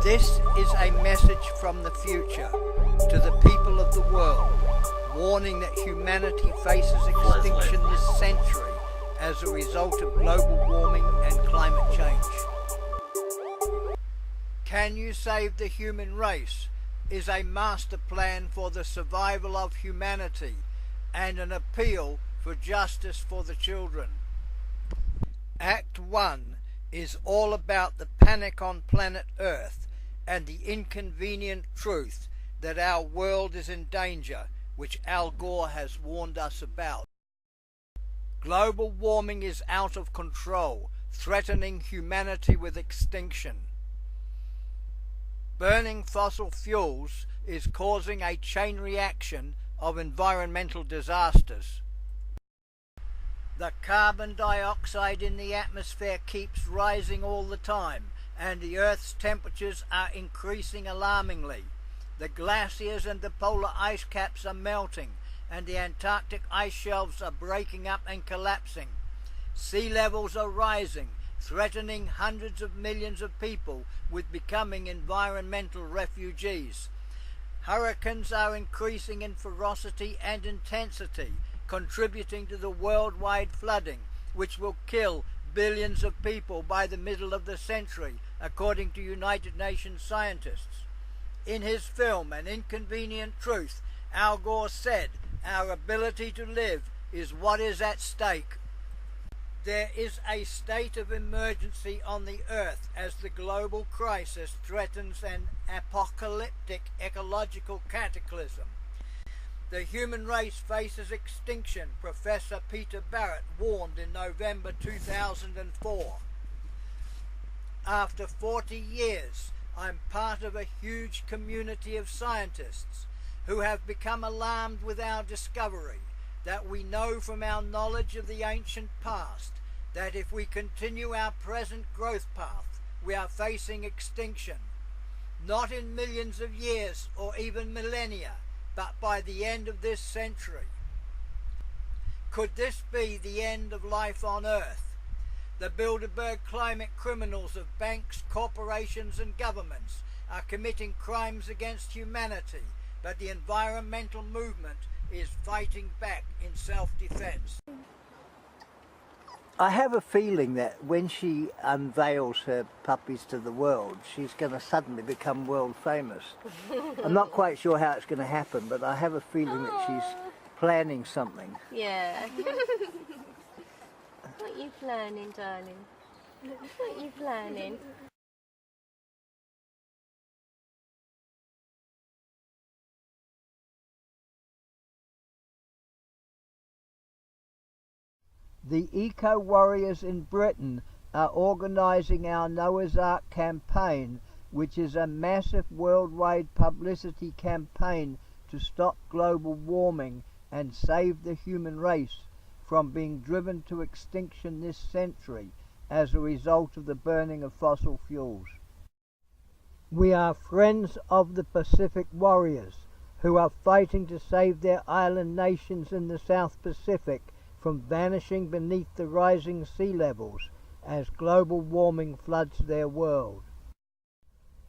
This is a message from the future to the people of the world, warning that humanity faces extinction this century as a result of global warming and climate change. Can You Save the Human Race is a master plan for the survival of humanity and an appeal for justice for the children. Act 1 is all about the panic on planet Earth and the inconvenient truth that our world is in danger, which Al Gore has warned us about. Global warming is out of control, threatening humanity with extinction. Burning fossil fuels is causing a chain reaction of environmental disasters. The carbon dioxide in the atmosphere keeps rising all the time, and the Earth's temperatures are increasing alarmingly. The glaciers and the polar ice caps are melting, and the Antarctic ice shelves are breaking up and collapsing. Sea levels are rising, threatening hundreds of millions of people with becoming environmental refugees. Hurricanes are increasing in ferocity and intensity, contributing to the worldwide flooding, which will kill billions of people by the middle of the century, according to United Nations scientists. In his film An Inconvenient Truth, Al Gore said, "Our ability to live is what is at stake." There is a state of emergency on the Earth as the global crisis threatens an apocalyptic ecological cataclysm. The human race faces extinction, Professor Peter Barrett warned in November 2004. After 40 years, I'm part of a huge community of scientists who have become alarmed with our discovery that we know from our knowledge of the ancient past that if we continue our present growth path, we are facing extinction, not in millions of years or even millennia, but by the end of this century. Could this be the end of life on Earth? The Bilderberg climate criminals of banks, corporations and governments are committing crimes against humanity, but the environmental movement is fighting back in self-defense. I have a feeling that when she unveils her puppies to the world, she's going to suddenly become world famous. I'm not quite sure how it's going to happen, but I have a feeling that she's planning something. Yeah. What are you planning, darling? What are you planning? The eco-warriors in Britain are organising our Noah's Ark campaign, which is a massive worldwide publicity campaign to stop global warming and save the human race from being driven to extinction this century as a result of the burning of fossil fuels. We are friends of the Pacific warriors who are fighting to save their island nations in the South Pacific from vanishing beneath the rising sea levels as global warming floods their world.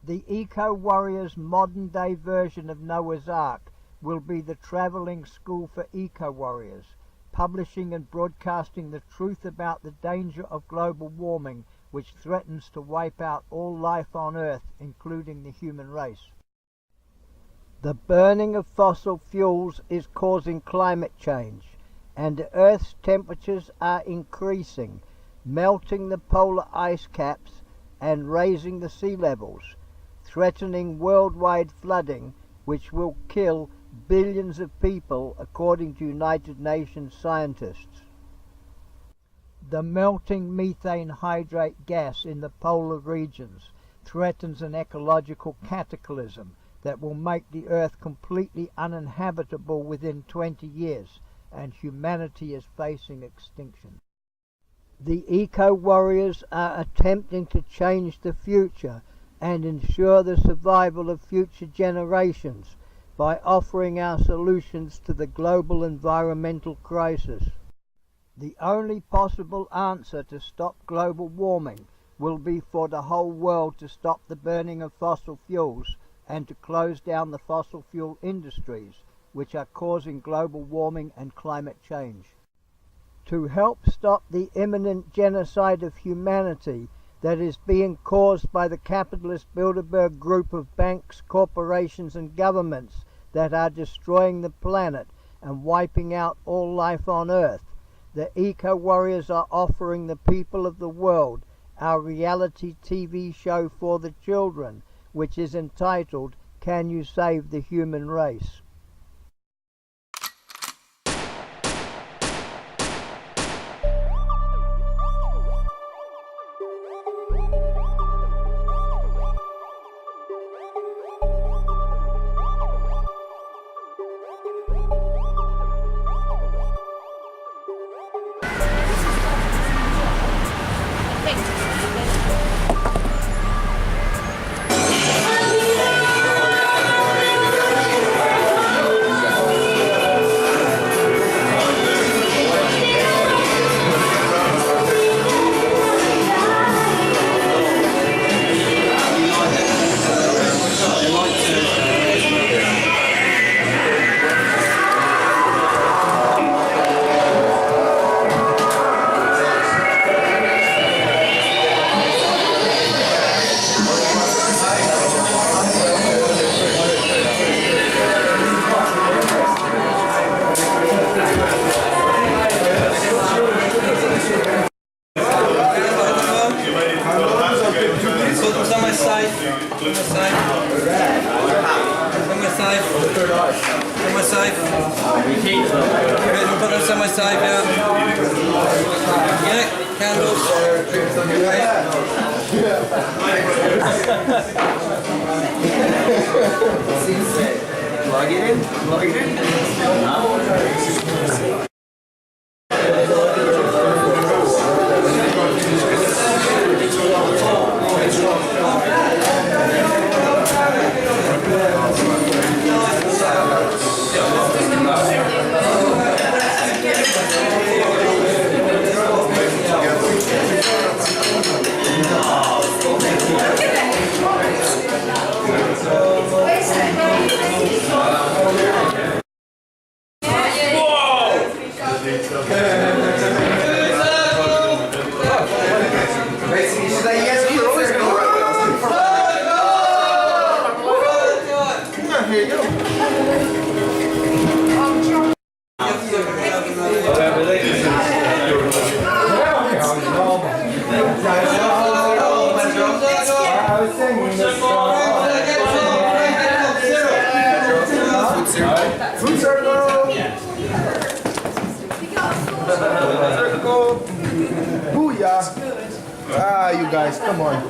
The eco-warriors' modern-day version of Noah's Ark will be the travelling school for eco-warriors, publishing and broadcasting the truth about the danger of global warming, which threatens to wipe out all life on Earth, including the human race. The burning of fossil fuels is causing climate change, and the Earth's temperatures are increasing, melting the polar ice caps and raising the sea levels, threatening worldwide flooding, which will kill billions of people, according to United Nations scientists. The melting methane hydrate gas in the polar regions threatens an ecological cataclysm that will make the Earth completely uninhabitable within 20 years, and humanity is facing extinction. The eco-warriors are attempting to change the future and ensure the survival of future generations by offering our solutions to the global environmental crisis. The only possible answer to stop global warming will be for the whole world to stop the burning of fossil fuels and to close down the fossil fuel industries, which are causing global warming and climate change. To help stop the imminent genocide of humanity that is being caused by the capitalist Bilderberg group of banks, corporations and governments that are destroying the planet and wiping out all life on Earth, the eco-warriors are offering the people of the world our reality TV show for the children, which is entitled, Can You Save the Human Race? Ah, you guys, come on.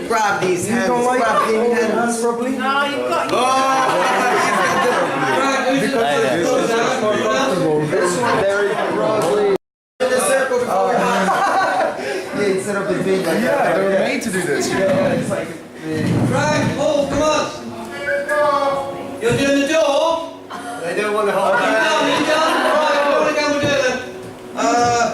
Grab these hands. You don't like grab these hands properly? No, you've got Because it's more comfortable. Very broadly. in a circle before yeah, instead of it being like Yeah, they were made to do this. it's like Frank, Paul, come on! You're doing the door? they don't want to hold You done, you done? Right, what are we going to do then?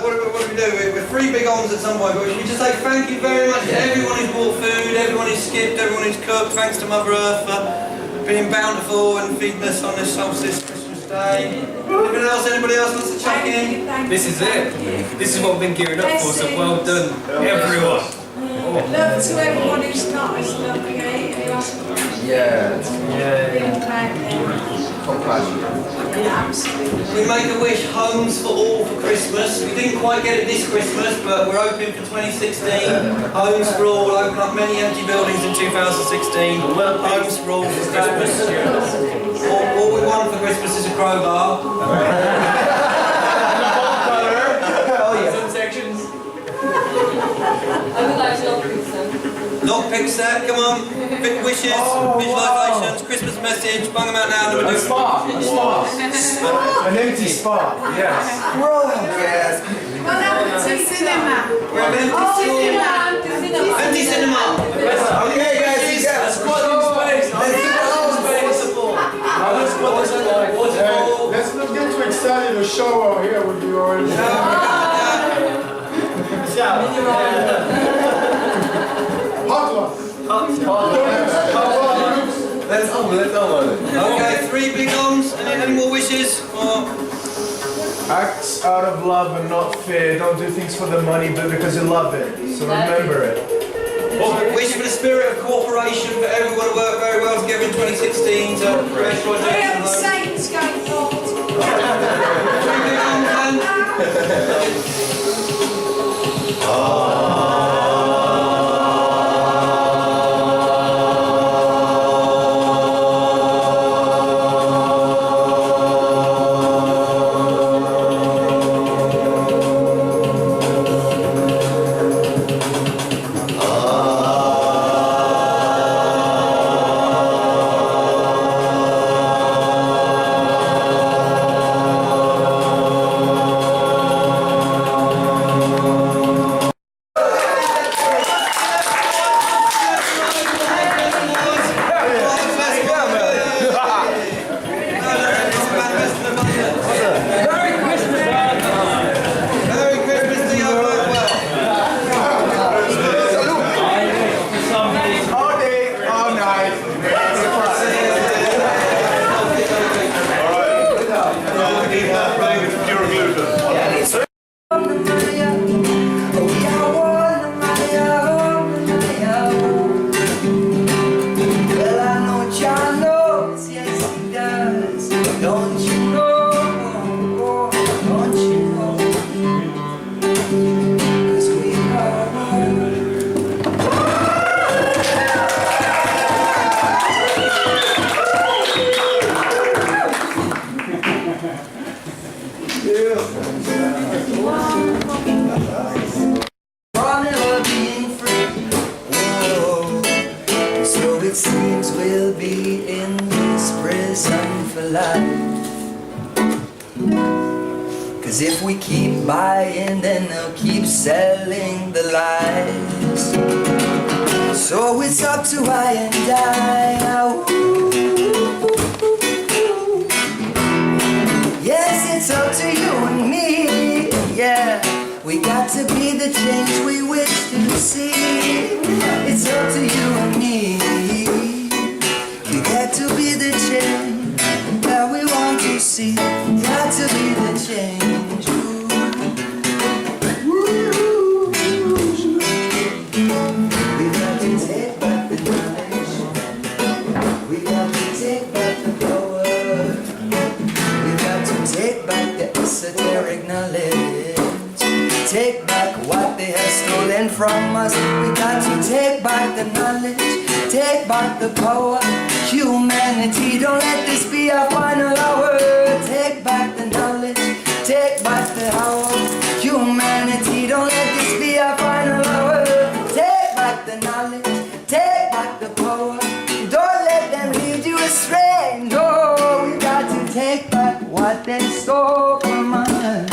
What do we do? We're three big ons at some point, but we just say thank you very much to everyone who's bought food, everyone who's skipped, everyone who's cooked. Thanks to Mother Earth for being bountiful and feeding us on this solstice Christmas Day. Anybody else wants to check in? This is it. This is what we've been gearing up for, so well done, everyone. love to everyone who's not as lovely, who hasn't been proud there. Yeah, absolutely. We make a wish, homes for all for Christmas. We didn't quite get it this Christmas, but we're hoping for 2016. Homes for all, open up many empty buildings in 2016. Homes for all for Christmas. All we want for Christmas is a crowbar. Some sections. I would like to lock some. Lockpick set, come on. Big wishes, visualisations, Christmas message, bung them out now. And we'll do An empty spot, yes. Yes. What happened to cinema? We're having empty cinema. Okay, guys, you guys. Let's not get too excited. The show out here would be already. Yeah. Let's on it. Okay, 3 big arms. Any more wishes? Or Acts out of love and not fear. Don't do things for the money, but because you love it. So remember it. wish for the spirit of cooperation for everyone to work very well together in 2016 to progress projects. Hurry up, the Saints going forward. 3 big arms, man. Cause if we keep buying, then they'll keep selling the lies. So it's up to I and I. Yes, it's up to you and me. Yeah, we got to be the change we wish to see. It's up to you and me. We got to be the change that we want to see. Got to be the change. We got to take back the knowledge. We got to take back the power. We got to take back the esoteric knowledge. Take back what they have stolen from us. We got to take back the knowledge. Take back the power. Humanity, don't let this be our final hour. Take back the knowledge. Take back the hour. Humanity, don't let this be our final hour. Take back the knowledge. Take back the power. Don't let them lead you astray. No, we got to take back what they stole from us.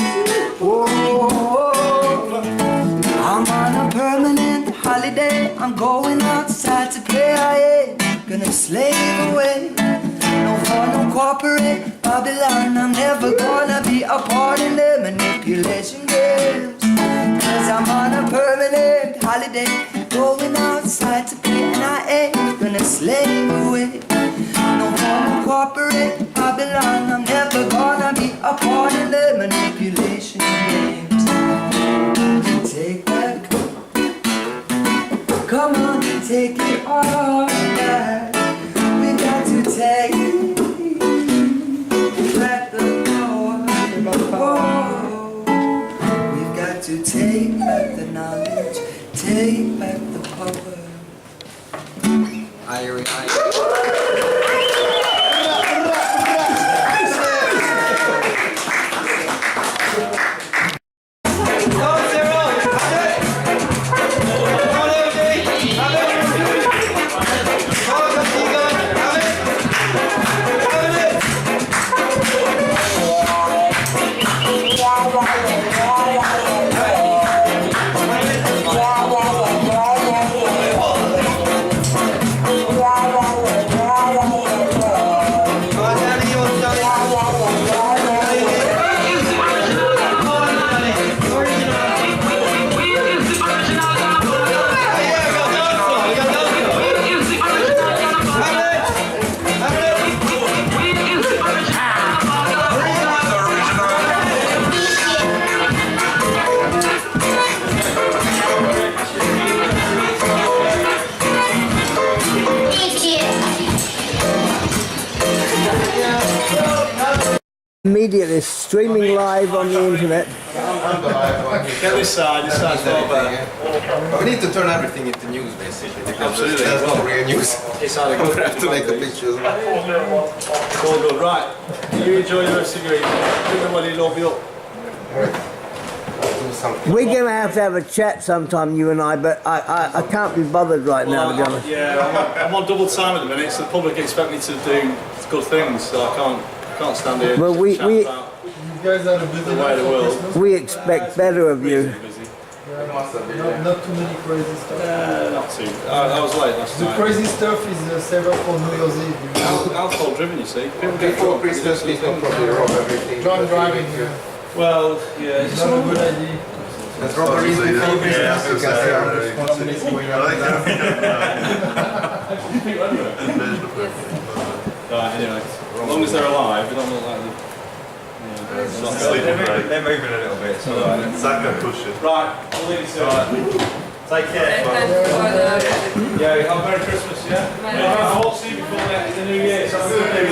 I'm on a permanent holiday. I'm going outside to play. I ain't gonna slave away. No for no corporate Babylon. I'm never gonna be a part in the manipulation games. Cause I'm on a permanent holiday. Going outside to play. And I ain't gonna slave away. No for no corporate Babylon. I'm never gonna be a part in the manipulation games. Take back. Come on, take it all back. We got to take back the power. Oh, we've got to take back the knowledge. Take back the power. Yeah. immediately, streaming live on the internet. I'm the live one. Get this side far better. But we need to turn everything into news basically. Because Absolutely. there's no real news. It's either We good have to make a picture as well. It's all good. Right. You enjoy the rest of your evening. Bring the money and all be up. We're going to have a chat sometime, you and I, but I can't be bothered right now, to be honest. Yeah, I'm on double time at the minute, so the public expect me to do good things, so I can't stand here. Well, and chat about You guys are busy the way of the world. We expect better of you. Busy. Not too many crazy stuff. Not too. I was late last The night. crazy stuff is saved for New Year's Eve. Alcohol driven, you see. People get Before drunk. Christmas, people probably rob everything. Drunk driving here. Well, yeah. It's not a good idea. There's robberies before Christmas. You can see how responsibilities going on. Right, anyway. As long as they're alive, they don't look like them. They're moving a little bit. So Zach can push it. Right, I'll leave you to it. Take care. Yeah, have a Merry Christmas, yeah? I won't see you before the New Year, so I'm going to do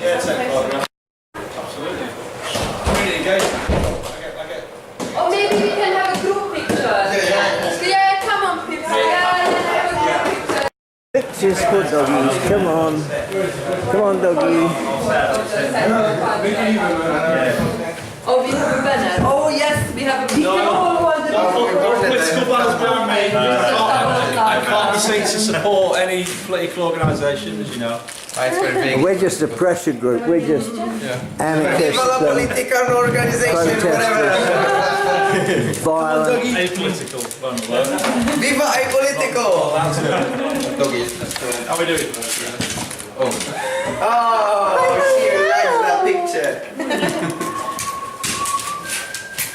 yeah, take a photograph. Absolutely. Really engagement. Or maybe we can have a group picture. Yeah, come on, people. Yeah, have a group picture. Pictures for doggies, come on. Come on, doggie. Oh, we have a banner. Oh, yes, we have a big Political banners behind me. I can't be seen to support any political organisation, as you know. We're just a pressure group. We're just anarchist, Viva la political organization, whatever. violent. Apolitical won't work. Viva apolitical! How we doing? Oh, she likes that picture.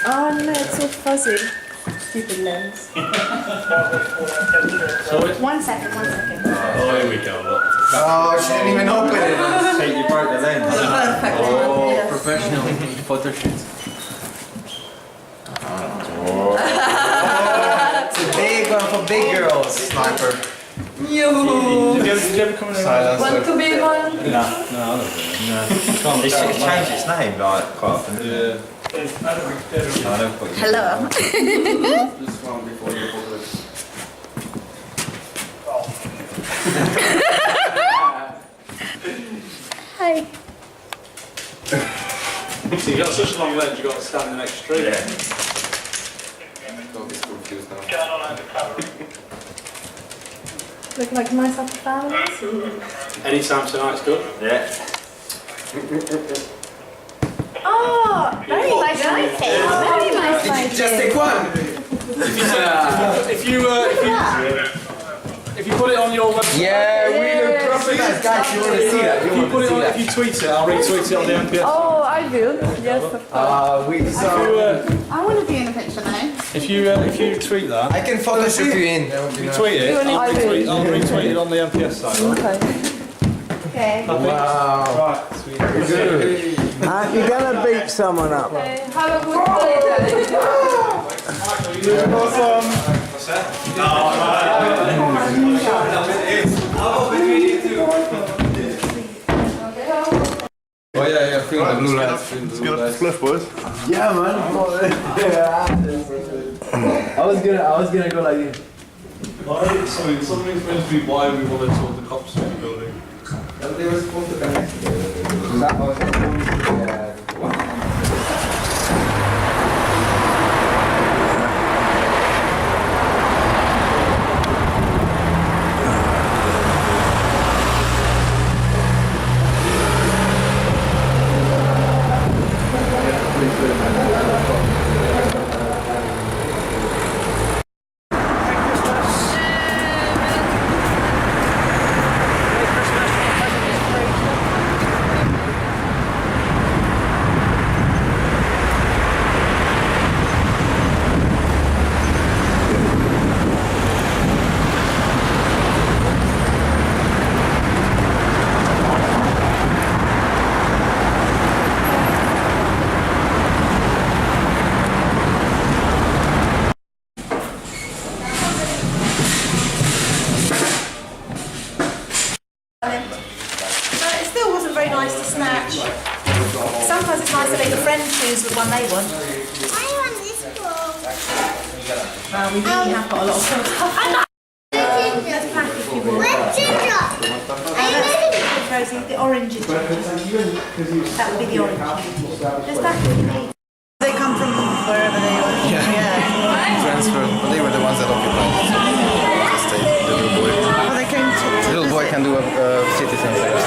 Oh no, it's so fuzzy. Stupid lens. So it's... One second. Oh, here we go, look. Oh, she didn't even open it. You broke the lens. Perfect. Oh, Yes. professional photo shoot. It's a big one for big girls. Sniper. Did you ever come in Silence. Want to be one? No, I don't know. It changed its name like quite often. Yeah. Hello. This one before you put it. Hi. So you've got such a long lens, you've got to stand in the next tree. Yeah. Dog is confused now. Look like nice happy families. Anytime tonight's good. Yeah. Oh, very nice lighting. Very nice lighting. Just take one. If you put it on your website, Yeah, we look professional. Guys, you want to see that? if you tweet it, I'll retweet it on the MPS. Oh, I will. Yes, of course. I want to be in a picture now. If you tweet that, can Photoshop you in. if you tweet it, I'll retweet it on the MPS site. Okay. Wow. Right, sweet. You're going to beat someone up. Okay. Have a good holiday. Awesome. Oh yeah, film the blue lights. Let's get up the spliff, boys. Yeah, man. I was gonna go like this. Sorry, something's meant to be why we want to talk the cops to the building. They were supposed to connect. That was nice to let your friend choose the one they want. I want this ball. Well, we really have got a lot of stuff. Let's pack if you want. Where's Ginger? Rosie, the orange is That would be the orange. Let's pack if you need. They come from wherever they are. Transfer. But they were the ones that occupied. So just stay. The little boy. Oh, they came to. The little boy can do a citizen service.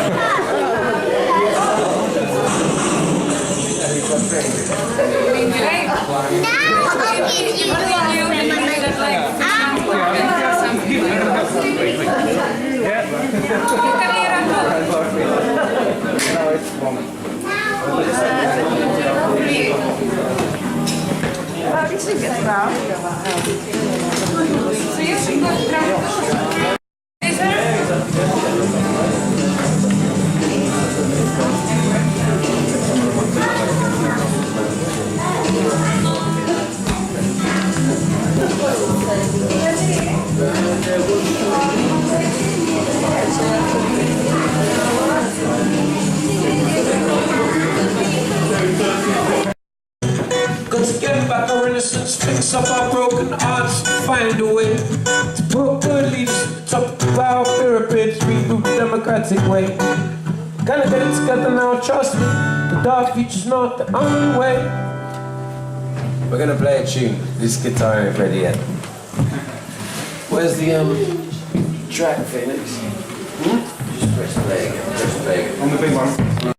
Got to get back our innocence, fix up our broken hearts, find a way to put good leaders at the top of our pyramids, reboot the democratic way. Gonna get it together now, trust me, the dark future's not the only way. We're gonna play a tune. This guitar ain't ready yet. Where's the track, Phoenix? Just press play again. Press play again. On the big one.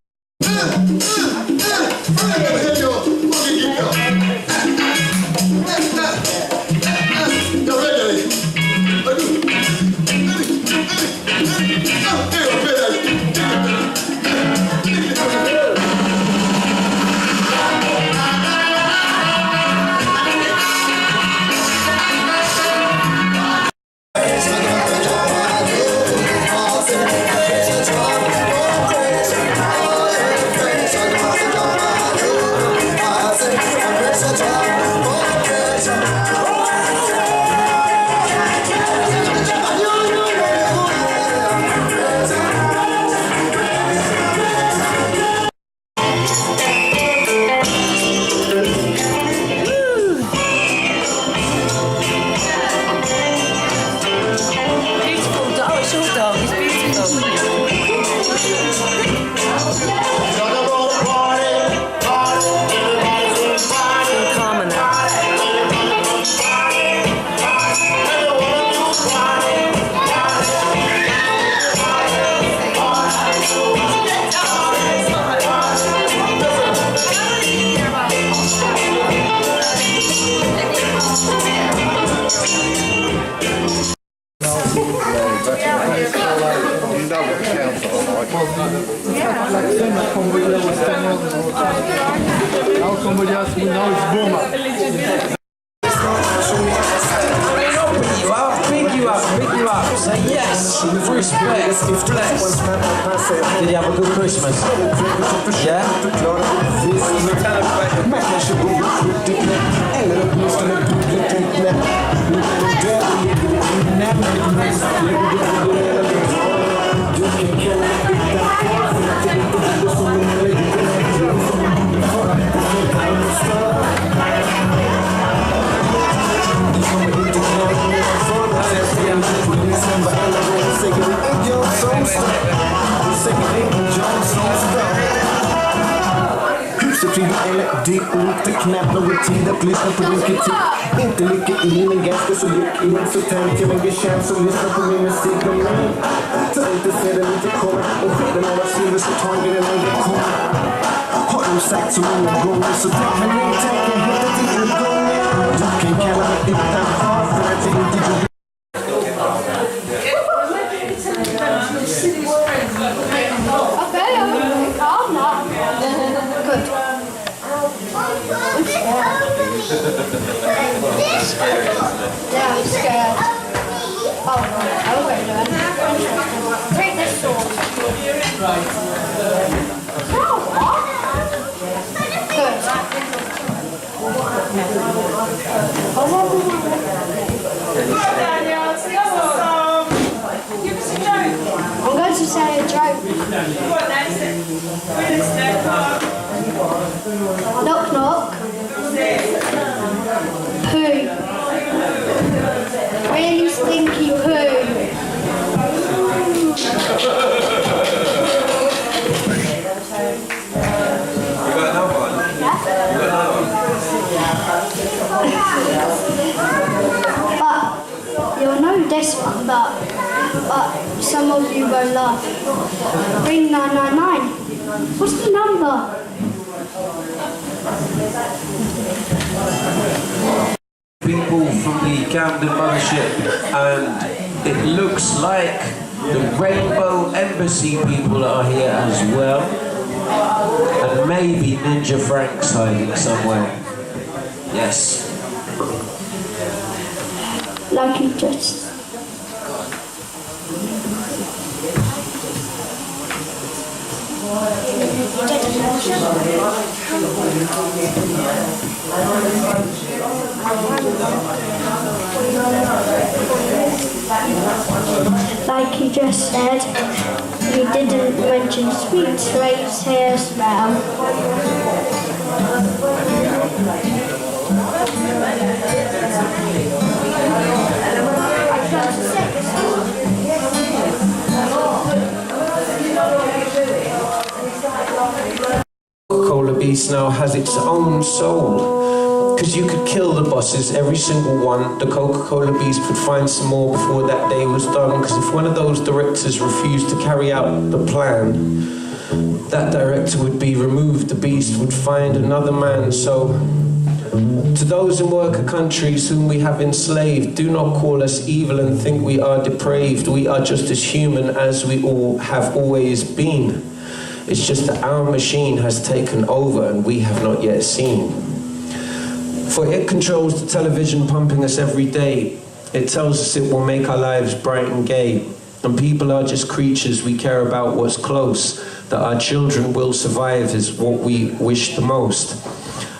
Did you have a good Christmas? Yeah? Dick lukter knappt något tid att lyssna på din kritik. Inte lycka i min ganska så lyck in så tänker mig det känns och lyssna på min musik och mig. Ta inte se det lite komma och skeden av att skriva så tager det när jag kommer. Har du sagt så många gånger så det kan jag tänka hela tiden gånger. Du kan kalla mig utan hat för att jag inte vill. Yeah, I'm scared. Oh, I will wait there. Take this sword. Oh, what? Give us a joke. I'm going to say a joke. What, that's it? Knock knock. Poo. Really stinky poo. You got another one? Yeah? You got another one? But you'll know this one, but some of you won't laugh. Ring 999. What's the number? People from the Camden mothership, and it looks like the Rainbow Embassy people are here as well, and maybe Ninja Frank's hiding somewhere. Yes. Like you just. Like you just said, you didn't mention sweet slave's hair smell. Coca-Cola Beast now has its own soul. Because you could kill the bosses, every single one. The Coca-Cola Beast could find some more before that day was done. Because if one of those directors refused to carry out the plan, that director would be removed. The Beast would find another man. So, to those in worker countries whom we have enslaved, do not call us evil and think we are depraved. We are just as human as we all have always been. It's just that our machine has taken over and we have not yet seen. For it controls the television pumping us every day. It tells us it will make our lives bright and gay. And people are just creatures, we care about what's close. That our children will survive is what we wish the most.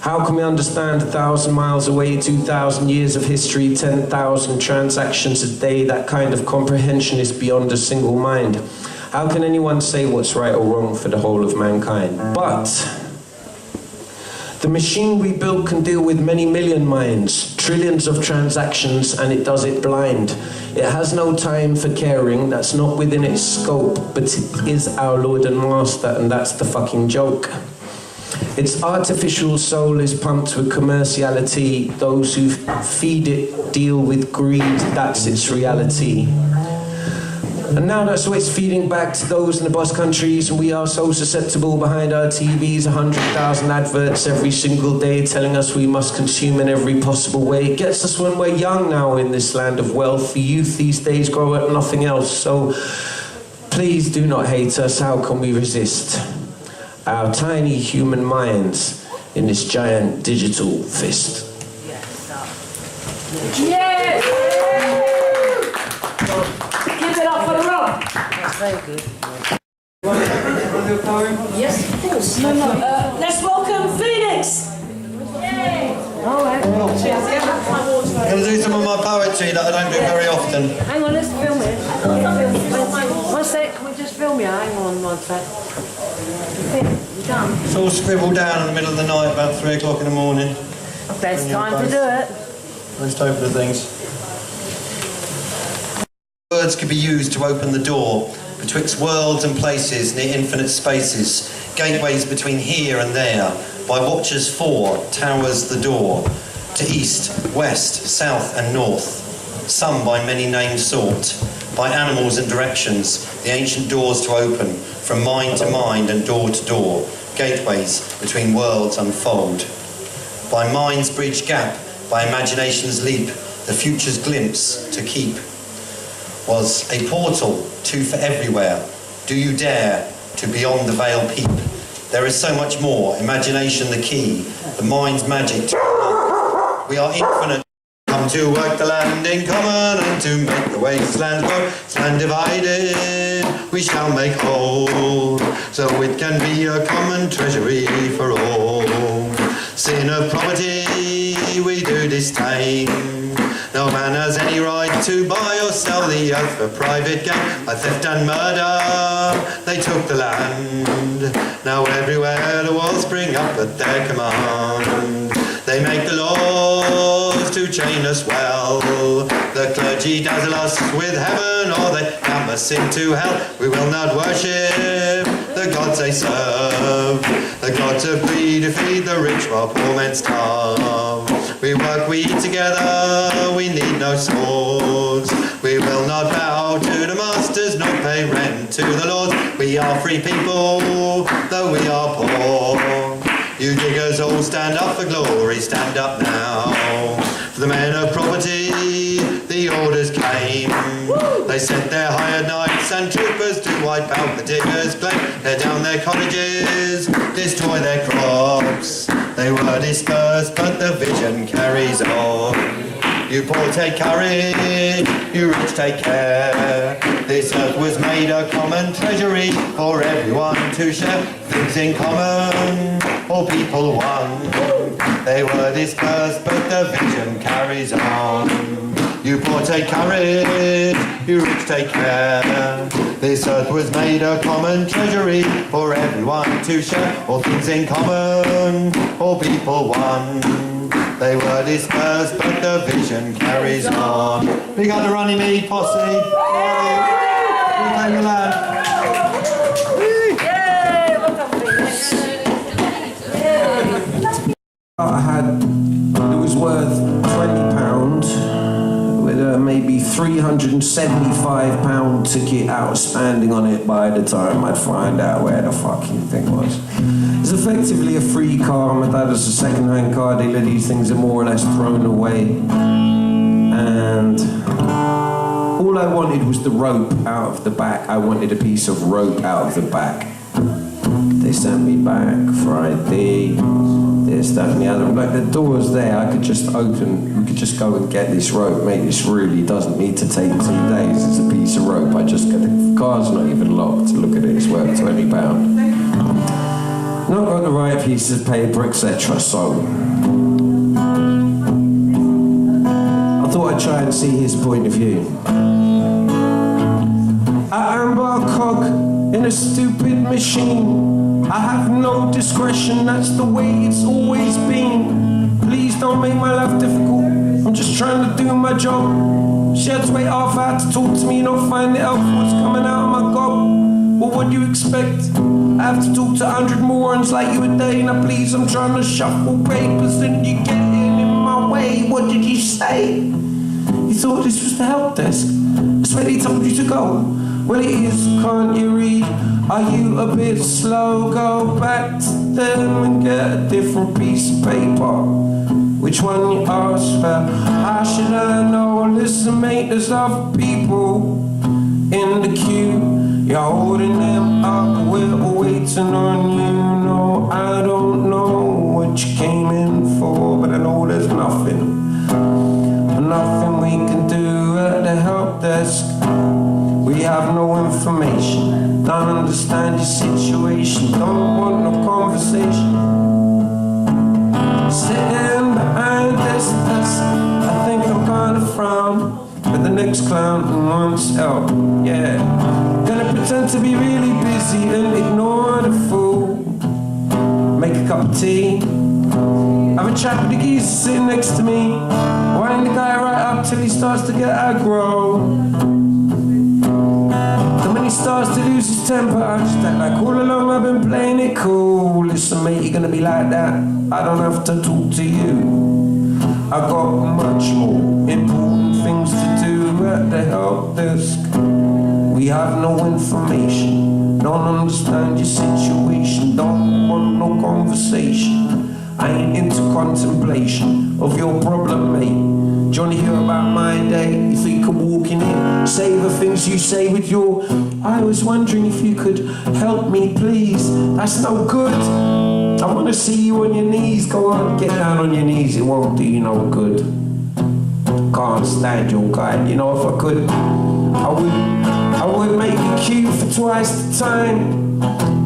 How can we understand 1,000 miles away, 2,000 years of history, 10,000 transactions a day? That kind of comprehension is beyond a single mind. How can anyone say what's right or wrong for the whole of mankind? But the machine we built can deal with many million minds, trillions of transactions, and it does it blind. It has no time for caring, that's not within its scope, but it is our Lord and Master, and that's the fucking joke. Its artificial soul is pumped with commerciality. Those who feed it deal with greed, that's its reality. And now that's what it's feeding back to those in the boss countries, and we are so susceptible behind our TVs, 100,000 adverts every single day telling us we must consume in every possible way. It gets us when we're young now in this land of wealth. The youth these days grow at nothing else, so please do not hate us. How can we resist our tiny human minds in this giant digital fist? Yes! Give it up for the rock! That's very good. Yes, of course. No. Let's welcome Phoenix! Yay! All right. I'm going to do some of my poetry that I don't do very often. Hang on, let's film it. One sec, can we just film you? Hang on one sec. You done? It's all scribbled down in the middle of the night, about 3 o'clock in the morning. Best time to do it. Most open the things. Words could be used to open the door betwixt worlds and places near infinite spaces, gateways between here and there. By watchers 4 towers the door to east, west, south and north. Some by many names sought, by animals and directions, the ancient doors to open from mind to mind and door to door. Gateways between worlds unfold. By mind's bridge gap, by imagination's leap, the future's glimpse to keep. Was a portal, 2 for everywhere. Do you dare to beyond the veil peep? There is so much more, imagination the key, the mind's magic. We are infinite. Come to work the land in common and to make the wasteland grow. This land divided we shall make whole, so it can be a common treasury for all. Sin of property we do disdain. No man has any right to buy or sell the earth for private gain. By theft and murder they took the land. Now everywhere the walls spring up but their command. They make the laws to chain us well. The clergy dazzle us with heaven, or they damn us into hell. We will not worship the gods they serve, the gods of greed who feed the rich while poor men starve. We work, we eat together, we need no swords. We will not bow to the masters, nor pay rent to the lords. We are free people, though we are poor. You diggers all stand up for glory, stand up now. For the men of property, the orders came. They sent their hired knights and troopers to wipe out the diggers' claim. Tear down their cottages, destroy their crops. They were dispersed, but the vision carries on. You poor take courage, you rich take care. This earth was made a common treasury for everyone to share. Things in common, all people one. They were dispersed, but the vision carries on. You poor take courage, you rich take care. This earth was made a common treasury for everyone to share. All things in common, all people one. They were dispersed, but the vision carries on. We got the Runnymede posse. Reclaim the land. I had, it was worth £20 with a maybe £375 ticket outstanding on it by the time I'd find out where the fucking thing was. It's effectively a free car. My dad has a second-hand car dealer. These things are more or less thrown away. And all I wanted was the rope out of the back. I wanted a piece of rope out of the back. They sent me back Friday. This, that and the other. Like, the door's there, I could just open, we could just go and get this rope. Mate, this really doesn't need to take 2 days. It's a piece of rope. I just got, the car's not even locked. Look at it, it's worth £20. Not got the right pieces of paper, etc. So I thought I'd try and see his point of view. I am but a cog in a stupid machine. I have no discretion, that's the way it's always been. Please don't make my life difficult, I'm just trying to do my job. She had to wait half hour to talk to me, you don't find the elf was coming out of my gob. Well, what do you expect? I have to talk to 100 morons like you a day. Now please, I'm trying to shuffle papers and you get in my way. What did you say? You thought this was the help desk? That's where they told you to go. Well, it is, can't you read? Are you a bit slow? Go back to them and get a different piece of paper. Which one you ask for? How should I know? Listen, mate, there's other people in the queue. You're holding them up, we're waiting on you. No, I don't know what you came in for, but I know there's nothing we can do at the help desk. We have no information, don't understand your situation, don't want no conversation. Sitting behind this desk, I think I'm gonna frown at the next clown who wants help, yeah. Gonna pretend to be really busy and ignore the fool. Make a cup of tea, have a chat with the geese sitting next to me. Wind the guy right up till he starts to get aggro. And when he starts to lose his temper, I just act like all along I've been playing it cool. Listen mate, you're gonna be like that, I don't have to talk to you. I got much more important things to do at the help desk. We have no information, don't understand your situation, don't want no conversation. I ain't into contemplation of your problem, mate. Do you want to hear about my day? You think you could walk in here, say the things you say with your... I was wondering if you could help me, please. That's no good. I want to see you on your knees. Go on, get down on your knees. It won't do you no good. Can't stand your guy. You know, if I could, I would make you queue for twice the time.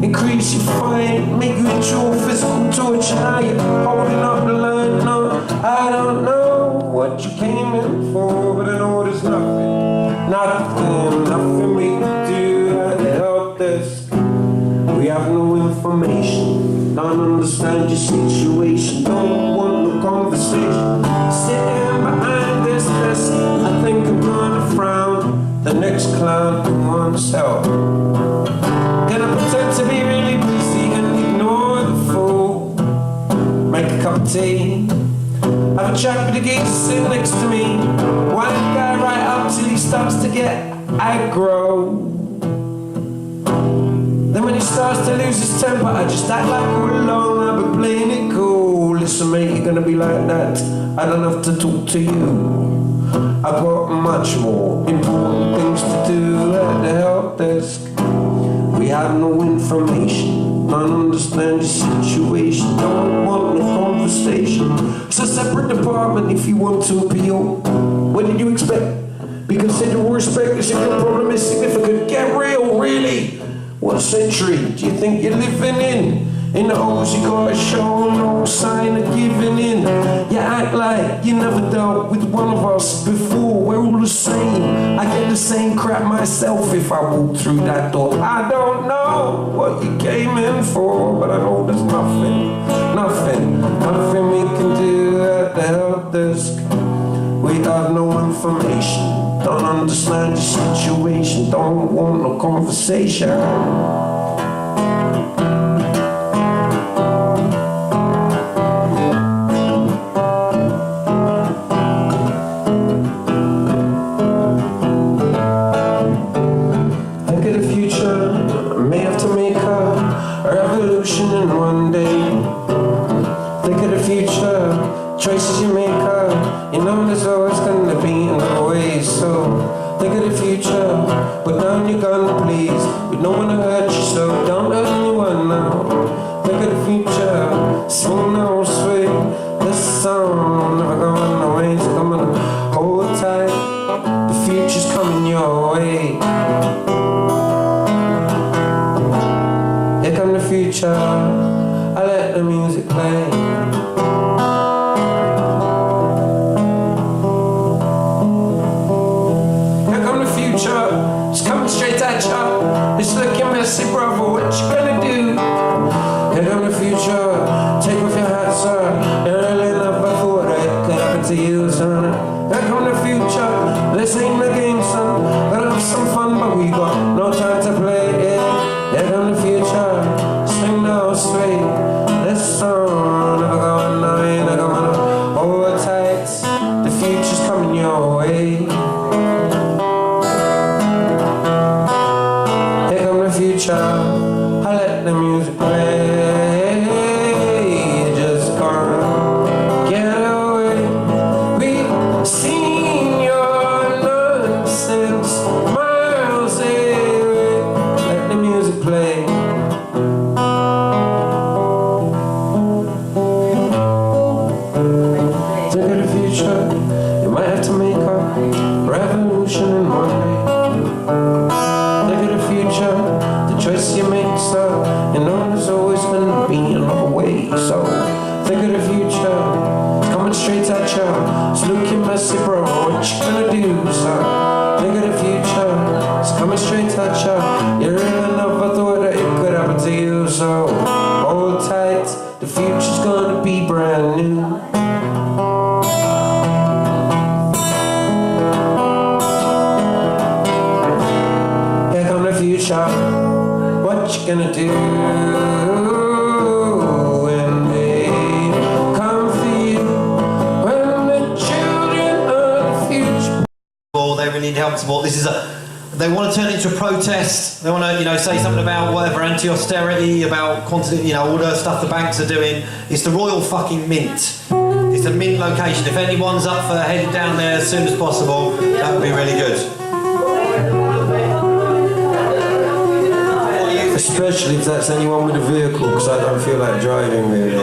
Increase your fine, make you endure physical torture. Now you're holding up the line. No, I don't know what you came in for, but I know there's nothing we can do at the help desk. We have no information, none understand your situation, don't want no conversation. Sitting behind this desk, I think I'm gonna frown. The next clown who wants help. Gonna pretend to be really busy and ignore the fool. Make a cup of tea, have a chat with the geezer sitting next to me. Wind the guy right up till he starts to get aggro. Then when he starts to lose his temper, I just act like we're alone. I've been playing it cool. Listen mate, you're gonna be like that, I don't have to talk to you. I've got much more important things to do at the help desk. We have no information, don't understand your situation, don't want no conversation. It's a separate department if you want to appeal. What did you expect? Be considerable respect if your problem is significant. Get real, really. What century do you think you're living in? In the O's you gotta show no sign of giving in. You act like you never dealt with one of us before. We're all the same. I get the same crap myself if I walk through that door. I don't know what you came in for, but I know there's nothing we can do at the help desk. We have no information, don't understand your situation, don't want no conversation. In one day, think of the future, choices you make you know there's always gonna be another way. So think of the future, put down your gun please, we don't wanna hurt you, so don't hurt anyone now. Think of the future, swing no sway, this song never going away, so I'm gonna hold tight, the future's coming your way. Here come the future, I let the music play. Here come the future, it's coming straight at ya. It's looking messy, brother, what you gonna do? Here come the future, take off your hat, sir. You're really enough, I thought it could happen to you, son. Here come the future, this ain't the game, son. Gotta have some fun, but we got no time to play it. Here come the future, swing no sway. This song never going away, never gonna hold tight. The future's coming your way. Here come the future, I let the music play. Just gonna get away. We've seen your nonsense miles away. Let the music play. Think of the future, you might have to make a revolution in one day. Think of the future, the choice you make, so you know there's always gonna be another way. So think of the future, it's coming straight at you. It's looking messy, bro, what you gonna do? So think of the future, it's coming straight at you. You really never thought that it could happen to you. So hold tight, the future's gonna be brand new. Here come the future, what you gonna do when they come for you? When the children of the future. Well, they really need help and support. This is they want to turn it into a protest. They want to, say something about whatever, anti-austerity, about quantity, all the stuff the banks are doing. It's the Royal fucking Mint. It's a mint location. If anyone's up for heading down there as soon as possible, that would be really good. Especially if that's anyone with a vehicle, because I don't feel like driving really.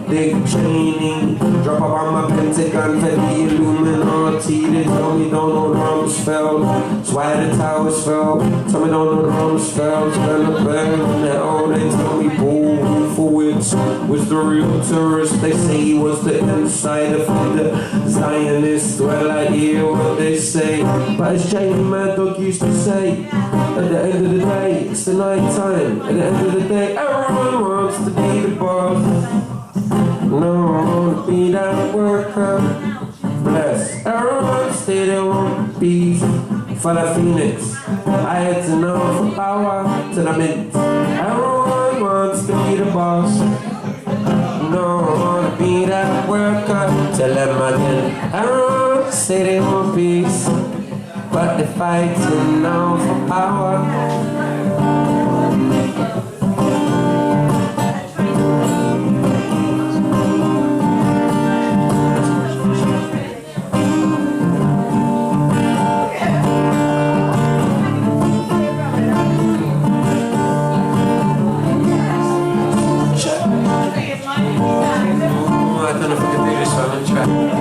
Big training, drop up on my pentagon for the Illuminati. They tell me don't know the Rumsfeld, that's why the towers fell. Tell me don't know the Rumsfeld, it's gonna burn. Oh, they tell me bull. for which was the real tourist. They say he was the insider for the Zionist. Well, I hear what they say, but as Jamie Mad Dog used to say, at the end of the day, it's the night time. At the end of the day, everyone wants to be the boss. No one wants to be that worker. Bless. Everyone stay there one piece. For the Phoenix, I had to know from power to the mint. Everyone wants to be the boss. No one wants to be that worker. Tell them again. Everyone stay there one piece. But they fighting now for power. I don't know if I can do this one, I'm trying.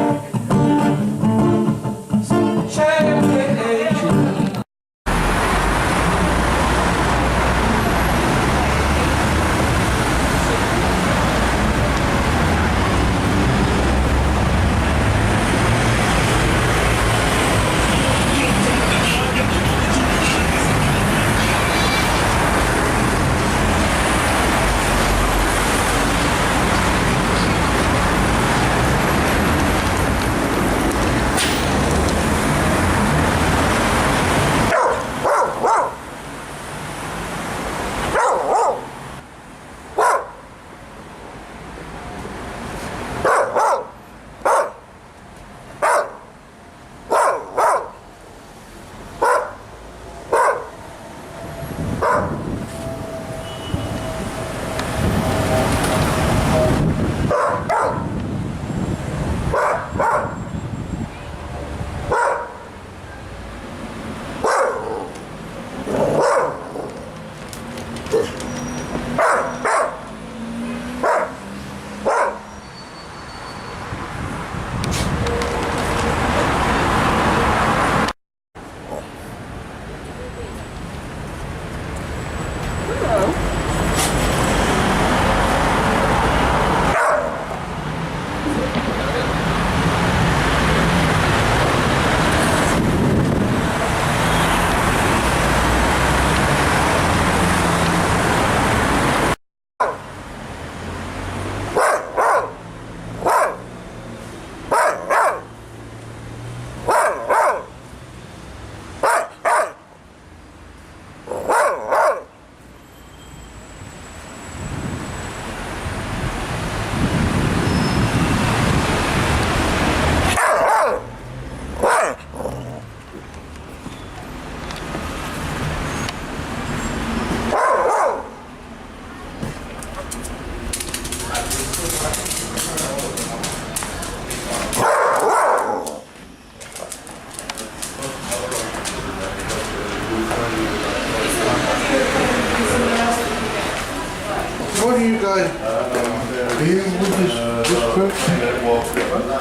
What do you guys, are you with this group? Do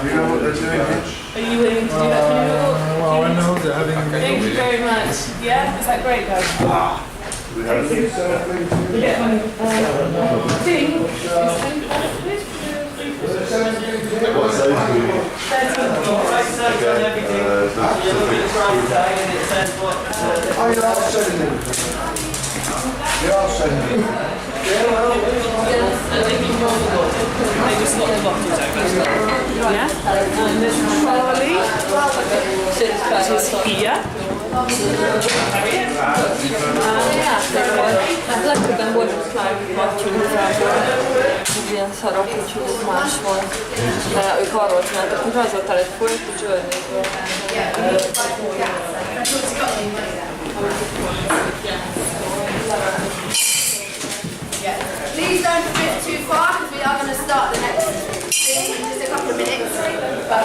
you know what they're doing? Are you willing to do that for me? Well, I know they're having a Thank you very much. Yeah? Is that great, guys? We have They just got the bottles over. Yeah? And there's Charlie, which is here. Legtöbben volt már ilyen szarok, úgyhogy ez más volt. De ők arról csináltak, hogy rajzoltál egy folyt, és örnézve. Please don't drift too far because we are going to start the next thing in just a couple of minutes. But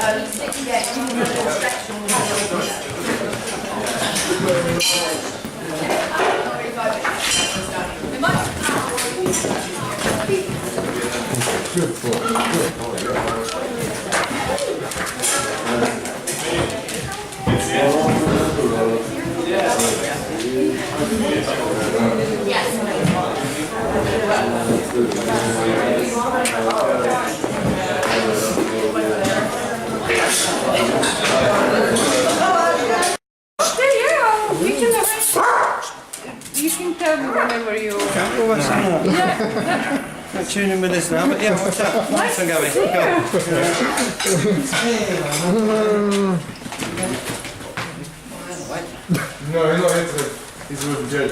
yes. You can tell me whenever you... Okay, well, that's not. Yeah. Not tuning with this now, but yeah, what's up? Nice one, Gabby. No, he's not into it. He's with Jed.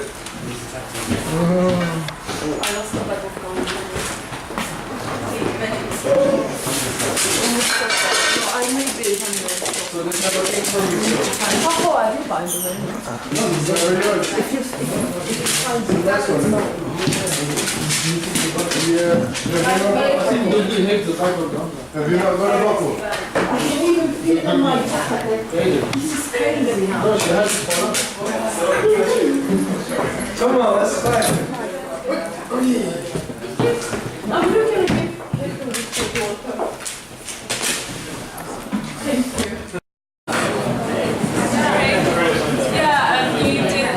I lost the bag of gum. I may be Have you not got a bottle? I can even fit on my jacket. This is crazy now. Come on, let's play. I'm looking at it. Thank you. Yeah, and you did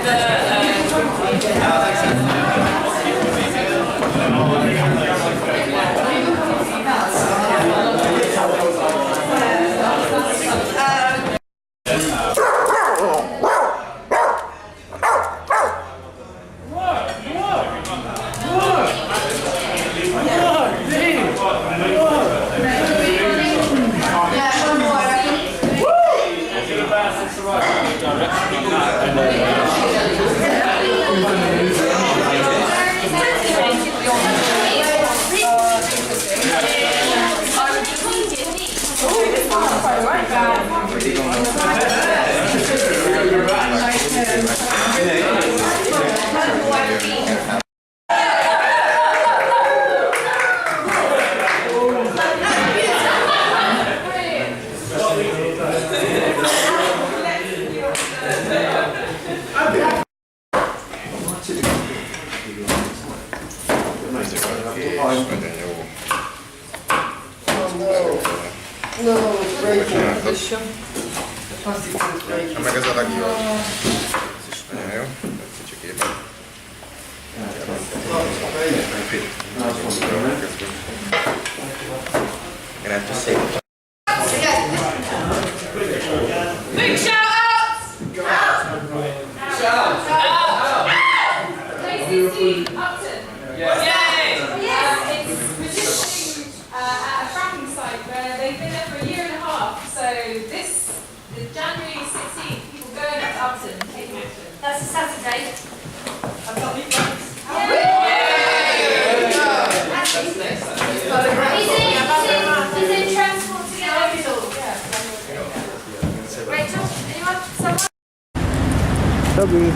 Toby.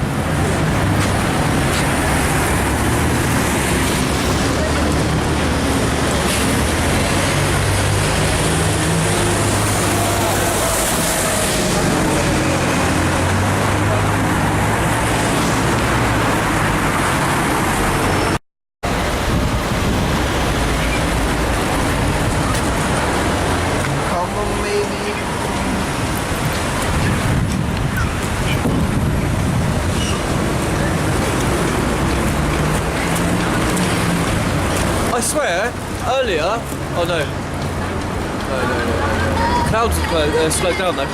I swear, earlier. Oh no. No. Clouds have slowed down though.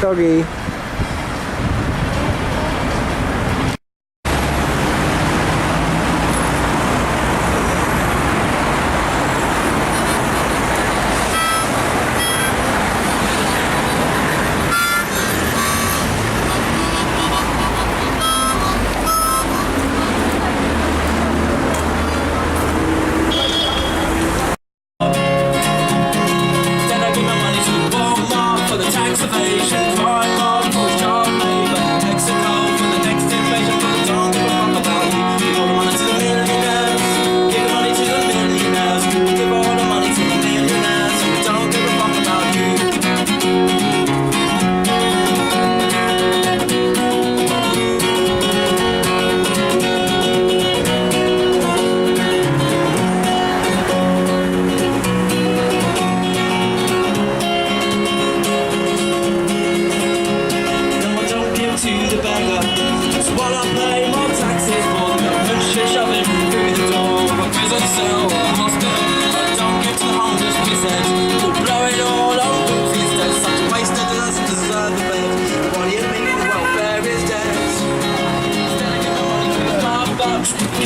Doggy. Then I give my money to Walmart for the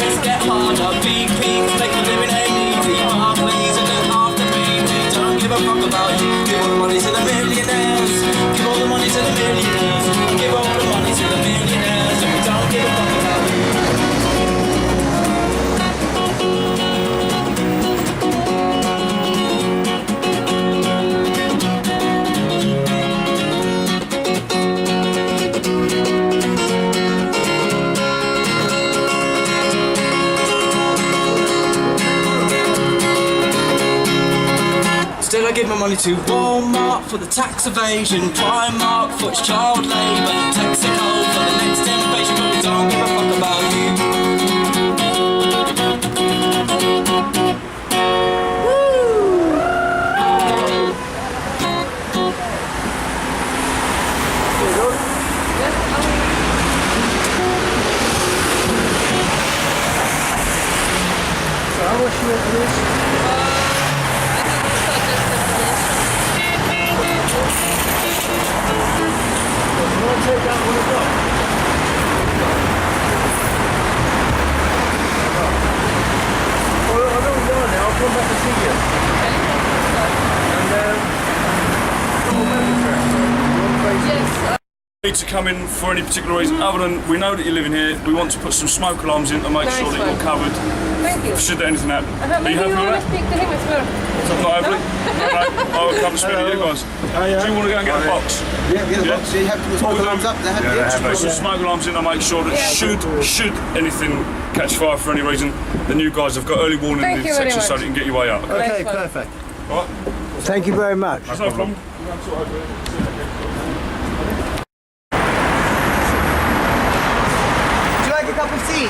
just get harder. Big peaks make the living ain't easy. Bar plays and then after pain. Don't give a fuck about you. Give all the money to the millionaires. Give all the money to the millionaires. Give all the money to the millionaires. And we don't give a fuck about you. Instead I give my money to Walmart for the tax evasion, Primark for its child labour, Texaco for the next temptation, but we don't give a fuck about you. So how much you at this? Take that one as well. Well, I know you're going now. I'll come back to see you. And Need to come in for any particular reason other than we know that you're living here. We want to put some smoke alarms in to make sure that you're covered. Thank you. Should anything happen. Are you happy with that? Speak to him as well. Not happy? No, I will come and speak to you guys. Do you want to go and get a box? Yeah, get a box. You have to put smoke alarms up. Put some smoke alarms in to make sure that should anything catch fire for any reason, then you guys have got early warning in the section so that you can get your way out. Okay, perfect. All right. Thank you very much. That's no problem. A cup of tea?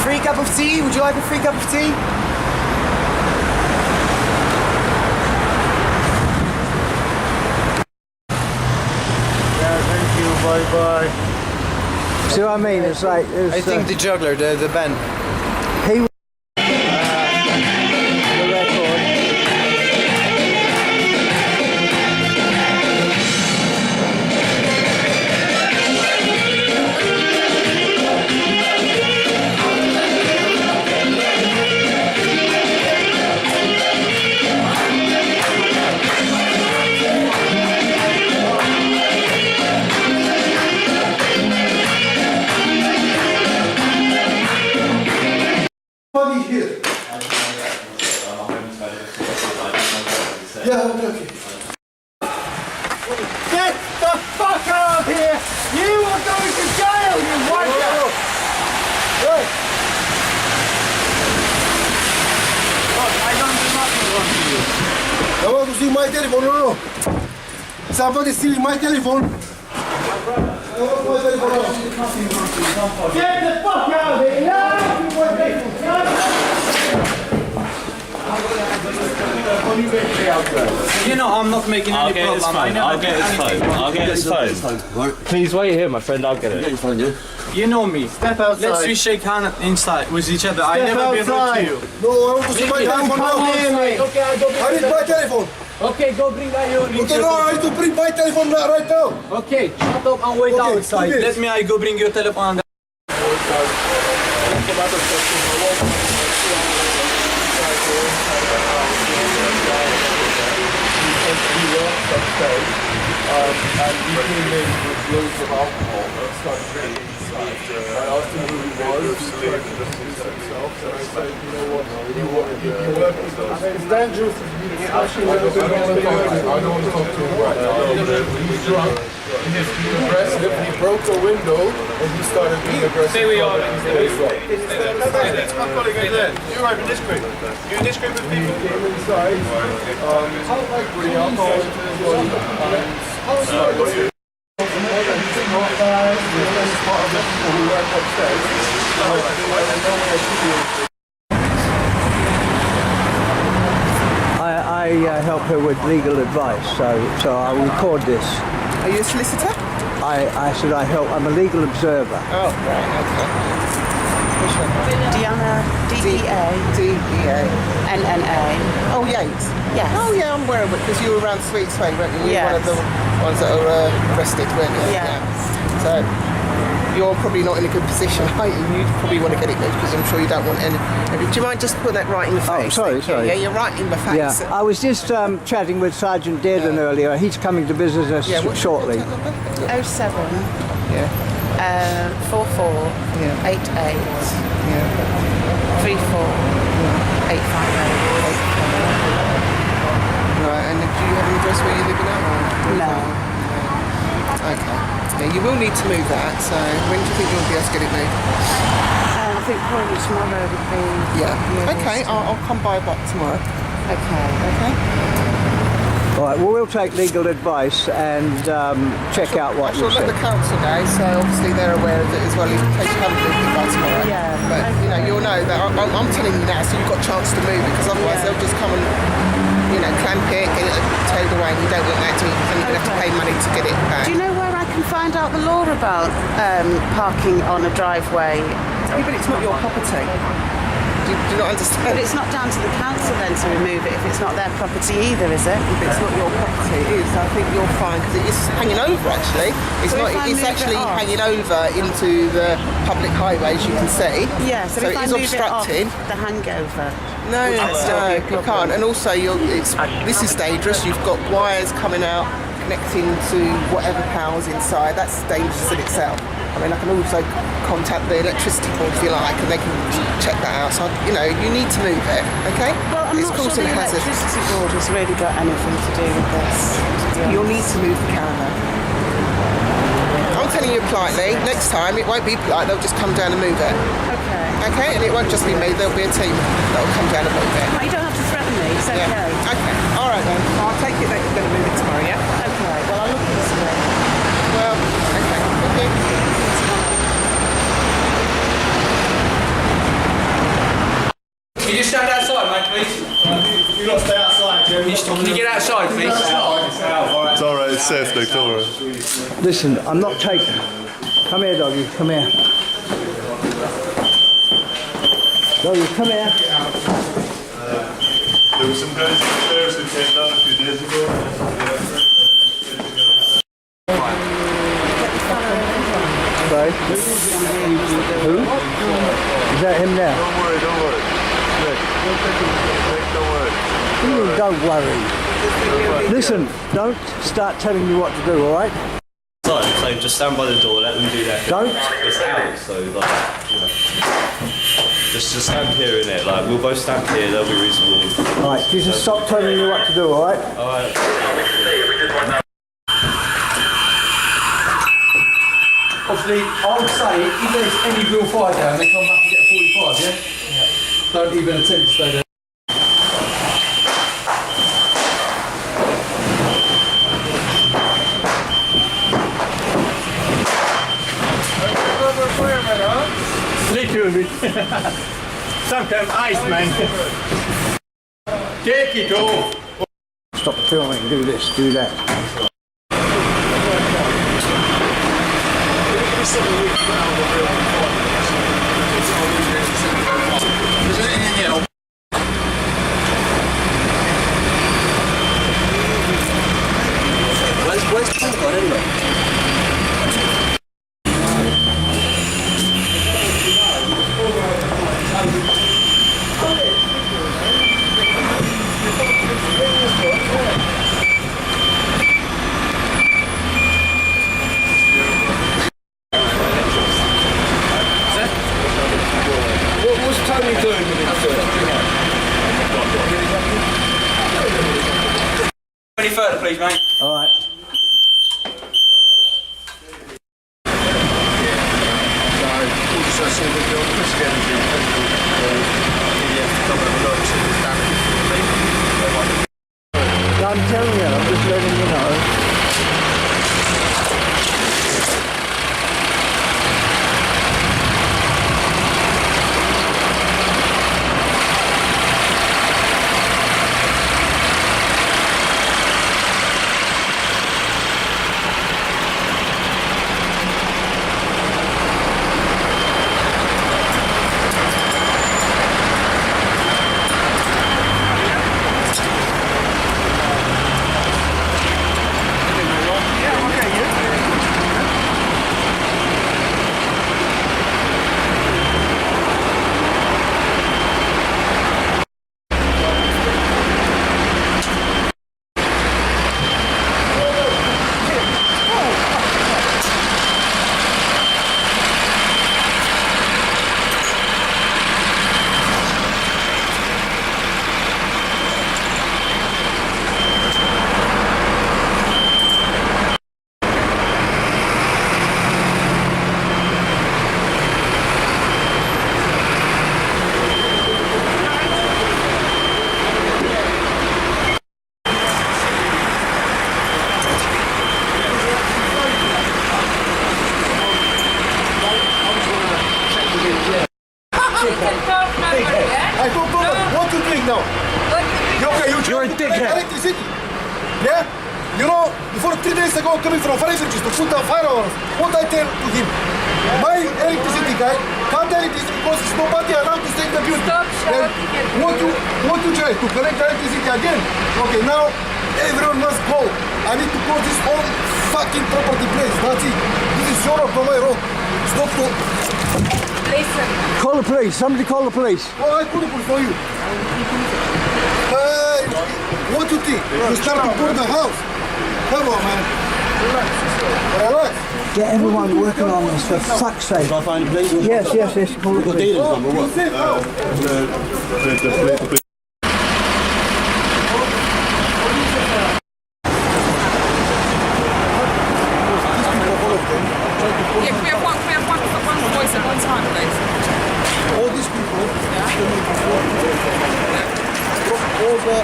Free cup of tea? Would you like a free cup of tea? Yeah, thank you, bye bye. See what I mean? It's like... I think the juggler, the band. He Yeah, okay. Get the fuck out of here! You are going to jail, you wanker! Hey! Look, I don't do nothing wrong to you. I want to see my telephone, no. Somebody stealing my telephone. I want my telephone. Get the fuck out of here! No! You know, I'm not making any problem. I'll get his phone. Please wait here, my friend. I'll get it. Get your phone, yeah? You know me. Step outside. Let's we shake hands inside with each other. I've never been rude to you. No, I want to see my telephone now. Okay, I'll go bring I need my telephone. Okay, go bring that your... Okay, no, I need to bring my telephone right now. Okay, shut up and wait outside. Let me I go bring your telephone. And he came in with loads of alcohol and started drinking inside. I asked him who he was, he tried to introduce himself, and I said, you know what, you work with those. It's dangerous. I don't want to talk to him right now. He's drunk, he's aggressive, he broke the window, and he started being aggressive. Stay where you are, It's my colleague over there. You're over in this group. You're in this group of people. He came inside, bring alcohol into his body, I help her with legal advice, so I'll record this. Are you a solicitor? I said I help. I'm a legal observer. Oh, right, okay. Diana, D-E-A. D-E-A. N-N-A. Oh, Yates? Yes. Oh, yeah, I'm aware of it, because you were around Sweetstopia, weren't you? You were one of the ones that were arrested, weren't you? Yeah. So, you're probably not in a good position, are you? You probably want to get it moved because I'm sure you don't want any. Do you mind just putting that right in the face? Sorry. Yeah, you're right in the face. Yeah, I was just chatting with Sergeant Dearden earlier. He's coming to visit us shortly. 07. Yeah. 44. Yeah. 88. Yeah. 34. Yeah. 858. Right, and do you have an address where you're living at? No. Okay. Yeah, you will need to move that, so when do you think you'll be able to get it moved? I think probably tomorrow would be... Yeah. Okay, I'll come by back tomorrow. Okay. All right, well, we'll take legal advice and check out what you I'll let said. the council know, so obviously they're aware of it as well, in case you haven't moved it by tomorrow. Yeah. But, you know, you'll know that I'm telling you now, so you've got a chance to move it, because otherwise they'll just come and, you know, clamp it, get it towed away, and you don't want that to, and you're going to have to pay money to get it back. Do you know where I can find out the law about parking on a driveway? Yeah, but it's not your property. Do you not understand? But it's not down to the council then to remove it if it's not their property either, is it? If it's not your property, it is. I think you're fine because it is hanging over actually. It's So not. if I It's move it actually off? hanging over into the public highway, as you can see. Yeah, so if it I is move obstructing. it off the hangover. No, That's still be a you problem. can't. And also, this is dangerous. You've got wires coming out, connecting to whatever power's inside. That's dangerous in itself. I mean, I can also contact the electricity board if you like, and they can check that out. So, you know, you need to move it, okay? Well, I'm it's not sure causing the a hazard. electricity board has really got anything to do with this. You'll need to move the camera. I'm telling you politely, next time it won't be polite, they'll just come down and move it. Okay. Okay, and it won't just be me, there'll be a team that'll come down and move it. You don't have to threaten me, it's okay. Okay, alright then. I'll take it that you're going to move it tomorrow, yeah? Okay, well I'll look at this way. Well, okay, okay. Can you just stand outside, mate, please? You lot stay outside, Jim. Can you get outside, please? It's alright, it's safe, Luke, don't worry. Listen, I'm not taking... Come here, doggy, come here. Doggy, come here. There were some guys upstairs who came down a few days ago. Sorry? Who? Is that him there? Don't worry. Nick, don't worry. What do you mean, don't worry? Listen, don't start telling me what to do, alright? So just stand by the door, let them do that. Don't? It's out, so like, you know. Just stand here in it, like we'll both stand here, they'll be reasonable. Alright, just stop telling me what to do, alright? Alright. Obviously, I would say, if there's any real fire down, they come back and get a 45, yeah? Don't even attempt to stay there. Literally. Sometimes ice, man. Take it off. Stop filming, do this, do that. Where's Paul gone anyway? What's Tony doing with it? Any further, please, mate? Alright. I'm telling you, I'm just letting you know. I don't know what to drink now. You're a dickhead. Electricity. Yeah? You know, before 3 days ago, coming from fire engines to put down firearms, what I tell to him? My electricity guy can't electricity because there's nobody around to stay in the building. Stop shouting. What to try? To connect the electricity again? Okay, now everyone must go. I need to close this whole fucking property place. That's it. This is Europe on my road. Stop to... Listen. Call the police. Somebody call the police. Oh, I call the police for you. What do you think? You start to burn the house. Come on, man. Relax. Get everyone working on this for fuck's sake. If I find the police? Yes. Call the police. Number what? Yeah, can we have one voice at one time, please? All these people, all the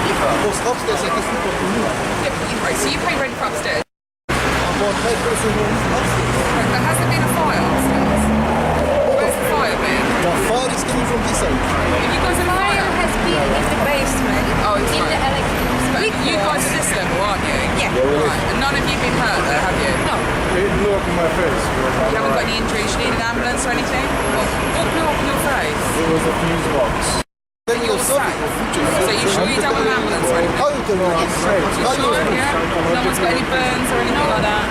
because upstairs I guess people to me. Yeah, right, so you pay rent for upstairs. About my person room is upstairs. There hasn't been a fire upstairs. Where's the fire been? The fire is coming from this side. You guys are fire has been in the basement. Oh, it's in right. the electric. You guys are this level, aren't you? Yeah. Right. And none of you been hurt there, have you? No. It blew up in my face. You haven't got any injuries? You need an ambulance or anything? What blew up in your face? It was a fuse box. Then you're safe. So you sure you don't want an ambulance or anything? How do you tell me I'm safe? You sure, yeah? No one's got any burns or anything like that?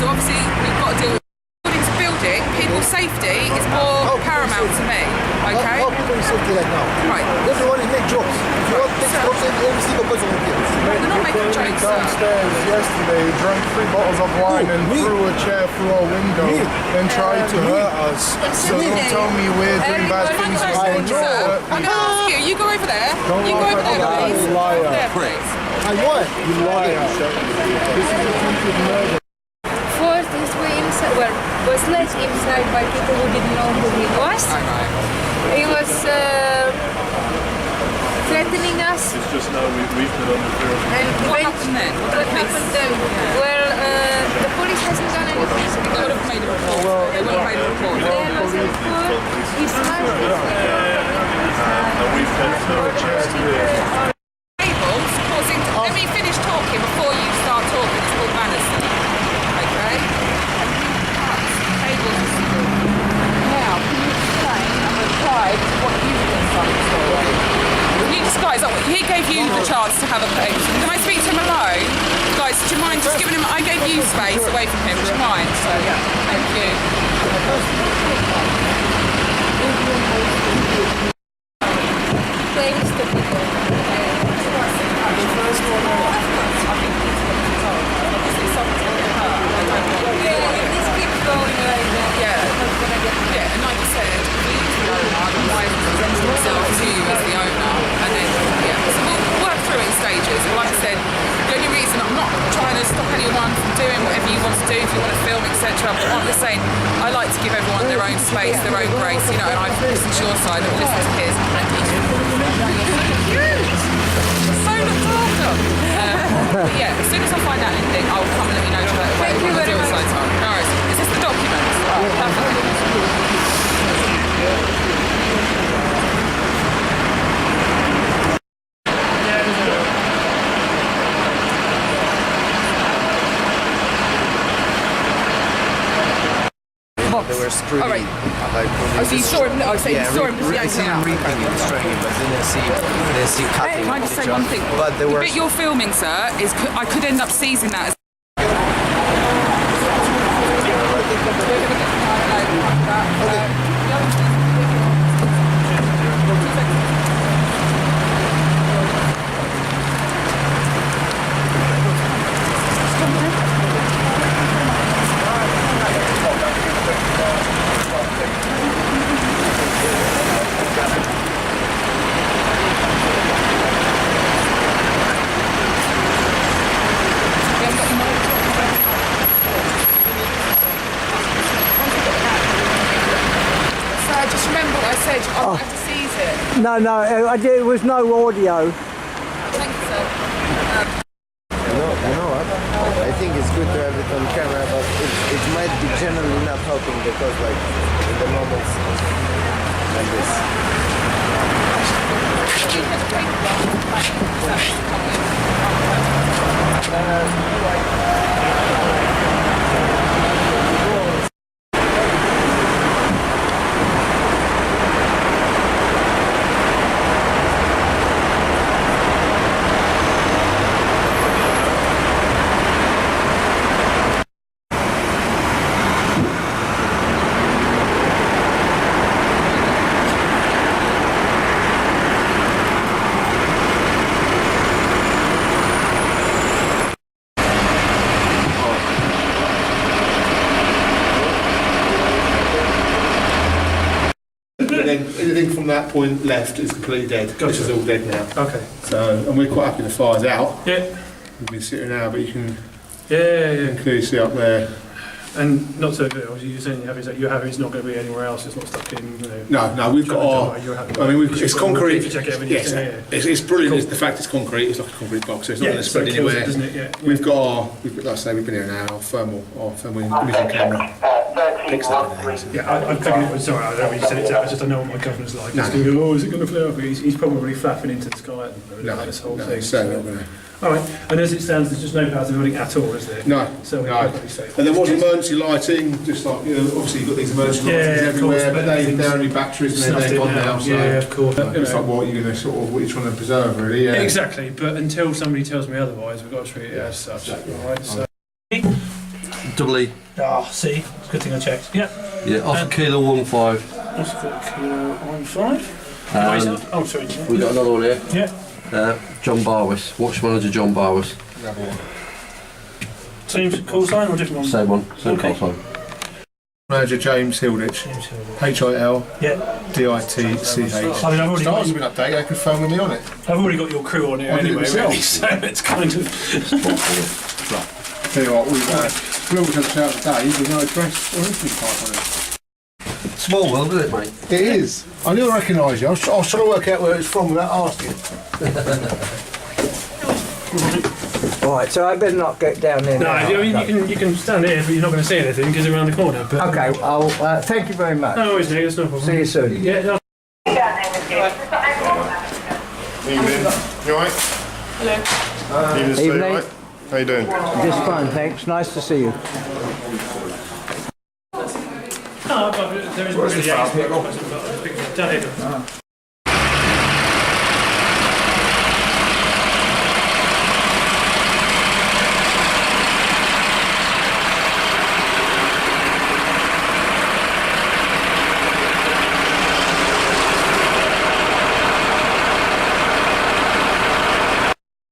So obviously we've got to deal with building to building. People's safety is more paramount to me, okay? How people is safety right now? Right. Everyone is make jokes. If you want to take jokes, every single person will get it. They're not making jokes, sir. Downstairs yesterday, drank 3 bottles of wine and threw a chair through our window and tried to hurt us. So don't tell me we're doing bad things with our job. I'm going to ask you, you go over there. Don't You go over there, lie, please. you liar. Over there, please. I what? You liar. This is attempted murder. First, was let inside by people who didn't know who he was. He was threatening us. It's just now we've put on the film. And What happened then? What happened then? Well, the police hasn't done anything. They would have made a report. They would have made a report. There was a report. He smashed his And we've kept no chance to do it. Tables causing... Let me finish talking before you start talking. It's called manners. Okay? Tables. Now, can you explain and reply to what you've been trying to do? You guys, he gave you the chance to have a place. Can I speak to him alone? Guys, do you mind just giving him... I gave you space away from him. Do you mind? So, yeah. Thank you. claims to people. Yeah, and like I said, I present myself to you as the owner, and then, so we'll work through it in stages. But like I said, the only reason I'm not trying to stop anyone from doing whatever you want to do, if you want to film, etc. But I'm just saying, I like to give everyone their own space, their own grace, and I've listened to your side, I've listened to his. So looked after. Yeah, as soon as I find out anything, I'll come and let you know straight away. Thank you very much. No worries. Is this the documents? They were screwing. All right. So you saw him. Oh, so you saw him yanking out. Reaping and destroying it, but didn't see cutting. Can I just say one thing? But there the were. bit you're filming, sir, is I could end up seizing that as. Just remember what I said, I won't have to seize it. No, there was no audio. Thank you, sir. You know what? I think it's good to have it on camera, but it might be generally not helping because like in the moments like this. Anything from that point left is completely dead. Gotcha. This is all dead now. Okay. So, and we're quite happy the fire's out. Yeah. We've been sitting now, but you can. Yeah. You can clearly see up there. And not so good. Obviously, you're saying you're happy it's not going to be anywhere else. It's not stuck in. No, we've got our. I mean, it's concrete. Yes, it's brilliant. Cool. It's the fact it's concrete. It's like a concrete box, so it's not going to spread anywhere. It, doesn't it? Yeah. We've got like I say, we've been here now. Our thermal imaging camera picks that today. So. Yeah, I'm thinking it was sorry. I don't know when you said it. I just don't know what my governor's like. He's thinking, oh, is it going to flare up? He's probably flapping into the sky. This whole thing. Certainly not going to. All right, and as it stands, there's just no powers of building at all, is there? No. So no. And there was emergency lighting, just like, obviously you've got these emergency lighting everywhere, but they're only batteries and they're gone now. So of course. It's like what you're going to what you're trying to preserve, really. Yeah. Exactly, but until somebody tells me otherwise, we've got to treat it as such. Exactly. All right, so. Double E. Ah, see, it's a good thing I checked. Yeah. Yeah, Oscar Kilo 15. Oscar Kilo 15. Oh, sorry. We got another one here. Yeah. John Barwis, Watch Manager John Barwis. Same call sign or different one? Same one, same call sign. Manager James Hilditch. HIL. Yeah. DITCH. I mean, I've already Stars have been updated, they can phone with me on it. I've already got your crew on here anyway, really, so it's kind of. Tell you what, we've always had a shout today with no address or anything type on it. Small world, isn't it, mate? It is. I knew I recognised you. I was trying to work out where it's from without asking. Right, so I better not get down there. No, now. I mean, you can stand here, but you're not going to see anything because you're around the corner. But okay, I'll thank you very much. No worries, Nick, it's no problem. See you soon. Yeah. No. Evening. You alright? Hello. Evening, Steve. Evening. Right? How you doing? Just fine, thanks. Nice to see you. No, but there is really down here.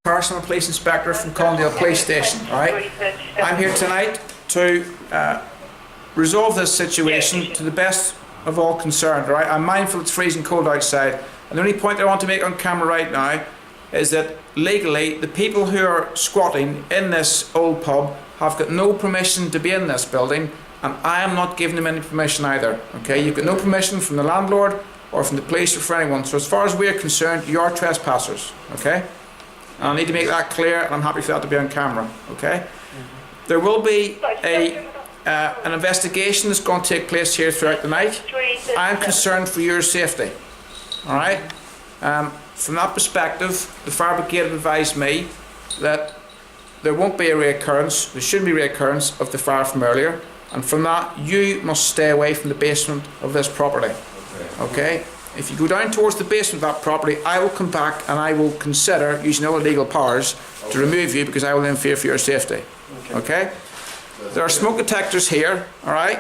Personal police inspector from Condale Police Station, alright? I'm here tonight to resolve this situation to the best of all concerned, alright? I'm mindful it's freezing cold outside, and the only point I want to make on camera right now is that legally the people who are squatting in this old pub have got no permission to be in this building, and I am not giving them any permission either, okay? You've got no permission from the landlord or from the police or for anyone, so as far as we're concerned, you are trespassers, okay? And I need to make that clear, and I'm happy for that to be on camera, okay? There will be an investigation that's going to take place here throughout the night. I'm concerned for your safety, all right? From that perspective, the fire brigade have advised me that there won't be a reoccurrence, there shouldn't be a reoccurrence of the fire from earlier, and from that, you must stay away from the basement of this property, okay? If you go down towards the basement of that property, I will come back and I will consider using all legal powers to remove you because I will then fear for your safety. Okay? There are smoke detectors here, alright?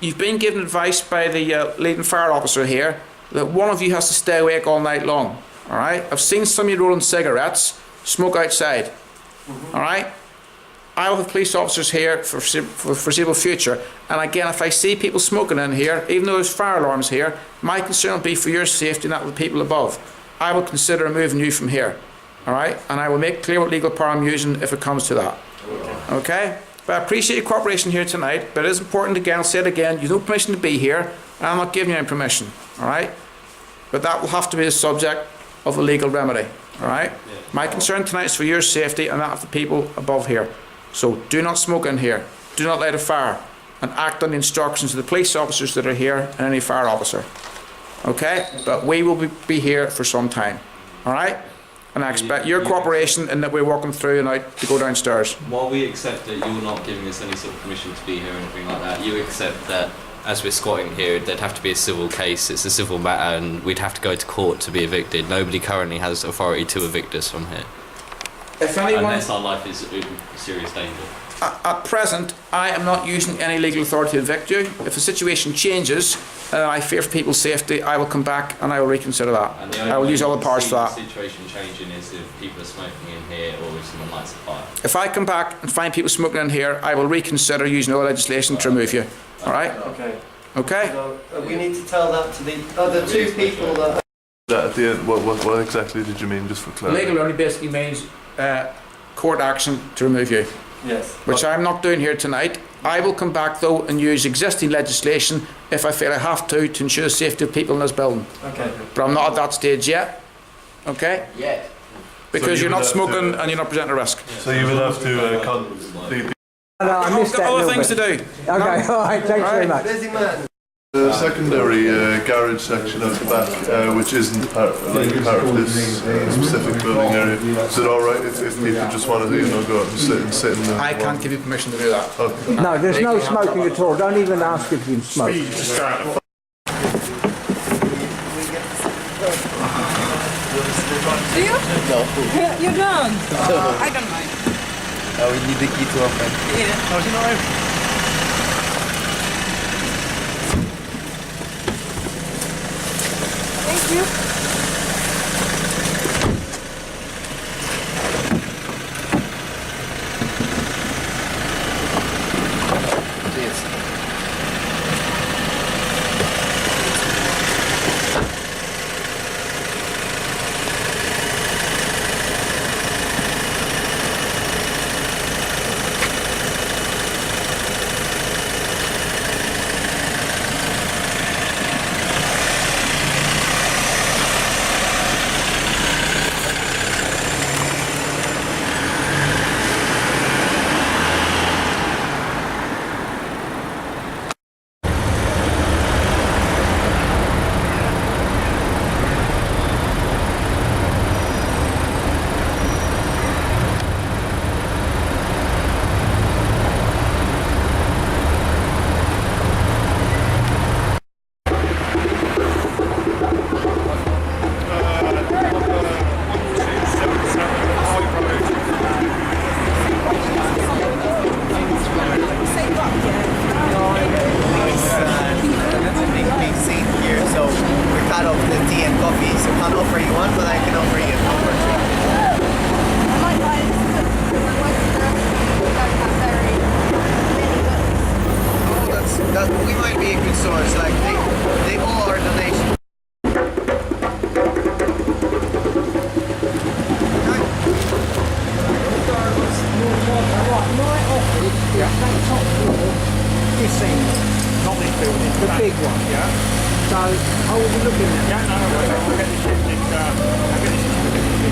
You've been given advice by the leading fire officer here that one of you has to stay awake all night long. Alright? I've seen some of you rolling cigarettes, smoke outside. Alright? I will have police officers here for the foreseeable future, and again, if I see people smoking in here, even though there's fire alarms here, my concern will be for your safety and that of the people above. I will consider removing you from here, alright? And I will make clear what legal power I'm using if it comes to that, okay? But I appreciate your cooperation here tonight, but it is important again, I'll say it again, you have no permission to be here, and I'm not giving you any permission, alright? But that will have to be the subject of a legal remedy, alright? My concern tonight is for your safety and that of the people above here. So do not smoke in here. do not light a fire and act on the instructions of the police officers that are here and any fire officer. Okay? But we will be here for some time. All right? And I expect your cooperation in that we're walking through and out to go downstairs. While we accept that you're not giving us any sort of permission to be here or anything like that, you accept that as we're squatting here, there'd have to be a civil case, it's a civil matter, and we'd have to go to court to be evicted. Nobody currently has authority to evict us from here. If anyone, unless our life is in serious danger. At present, I am not using any legal authority to evict you. If the situation changes, I fear for people's safety, I will come back and I will reconsider that. I will use all the powers for that. The situation changing is if people are smoking in here or if someone lights a fire. If I come back and find people smoking in here, I will reconsider using all legislation to remove you. All right? Okay. Okay? So, we need to tell that to the other two people that... At the end, what exactly did you mean, just for clarity? Legal only basically means court action to remove you. Yes. Which I'm not doing here tonight. I will come back though and use existing legislation if I feel I have to ensure the safety of people in this building. Okay. But I'm not at that stage yet. Okay? Yet. Because you're not smoking and you're not presenting a risk. So you will have to No, I missed that other little things bit. to do. Okay, all right, thanks very much. Busy man. the secondary garage section of the back, which isn't part of this specific building area. Is it all right if people just want to, go out and sit in the... I can't give you permission to do that. Okay. No, there's no smoking at all. Don't even ask if you can smoke. Do you? No. You don't? I don't mind. Oh, we need the key to open. Yeah. Oh, you know, Thank you.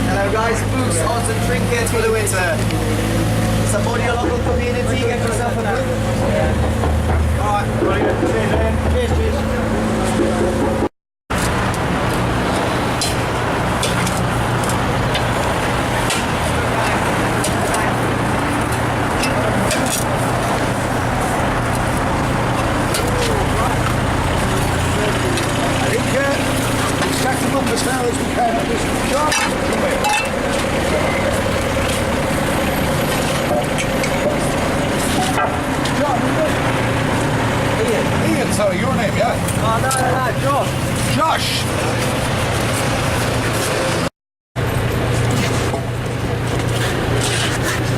Hello guys, boots, odds and trinkets for the winter. Support your local community, get yourself a boot. Alright, cheers, cheers. Stack them up as far as we can. Ian, sorry, your name, yeah? Oh, no, Josh. Josh!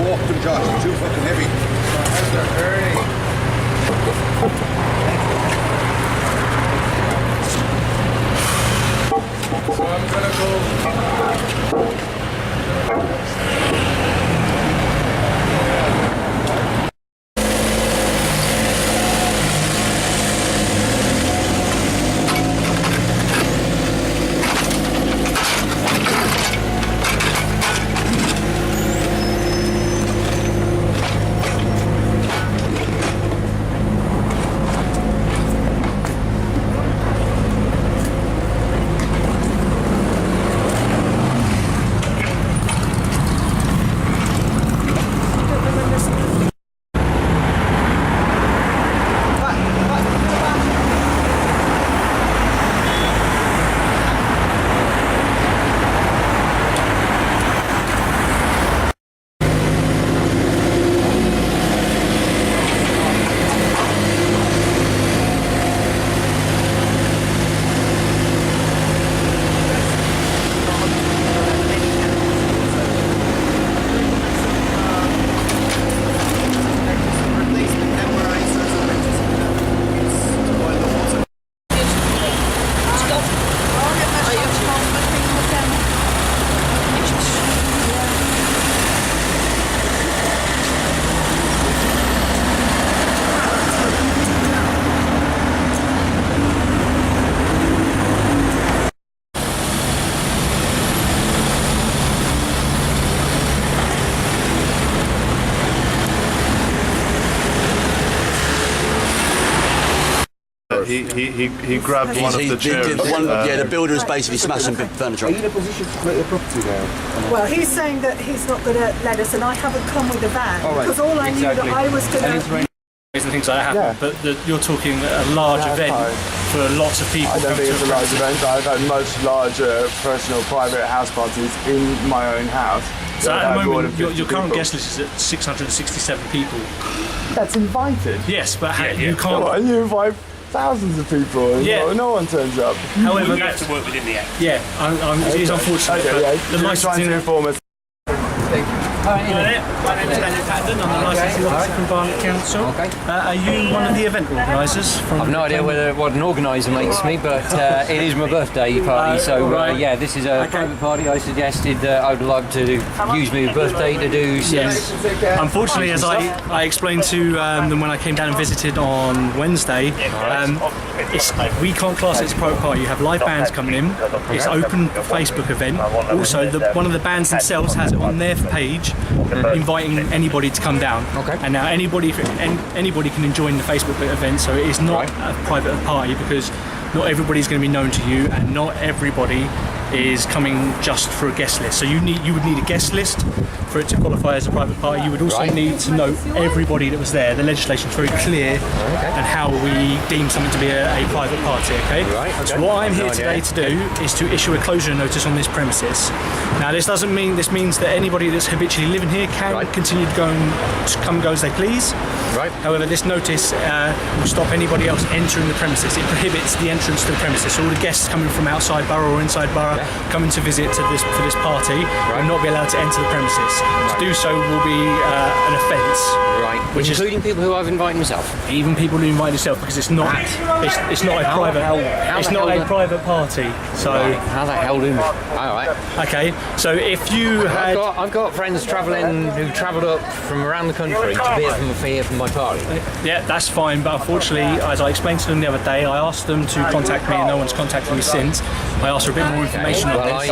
Walk them, Josh, you're too fucking heavy. So I'm gonna go. he grabbed one of the chairs. The builder has basically smashed some furniture. Are you in a position to promote the property now? Well, he's saying that he's not going to let us, and I haven't come with a van because all I knew that I was going to. And things like that happen, but you're talking a large event for lots of people. I don't think it's a large event. I've had much larger personal private house parties in my own house. So at the moment, your current guest list is at 667 people. That's invited. Yes, but you can't. Well, you invite thousands of people and no one turns up. However, you have to work within the act. Yeah, it is unfortunate. The licensing trying to inform us. My name is Daniel Patton, I'm the licensing officer from Barnet Council. Are you one of the event organisers? I've no idea what an organiser makes me, but it is my birthday party, so yeah, this is a private party. I suggested that I would like to use my birthday to do some... Yes. Unfortunately, as I explained to them when I came down and visited on Wednesday, we can't class it as a private party. You have live bands coming in, it's an open Facebook event. Also, one of the bands themselves has it on their page inviting anybody to come down. And now anybody can join the Facebook event, so it is not a private party because not everybody's going to be known to you, and not everybody is coming just for a guest list. So you would need a guest list for it to qualify as a private party. You would also need to know everybody that was there. The legislation's very clear on how we deem something to be a private party. So what I'm here today to do is to issue a closure notice on this premises. Now this means that anybody that's habitually living here can continue to come and go as they please. However, this notice will stop anybody else entering the premises. It prohibits the entrance to the premises. So all the guests coming from outside borough or inside borough coming to visit for this party will not be allowed to enter the premises. To do so will be an offence. Including people who I've invited myself. Even people who invite yourself, because it's not a private party. So how the hell do? All right. Okay. So if you had, I've got friends travelling who travelled up from around the country to be here for my party. Yeah, that's fine. But unfortunately, as I explained to them the other day, I asked them to contact me, and no one's contacted me since. I asked for a bit more information on this.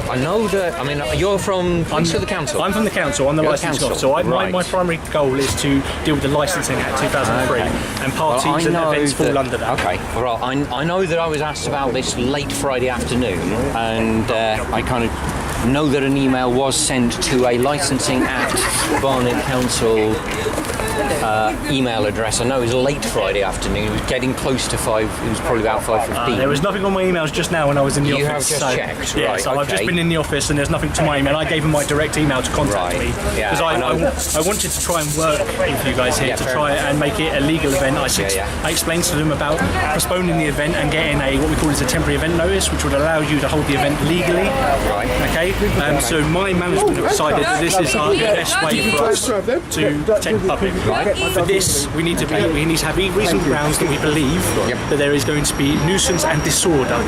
I know that. I mean, you're from the council. I'm from the council. I'm the licensing officer. So my primary goal is to deal with the Licensing Act 2003, and parties and events fall under that. Okay. Well, I know that I was asked about this late Friday afternoon, and I kind of know that an email was sent to a Licensing Act Barnet Council email address. I know it was late Friday afternoon. It was getting close to 5. It was probably about 5:15. There was nothing on my emails just now when I was in the office. You have just checked, yeah, right? So I've just been in the office and there's nothing to my email. I gave them my direct email to contact me because I wanted to try and work with you guys here to try and make it a legal event. I explained to them about postponing the event and getting what we call a temporary event notice, which would allow you to hold the event legally. So my management have decided that this is the best way for us to protect the public. For this, we need to have reasonable grounds that we believe that there is going to be nuisance and disorder.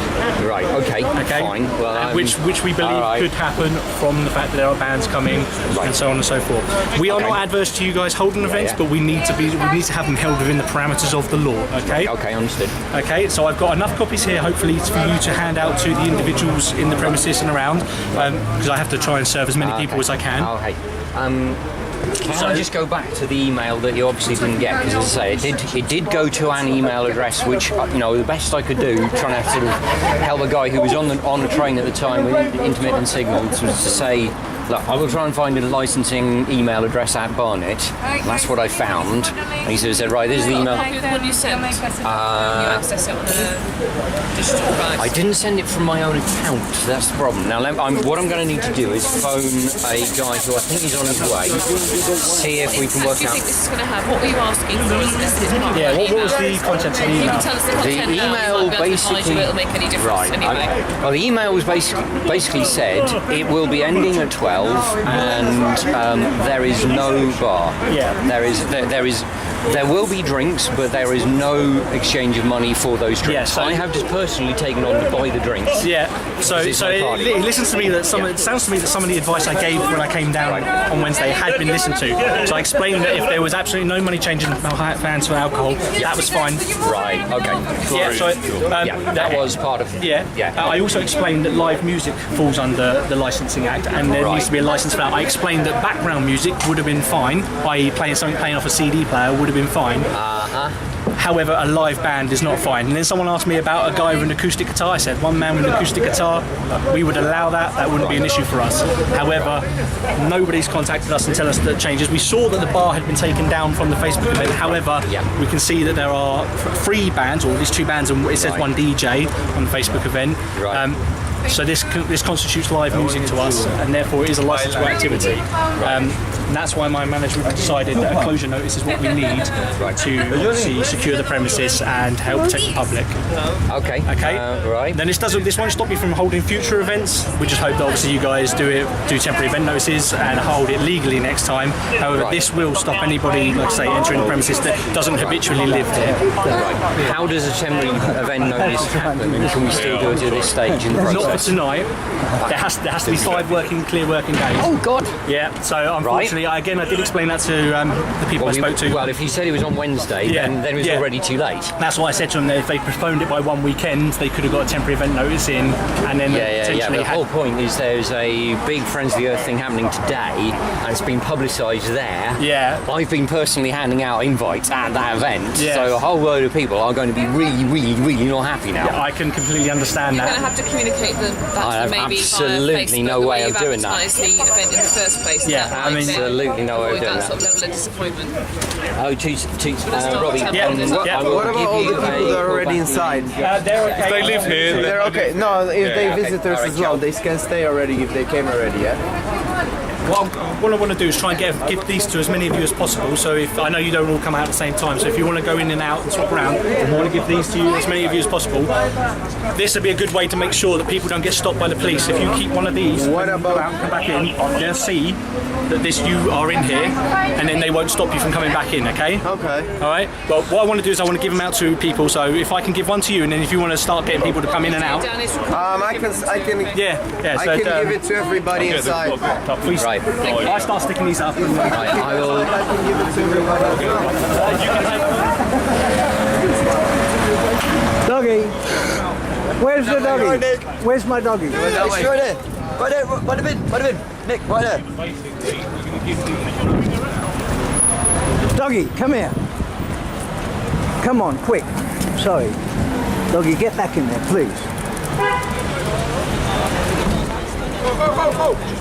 Fine. Well, which we believe could happen from the fact that there are bands coming and so on and so forth. We are not adverse to you guys holding events, but we need to have them held within the parameters of the law. Okay, understood. Okay, so I've got enough copies here, hopefully, for you to hand out to the individuals in the premises and around, because I have to try and serve as many people as I can. Can I just go back to the email that you obviously didn't get? Because as I say, it did go to an email address, which the best I could do, trying to sort of help a guy who was on the train at the time with intermittent signals, was to say, look, I will try and find a licensing email address at Barnet. That's what I found. And he said, right, this is the email. What you sent? You access it on the digital device. I didn't send it from my own account. That's the problem. Now, what I'm going to need to do is phone a guy who I think is on his way. See if we can work out. What do you think this is going to have? What were you asking for? What was the content of the email? You can tell us the content the email basically. It'll make any difference anyway. Well, the email was basically said it will be ending at 12, and there is no bar. There will be drinks, but there is no exchange of money for those drinks. I have just personally taken on to buy the drinks. So it listens to me that it sounds to me that some of the advice I gave when I came down on Wednesday had been listened to. So I explained that if there was absolutely no money changing hands for alcohol, that was fine. Right. Okay. That was part of. I also explained that live music falls under the Licensing Act, and there needs to be a license for that. I explained that background music would have been fine, i.e. playing off a CD player would have been fine. However, a live band is not fine. And then someone asked me about a guy with an acoustic guitar. I said, one man with an acoustic guitar, we would allow that. That wouldn't be an issue for us. However, nobody's contacted us and tell us that changes. We saw that the bar had been taken down from the Facebook event. However, we can see that there are 3 bands, or at least 2 bands, and it says 1 DJ on the Facebook event. So this constitutes live music to us, and therefore it is a licensed activity. And that's why my management decided that a closure notice is what we need to obviously secure the premises and help protect the public. Okay. Right. Then this won't stop me from holding future events. We just hope that obviously you guys do temporary event notices and hold it legally next time. However, this will stop anybody, like I say, entering the premises that doesn't habitually live there. How does a temporary event notice happen? And can we still do it at this stage in the process? Not for tonight. There has to be 5 clear working days. Oh God! Yeah. So unfortunately, I did explain that to the people I spoke to. Well, if he said it was on Wednesday, then it was already too late. That's why I said to them that if they postponed it by 1 weekend, they could have got a temporary event notice in, and then But the whole point is there's a big Friends of the Earth thing happening today, and it's been publicised there. Yeah. I've been personally handing out invites at that event, so a whole load of people are going to be really, really, really not happy now. Yeah, I can completely understand You're that. going to have to communicate that maybe absolutely no way of doing that. The event in the first place. Absolutely no way of doing that sort of level of disappointment. Robbie. What about all the people that are already inside? They're okay. If they live here, they're okay. No, if they visitors as well, they can stay already if they came already. What I want to do is try and give these to as many of you as possible. So if I know you don't all come out at the same time, so if you want to go in and out and swap around, I want to give these to you, as many of you as possible. This would be a good way to make sure that people don't get stopped by the police. If you keep one of these, what about come back in, they'll see that you are in here, and then they won't stop you from coming back in. Okay. Okay. All right. Well, what I want to do is I want to give them out to people. So if I can give one to you, and then if you want to start getting people to come in and out, I can. So, I can give it to everybody inside. Please. Right. I start sticking these up. Right, I will. I can give it to everybody. Doggy. Where's the doggy? Where's my doggy? It's right there. Right there. Right the bin. Nick, right there. Doggy, come here. Come on, quick. Sorry. Doggy, get back in there, please.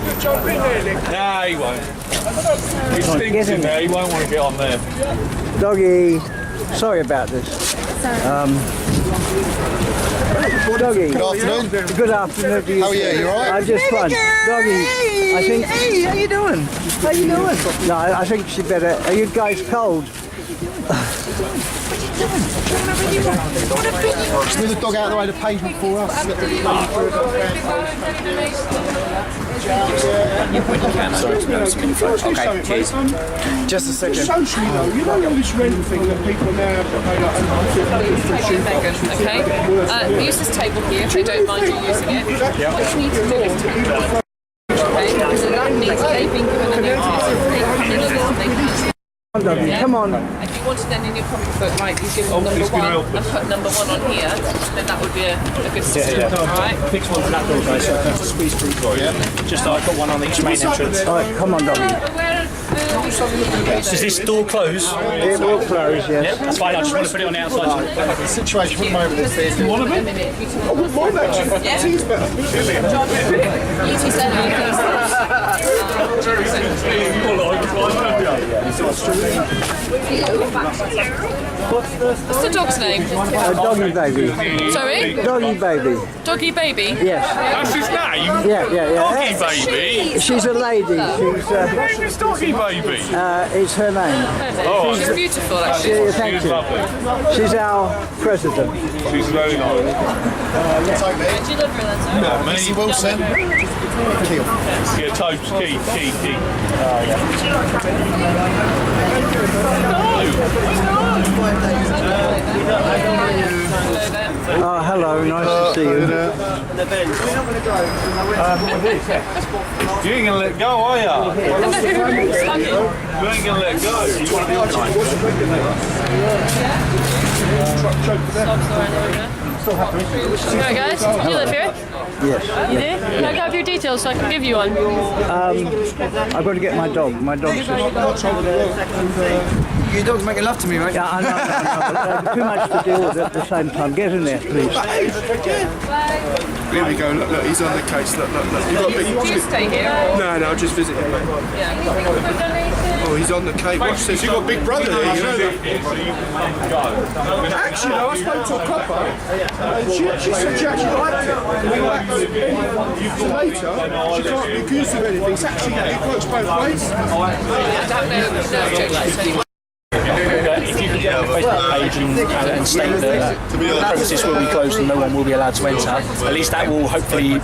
Just jump in there, Nick. No, he won't. He stinks in there, he won't want to get on there. Doggy, sorry about this. Doggy. Good afternoon. Good afternoon to you. How are you? You alright? I'm just fine. Doggy, I think... Hey, how you doing? How you doing? No, I think she better... Are you guys cold? Just move the dog out of the way of the pavement for us. Okay, cheers. Just a second. Socially though, you know all this rent thing that people now Okay. Use this table here if they don't mind you using it. What you need to do is take it. Okay, so that means they've been given a notice. They come in and they can. Doggy, come on. If you wanted then in your pocketbook, like you give them number 1 and put number 1 on here, then that would be a good system. Alright? Fix one for that door, guys, so I have to squeeze through. Just so I've got one on each main entrance. Alright, come on, Doggy. Does this door close? It will close, yes. That's fine, I just want to put it on the outside. The situation for the moment is there's... You want a bit? I wouldn't mind actually. Tea's better. What's the dog's name? Doggy Baby. Sorry? Doggy Baby. Doggy Baby? Yes. That's his name? Yeah. Doggy Baby? She's a lady. Where's this Doggy Baby? It's her name. Oh, she's beautiful, actually. Thank she's you. lovely. She's our president. She's very nice. Did you love her then, sir? Missy Wilson. Yeah, Tobes, Key. Oh, hello. Nice to see you. You ain't gonna let go, are you? You ain't gonna let go. You want to be Alright guys, you live here? Yes. You do? Can I have your details so I can give you one? I've got to get my dog. My dog's just... Your dog's making love to me, mate. Yeah, I know, but too much to deal with at the same time. Get in there, please. Here we go. Look, he's on the case. Look. You got Do you stay here? Or? No, I'll just visit him, mate. Yeah. Oh, he's on the case. Watch this. You got Big Brother here. You know that. Actually, no, I spoke to a copper. She said she actually liked it. Later, she can't be accused of anything. It's actually it works both ways. If you could get on the Facebook page and state that the premises will be closed and no one will be allowed to enter, at least that will hopefully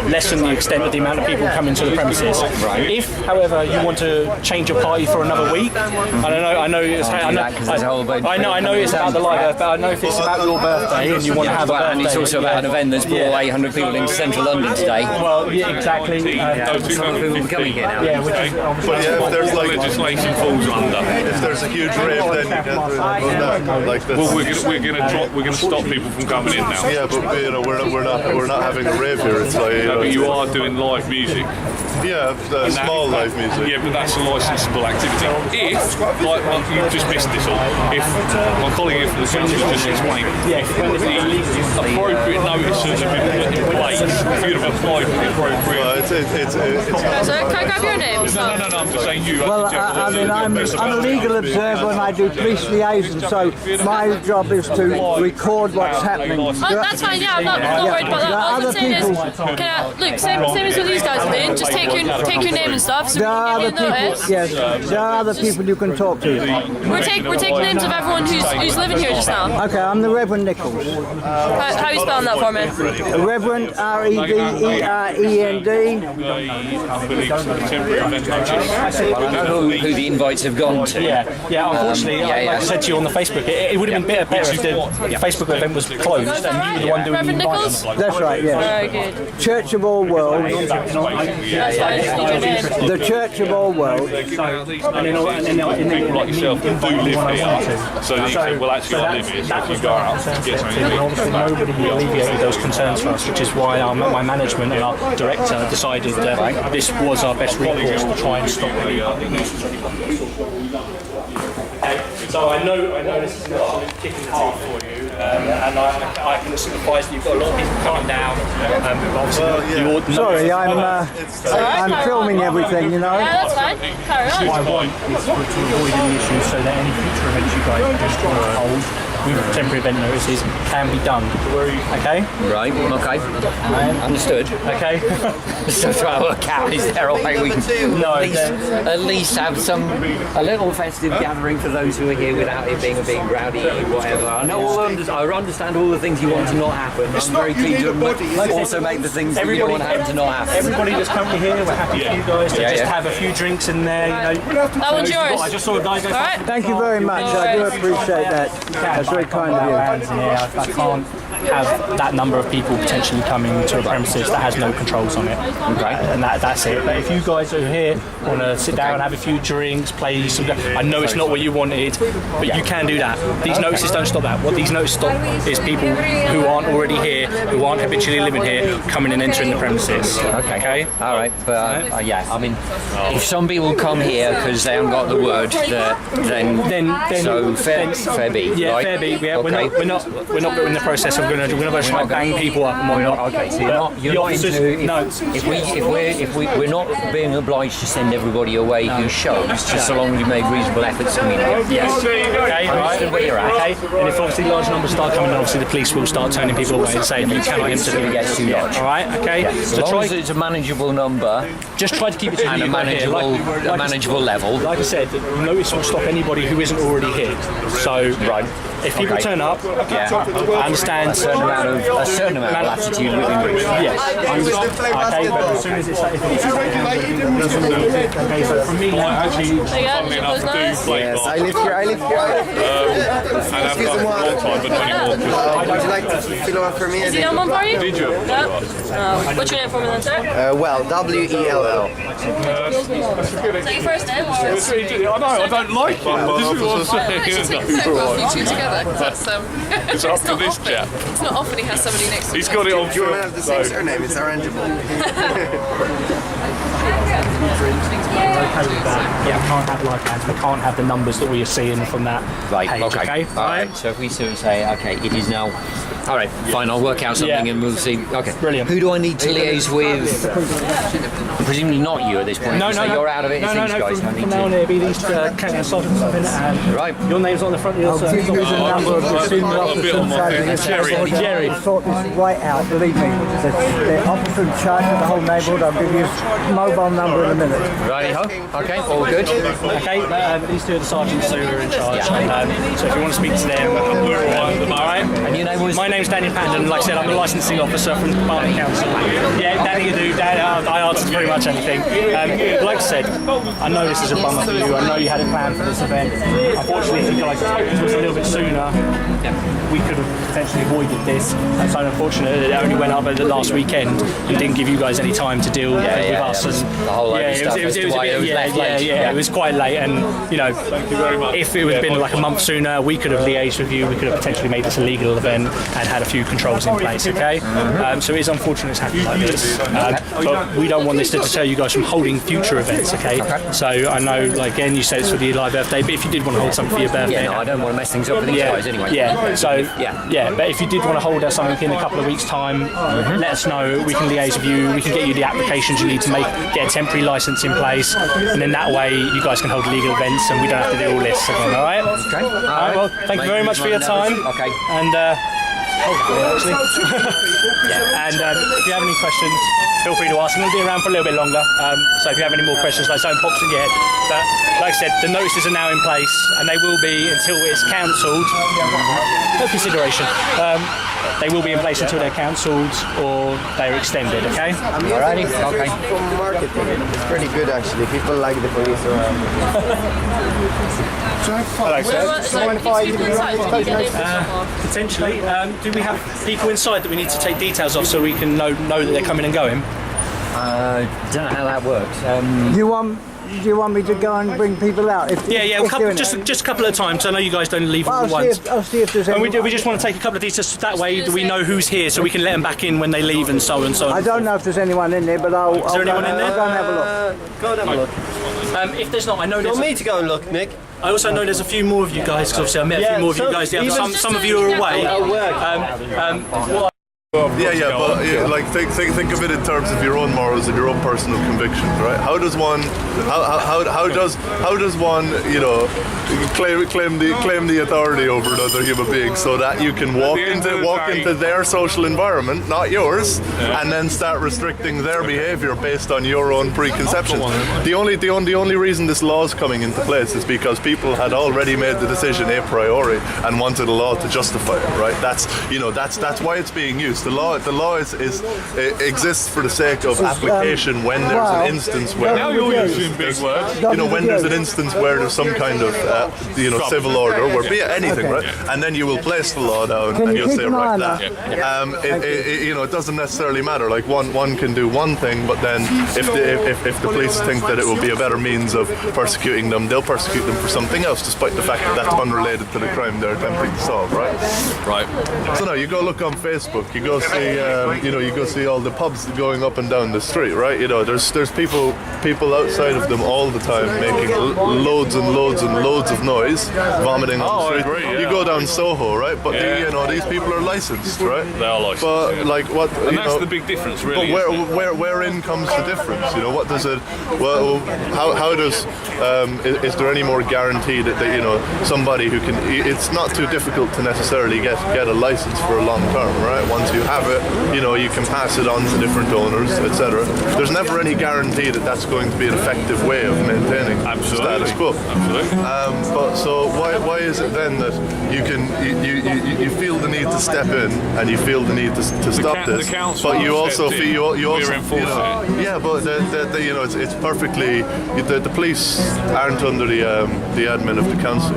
lessen the extent of the amount of people coming to the premises. Right. If, however, you want to change your party for another week, I know it's about the live Earth, but I know if it's about your birthday and you want to have a birthday. And it's also about an event that's brought 800 people into central London today. Well, yeah, exactly. Some people will be coming here now. Yeah, which is but if there's like legislation falls under, if there's a huge rave, then you can't really go like this. Well, we're going to stop people from coming in now. Yeah, but you know, we're not having a rave here. It's like but you are doing live music. Yeah, small live music. Yeah, but that's a licensable activity. If, like you just missed this all, if my colleague from the council just explained, if the appropriate notices have been put in place, if you'd have applied for the appropriate... So can I grab your name? No, I'm just saying you. Well, I'm a legal observer and I do police liaison, so my job is to record what's happening. That's fine, yeah, I'm not worried about that. All I'm saying is, look, same as what these guys are doing, just take your name and stuff so there are we other can people. notice. Yes, there are other people you can talk to. We're taking names of everyone who's living here just now. Okay, I'm the Reverend Nichols. How are you spelling that for me? Reverend, R-E-V-E-R-E-N-D. I know who the invites have gone to. Yeah. Unfortunately, like I said to you on the Facebook, it would have been better if the Facebook event was closed and you were the one doing the inviting. That's right, yes. Very good. Church of All Worlds. The Church of All Worlds. And then people like yourself that do live here, so you say, well, actually, I live here, so if you go out, get something to Obviously, nobody alleviated those concerns for us, which is why my management and our director decided that this was our best recourse to try and stop it. So I know this is an absolute kick in the teeth for you, and I can sympathise that you've got a lot of people coming down. Sorry, I'm filming everything, you know. Yeah, that's fine. Carry on. What I want is to avoid any issues so that any future events you guys just want to hold with temporary event notices can be done. Okay? Right, okay. Understood. Okay. So try to work out, is there a way we can at least have a little festive gathering for those who are here without it being a big rowdy whatever. I understand all the things you want to not happen. I'm very keen to also make the things that you don't want to happen to not happen. Everybody that's currently here, we're happy for you guys to just have a few drinks in there. You know. That one's yours. I just saw a guy go. Right. Thank you very much. I do appreciate that. That's very kind of you. I can't have that number of people potentially coming to a premises that has no controls on it. Okay. And that's it. But if you guys are here, want to sit down, have a few drinks, play some... I know it's not what you wanted, but you can do that. These notices don't stop that. What these notices stop is people who aren't already here, who aren't habitually living here, coming and entering the premises. Okay. All right. But I mean, if some people come here because they haven't got the word, then fair be. Yeah, right? fair be. Yeah, Okay. we're not in the process of we're not going to try and bang people up and whatnot. Okay, so you're not into if we're not being obliged to send everybody away who shows, just so long as you made reasonable efforts to communicate. Yes. Okay, right. Where you're at. Okay, and if obviously large numbers start coming, then obviously the police will start turning people away and saying you cannot enter. It gets too large. All right. Okay. Yeah. So as long as it's a manageable number, just try to keep it to and a manageable level. Like I said, notice will stop anybody who isn't already here. So if people turn up, I understand a certain amount of latitude within reason. Yes. Okay, but as soon as it's okay, so for me, actually, funnily enough, do play Yes, I live here. and I've done for a long time, but not anymore. Would you like to fill one for me? Is he on one for you? Did you? Yeah. What's your name for me then, sir? Well, W-E-L-L. Is that your first name? I know, I don't like it. This is what I'm saying. Take a photograph of you two together. That's It's up to this chap. It's not often he has somebody next to him. He's got it on Do you want to film. have the same surname? It's arrangeable. We're okay with that. Yeah, we can't have live bands. We can't have the numbers that we are seeing from that Right, page, okay. All right. So if we sort of say, okay, it is now. All right, fine. I'll work out something and we'll see. Okay, brilliant. Who do I need to liaise with? Presumably not you at this point. No, so you're out of it. It's these guys. From now on, it'll be these county sergeants up in it, and right. Your name's on the front of your I'll give you the number of the senior officer in charge of this. Jerry. I'll sort this right out, believe me. The officer in charge of the whole neighbourhood, I'll give you his mobile number in a minute. Righty-ho. Okay, all good. Okay, these two are the sergeants who are in charge. So if you want to speak to them, all right. And your name was? My name's Daniel Patton. Like I said, I'm the licensing officer from the Barnet Council. Yeah, Danny, you do. I answer to pretty much anything. Like I said, I know this is a bummer for you. I know you had a plan for this event. Unfortunately, if you guys spoke to us a little bit sooner, we could have potentially avoided this. And so unfortunately, it only went up at the last weekend and didn't give you guys any time to deal with us. And the whole load of stuff as to why it was left late. It was quite late. And you know, if it would have been like a month sooner, we could have liaised with you. We could have potentially made this a legal event and had a few controls in place. Okay, so it is unfortunate it's happened like this. But we don't want this to deter you guys from holding future events. Okay. So I know, like again, you said it's for the Eli birthday, but if you did want to hold something for your birthday, I don't want to mess things up for these guys anyway. But if you did want to hold something in a couple of weeks' time, let us know. We can liaise with you. We can get you the applications you need to get a temporary license in place, and then that way you guys can hold legal events, and we don't have to do all this again. All right? Okay. All right. Well, thank you very much for your time. Okay. And actually. And if you have any questions, feel free to ask. I'm going to be around for a little bit longer, so if you have any more questions, like something pops in your head. But like I said, the notices are now in place, and they will be until it's cancelled. No consideration. They will be in place until they're cancelled or they're extended. Okay. Alrighty. Okay. From marketing, it's pretty good actually. People like the police around. Hello, sir. Potentially. Do we have people inside that we need to take details of so we can know that they're coming and going? Don't know how that works. Do you want me to go and bring people out? Just a couple of times. I know you guys don't leave all at once. I'll see if there's any. We just want to take a couple of details. That way we know who's here, so we can let them back in when they leave and so on and so on. I don't know if there's anyone in there, but I'll Is there anyone in there? I'll go and have a look. Go and have a look. If there's not, I know there's. You want me to go and look, Nick? I also know there's a few more of you guys, because obviously I met a few more of you guys. Yeah, some of you are away. Like think of it in terms of your own morals and your own personal convictions, right? How does one claim the authority over another human being so that you can walk into their social environment, not yours, and then start restricting their behaviour based on your own preconceptions? The only reason this law is coming into place is because people had already made the decision a priori and wanted a law to justify it, right? That's why it's being used. The law exists for the sake of application when there's an instance where when there's an instance where there's some kind of civil order, where be it anything, right? And then you will place the law down and you'll say right that. It doesn't necessarily matter. Like one can do one thing, but then if the police think that it will be a better means of persecuting them, they'll persecute them for something else, despite the fact that that's unrelated to the crime they're attempting to solve, right? Right. So now you go look on Facebook, you go see all the pubs going up and down the street, right? There's people outside of them all the time making loads and loads and loads of noise, vomiting on the street. You go down Soho, right? But these people are licensed, right? They are licensed. But like what? And that's the big difference, really. But wherein comes the difference? What does it? Well, how does? Is there any more guarantee that somebody who can? It's not too difficult to necessarily get a license for a long term, right? Once you have it, you can pass it on to different owners, etc. There's never any guarantee that that's going to be an effective way of maintaining the status quo. Absolutely. But so why is it then that you feel the need to step in and you feel the need to stop this, but you also feel you also but it's perfectly the police aren't under the admin of the council.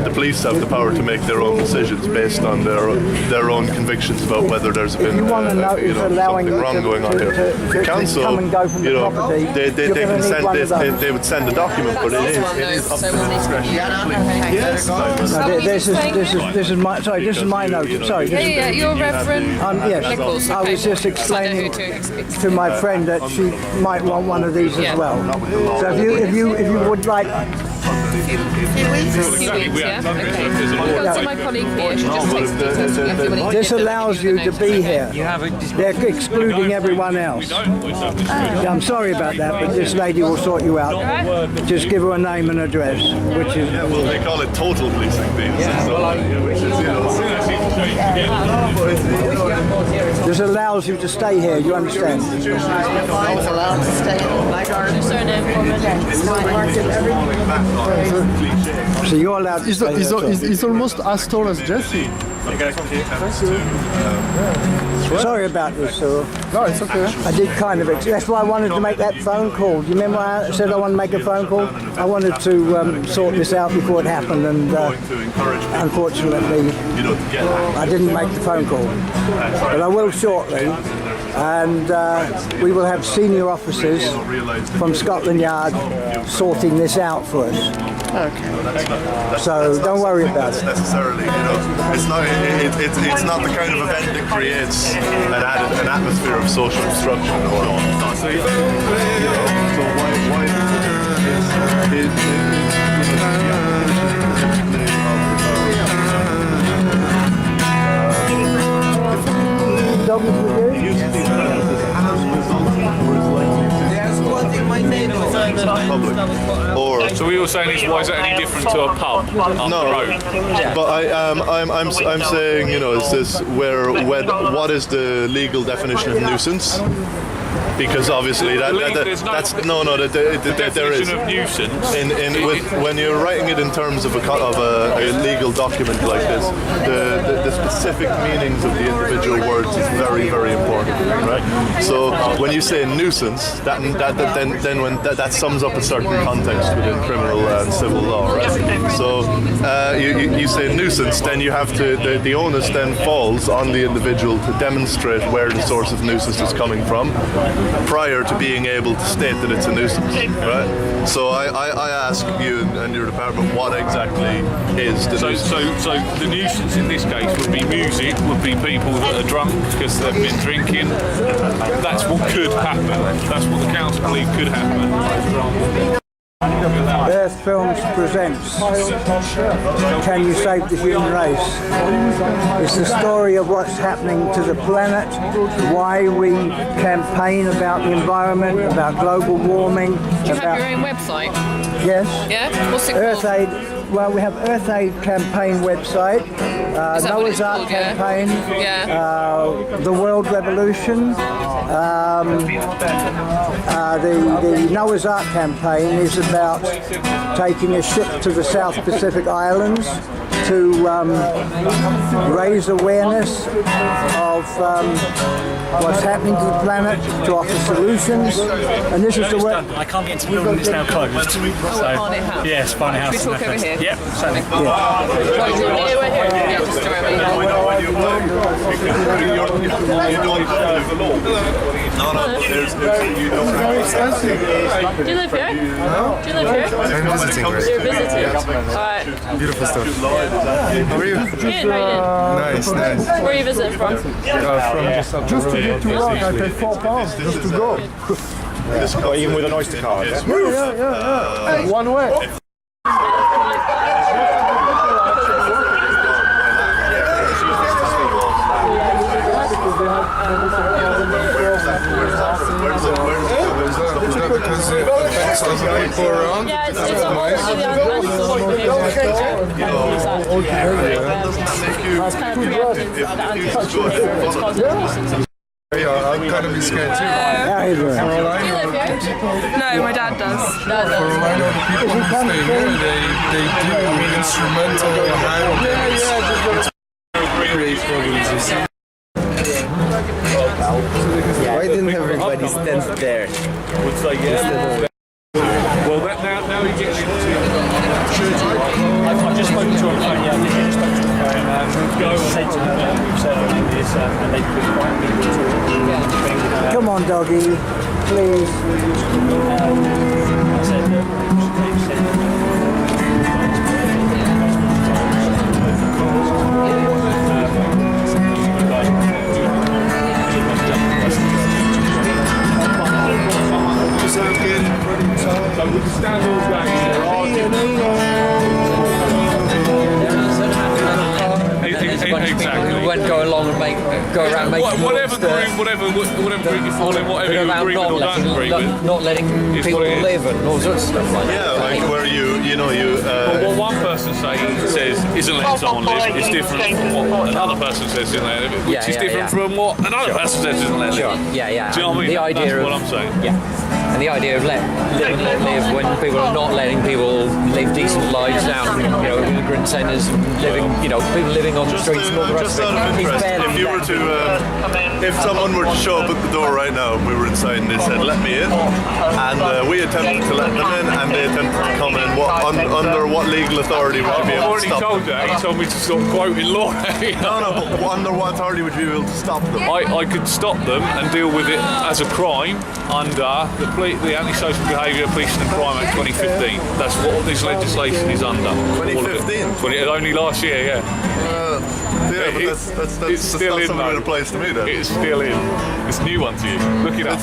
the police have the power to make their own decisions based on their own convictions about whether there's been something wrong going on here. The council, they would send a document, but it is up to the discretion of the police. Yes. This is my note. Sorry. You're Reverend Yes. I was just explaining to my friend that she might want one of these as well. So if you would like. Few weeks, yeah? Okay. I'll go to my colleague here. She just takes details. This allows you to be here. They're excluding everyone else. I'm sorry about that, but this lady will sort you out. Just give her a name and address, which is... well, they call it total policing these. This allows you to stay here, you understand? It's allowed to stay in the Blackguard. So you're allowed to stay here. It's almost as tall as Jesse. Sorry about this, sir. No, it's okay. I did kind of... That's why I wanted to make that phone call. Do you remember I said I wanted to make a phone call? I wanted to sort this out before it happened, and unfortunately I didn't make the phone call. But I will shortly. And we will have senior officers from Scotland Yard sorting this out for us. Okay. So don't worry about it. Necessarily, it's not the kind of event that creates an atmosphere of social obstruction or. So we were saying is, why is that any different to a pub on the road? But I'm saying, is this what is the legal definition of nuisance? Because obviously there is of nuisance. When you're writing it in terms of a legal document like this, the specific meanings of the individual words is very, very important, right? So when you say nuisance, that sums up a certain context within criminal and civil law, right? So you say nuisance, then you have to the onus then falls on the individual to demonstrate where the source of nuisance is coming from, prior to being able to state that it's a nuisance, right? So I ask you and your department, what exactly is the nuisance? So the nuisance in this case would be music, would be people that are drunk because they've been drinking. That's what could happen. That's what the council believe could happen. Earth Films presents Can You Save the Human Race? It's the story of what's happening to the planet, why we campaign about the environment, about global warming. Do you have your own website? Yes. Yeah? What's it Earth called? Aid. Well, we have Earth Aid campaign website, Noah's Ark campaign, the World Revolution. The Noah's Ark campaign is about taking a ship to the South Pacific Islands to raise awareness of what's happening to the planet, to offer solutions, and this is the work. I can't get into the building, it's now closed. Barnet House? Yes, Barnet House. Should we talk over here? Yep, certainly. Yeah, just around me. Do you live here? No. Do you live here? I'm visiting. You're visiting? Alright. Beautiful stuff. How are you? Good, how are you Nice, nice. Where are you visiting from? From just to get to work, I paid £4 just to go. Even with an Oyster card? Yeah. One way. Because it affects other people around? Yeah, it's on all the Yeah, I'd kind of be scared too. No, my dad does. For all I know, the people who stay here, they do instrumental hand dance. Create problems, you see. Why didn't everybody stand there? Well, now you get into I've just spoken to her on the phone, yeah, I just spoken to her on the phone. Said to her that we've said all this, and they've been quite mean. Come on, doggy, please. I said that they've said Exactly. We won't go along and go around making whatever group you fall in, whatever you agree with or don't agree with. Not letting people live and all sorts of stuff like that. Yeah, like where what one person says isn't letting someone live is different from what another person says isn't letting live, which is different from what another person says isn't letting live. Yeah. Do you know what I mean? The idea That's of what I'm saying. Yeah. And the idea of let live when people are not letting people live decent lives down, immigrant centres, living, people living on the streets and all the rest just of out of it. interest, if you were to, if someone were to show up at the door right now, we were inside and they said, let me in, and we attempted to let them in, and they attempted to come in, under what legal authority would you be able to stop them? I've already told you, he told me to stop quoting law. No, but under what authority would you be able to stop them? I could stop them and deal with it as a crime under the Antisocial Behaviour, Policing and Crime Act 2015. That's what this legislation is under. 2015? Only last year, yeah. But that's still in, something that applies to me then. It's still in. It's a new one to you. Look it up.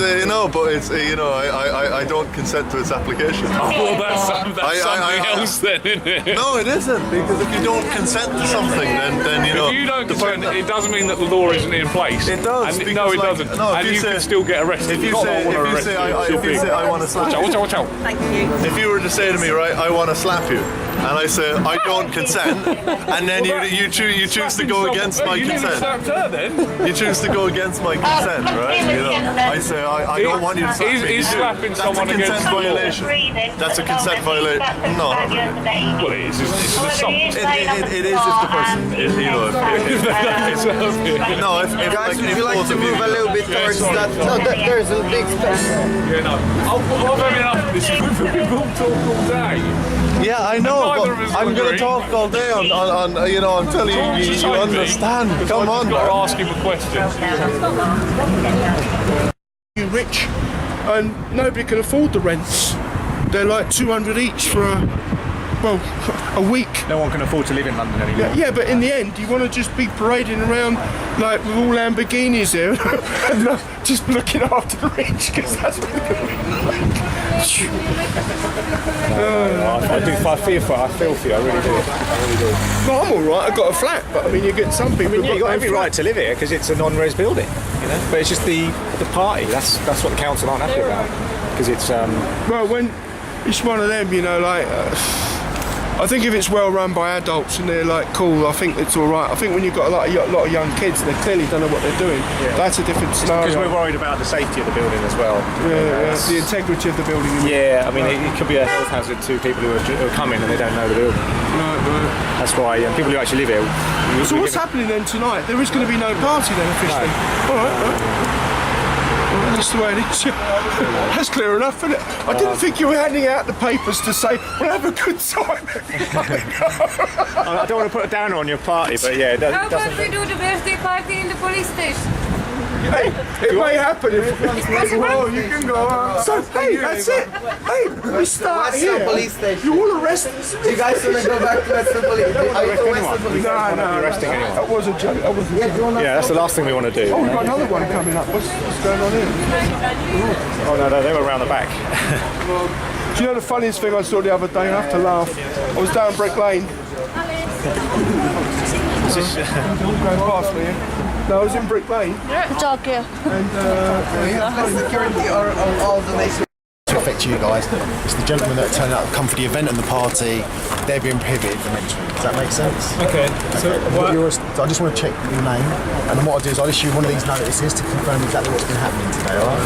But it's I don't consent to its application. Oh, well, that's something else then, isn't it? No, it isn't, because if you don't consent to something, then If you don't consent, it doesn't mean that the law isn't in place. It does. And no, it doesn't. No, and you can still get arrested. If you say I want to slap you. Watch out. Thank you. If you were to say to me, right, I want to slap you, and I say I don't consent, and then you choose to go against my consent. Slapped her, then. You choose to go against my consent, right? I say I don't want you to slap me. Is slapping someone against the law? That's a consent violation. No. Well, it is. It's an assault. It is if the person is, if guys, would you like to move a little bit towards that? No, there's a big space. Yeah, no. I've had enough of this. We've all talk all day. Yeah, I know, but I'm going to talk all day on I'm telling you, you understand. Come on, I've got to ask him a question. You're rich, and nobody can afford the rents. They're like 200 each for a week. No one can afford to live in London anymore. Yeah, but in the end, you want to just be parading around like with all Lamborghinis here, and just looking after the rich, because that's what they're going to be like. I feel for you, I really do. Well, I'm all right. I've got a flat, but I mean, you get some people. You've got every right to live here because it's a non-res building, But it's just the party. That's what the council aren't happy about, because it's. Well, when it's one of them, I think if it's well run by adults and they're like cool, I think it's all right. I think when you've got a lot of young kids, they clearly don't know what they're doing. Yeah. That's a different scenario. Because we're worried about the safety of the building as well. Yeah, the integrity of the building. Yeah, I mean, it could be a health hazard to people who are coming and they don't know the building. Right. That's why people who actually live here. So what's happening then tonight? There is going to be no party then officially. No. All right. That's the way it is. That's clear enough, isn't it? I didn't think you were handing out the papers to say, we'll have a good time. I don't want to put a downer on your party, but yeah. How about we do the birthday party in the police station? Hey, it may happen if well, you can go on. So, hey, that's it. Hey, we start here. Whetstone police station. You all arrested. Do you guys want to go back to Whetstone police? Are you to Whetstone police? No. Arresting anyone. That was a joke. Yeah, that's the last thing we want to do. Oh, we've got another one coming up. What's going on here? Oh, no, they were around the back. Do you know the funniest thing I saw the other day? I have to laugh. I was down Brick Lane. Going past me. No, I was in Brick Lane. Dog, yeah. And we have less security on all the nations. To affect you guys, it's the gentlemen that turn out, come for the event and the party, they're being prohibited from entering. Does that make sense? Okay. So I just want to check your name, and then what I'll do is I'll issue one of these notices to confirm exactly what's been happening today, alright?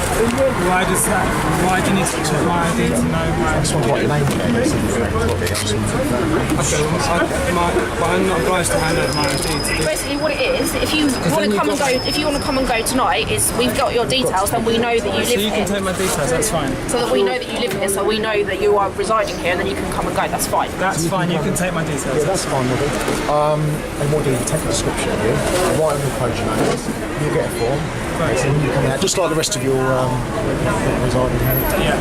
Why do you need to check my ID to know my... I just want to write your name down. Okay, but I'm not obliged to hand over my ID. Basically what it is, if you want to come and go tonight, is we've got your details, then we know that you live So you here. can take my details, that's fine. So that we know that you live here, so we know that you are residing here, and then you can come and go. That's fine. That's fine. You can take my details. Yeah, that's fine with it. And what do you take a description of you? Write on the page notes. You'll get a form. Right. So you come out, just like the rest of your residing here. Yeah.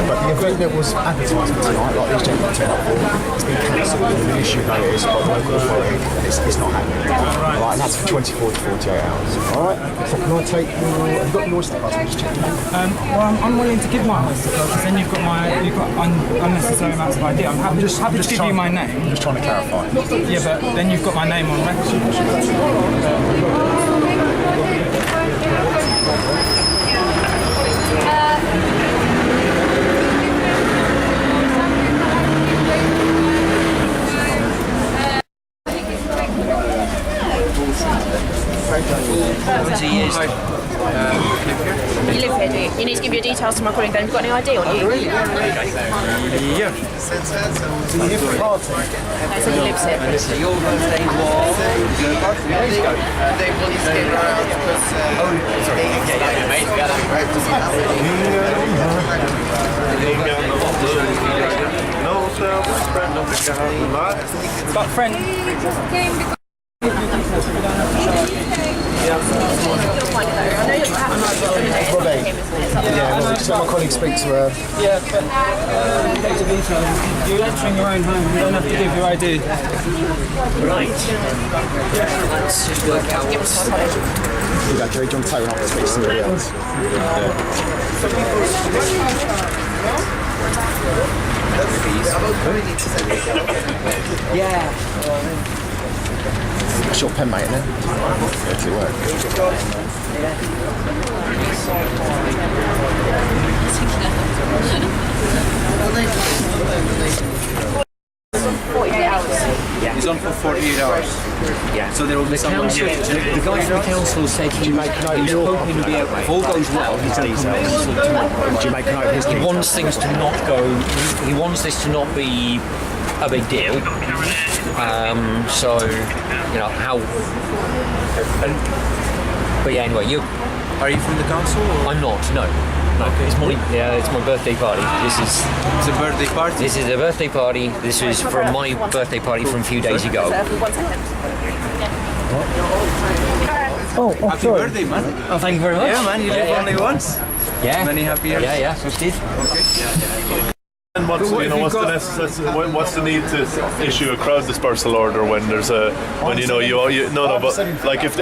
But the event that was advertised tonight, like these gentlemen turned up for, it's been cancelled with an issue notice by the local authority, and it's not happening. Right. And that's for 24 to 48 hours. Alright? So can I take your... Have you got your Oyster card? Just check. Well, I'm willing to give my Oyster card, because then you've got unnecessary amounts of ID. I'm happy to give you my name. I'm just trying to clarify. Yeah, but then you've got my name on record. You live here, do you? You need to give your details to my colleague. Then have you got any ID on you? Yeah. So you live for party? No, so he lives here. So your birthday was... The police came around because... But friend... Just let my colleague speak to her. Yeah, but you're entering your own home. You don't have to give your ID. Right. Let's just work out what's... You go, Kerry, do you want to take one up and speak to somebody else? Yeah. What's your pen, mate, then? Yeah, does it work? 48 hours. Yeah. He's on for 48 hours. Yeah. So there will be someone here. The guy from the council said he was hoping to be out. If all goes well, he's going to come out. Do you make a note of his He wants things to not go. He wants this to not be a big deal. So, you know how. But yeah, anyway, you. Are you from the council? Or? I'm not. No. Okay. It's my birthday party. It's a birthday party? This is a birthday party. This is from my birthday party from a few days ago. Happy birthday, man. Oh, thank you very much. Yeah, man, you live only once. Yeah. Many happy years. Yeah, so did. Okay. And what's the need to issue a crowd dispersal order when there's a but like if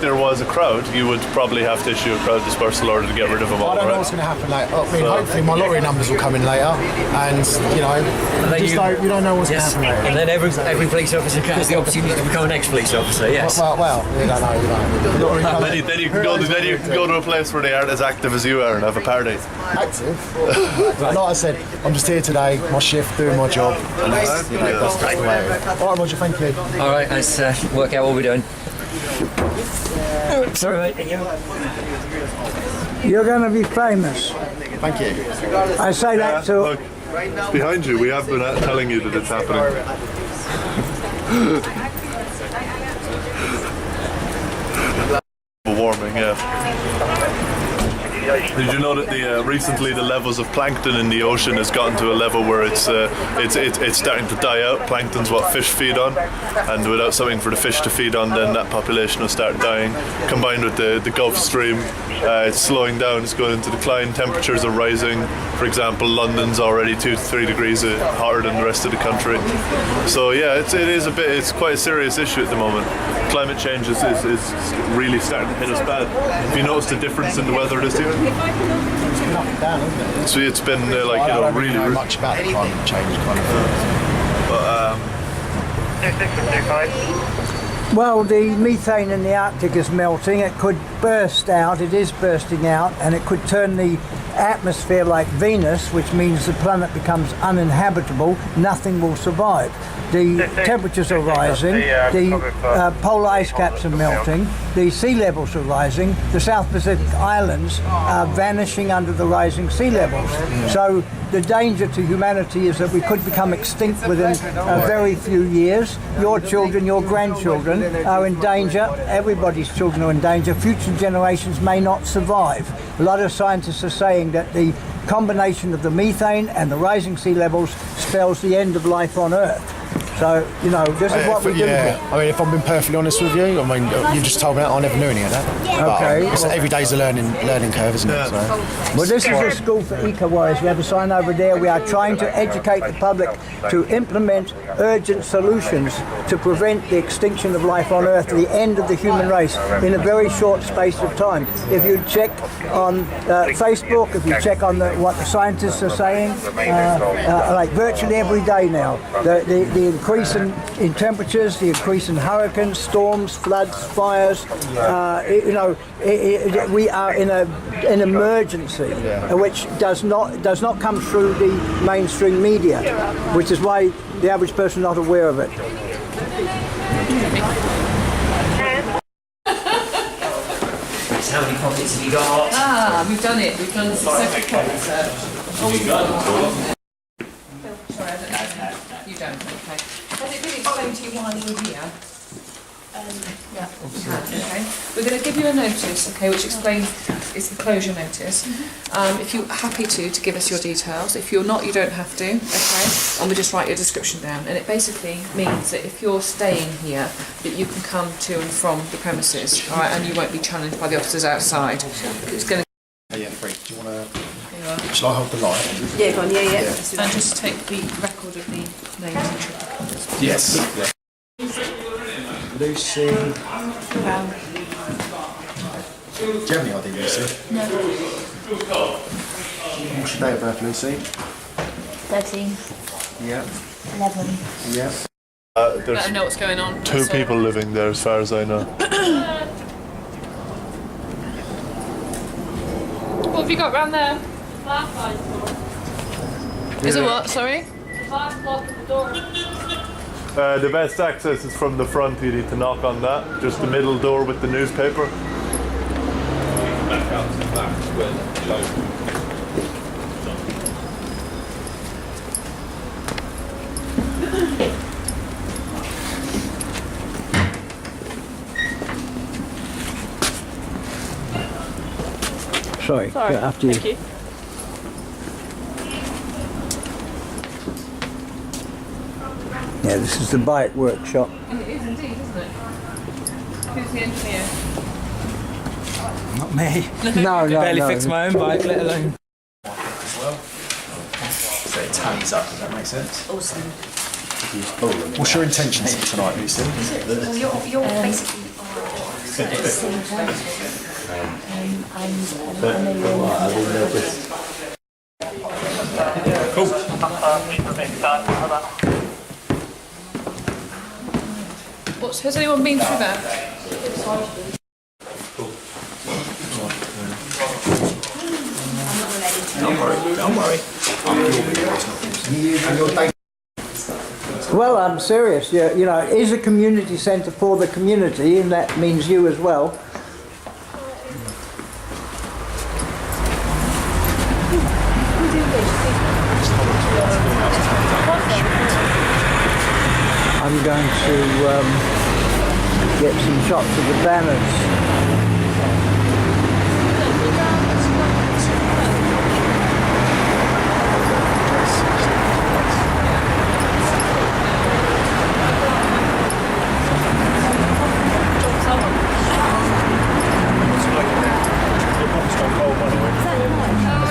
there was a crowd, you would probably have to issue a crowd dispersal order to get rid of them all. I don't know what's going to happen later. I mean, hopefully my lottery numbers will come in later, and you don't know what's going to happen later. And then every police officer has the opportunity to become an ex-police officer. Yes. Well, you don't know. Then you can go to a place where they aren't as active as you are and have a party. Active? Like I said, I'm just here today, my shift, doing my job, and that's the way it is. All right, Roger, thank you. All right, let's work out what we're doing. Sorry, mate. You're going to be famous. Thank you. I say that to... Look, behind you, we have been telling you that it's happening. Warming, yeah. Did you know that recently the levels of plankton in the ocean has gotten to a level where it's starting to die out? Plankton's what fish feed on, and without something for the fish to feed on, then that population will start dying. Combined with the Gulf Stream, it's slowing down, it's going into decline, temperatures are rising. For example, London's already 2 to 3 degrees hotter than the rest of the country. So yeah, it's quite a serious issue at the moment. Climate change is really starting to hit us bad. Have you noticed a difference in the weather this year? It's been up and down, isn't it? So it's been I don't really know much about the climate change kind of thing. Well, the methane in the Arctic is melting. It could burst out. It is bursting out, and it could turn the atmosphere like Venus, which means the planet becomes uninhabitable. Nothing will survive. The temperatures are rising, the polar ice caps are melting, the sea levels are rising, the South Pacific Islands are vanishing under the rising sea levels. So the danger to humanity is that we could become extinct within a very few years. Your children, your grandchildren are in danger, everybody's children are in danger, future generations may not survive. A lot of scientists are saying that the combination of the methane and the rising sea levels spells the end of life on Earth. So, you know, this is what we do. Yeah, I mean, if I'm being perfectly honest with you, I mean, you just told me that I never knew any of that. Okay. But every day's a learning curve, isn't it? So. Well, this is a school for eco-warriors. We have a sign over there. We are trying to educate the public to implement urgent solutions to prevent the extinction of life on Earth, the end of the human race, in a very short space of time. If you check on Facebook, if you check on what the scientists are saying, like virtually every day now, the increase in temperatures, the increase in hurricanes, storms, floods, fires, you know, we are in an emergency, which does not come through the mainstream media, which is why the average person is not aware of it. How many pockets have you got? We've done it. We've done the successful pocket search. Sorry, I don't know. You don't, okay. Has it been explained to you why you're here? Yeah, we have, okay. We're going to give you a notice, okay, which explains, it's the closure notice. If you're happy to give us your details. If you're not, you don't have to, okay. And we just write your description down. And it basically means that if you're staying here, that you can come to and from the premises, all right, and you won't be challenged by the officers outside. It's going to... Yeah, Frank, do you want to... Shall I hold the light? Yeah, go on, yeah. And just take the record of the names and triplicate. Yes. Yeah. Lucy. Do you have any idea, Lucy? No. What's your date of birth, Lucy? 13. Yeah. 11. Yeah. Let them know what's going on. Two people living there, as far as I know. What have you got round there? Is it what, sorry? The door. The best access is from the front. You need to knock on that. Just the middle door with the newspaper. Sorry, after you. Thank you. Yeah, this is the bike workshop. It is indeed, isn't it? Who's the engineer? Not me. No. Barely fix my own bike, let alone. As well. So it tallies up, does that make sense? Awesome. What's your intentions tonight, Lucy? Well, you're basically Has anyone been through that? Don't worry. Well, I'm serious. You know, it is a community centre for the community, and that means you as well. I'm going to get some shots of the banners.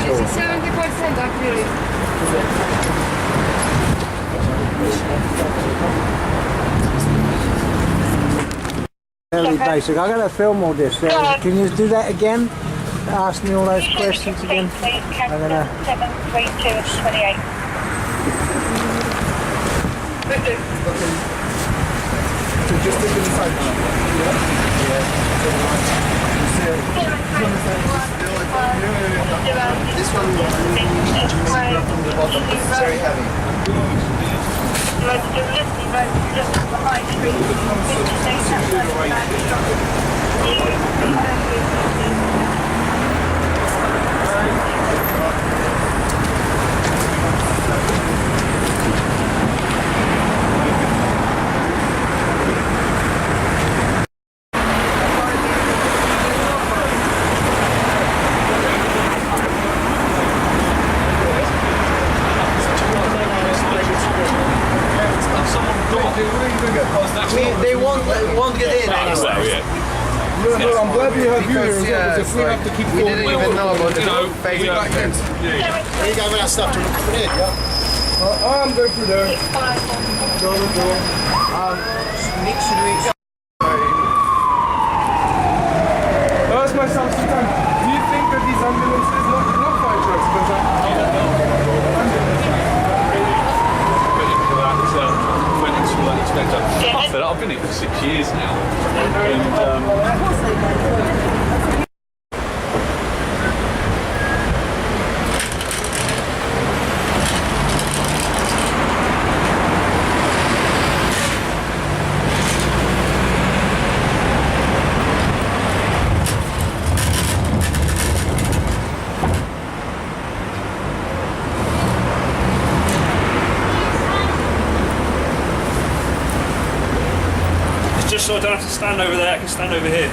It's 70% actually. Fairly basic. I'm going to film all this. Can you do that again? Ask me all those questions again. I'm going to... 732 and 28. So just take the phone. This one, it's very heavy. Well, yeah. No, I'm glad we have you here. Yeah, If we have to keep going, didn't even know about baby back then. There you go with that stuff to look for it, yeah? I'm going through there. Go. Nick, should we... That's my substitute time. Do you think that these ambulances, not fire trucks, but I've been here for 6 years now, and Just so I don't have to stand over there, I can stand over here.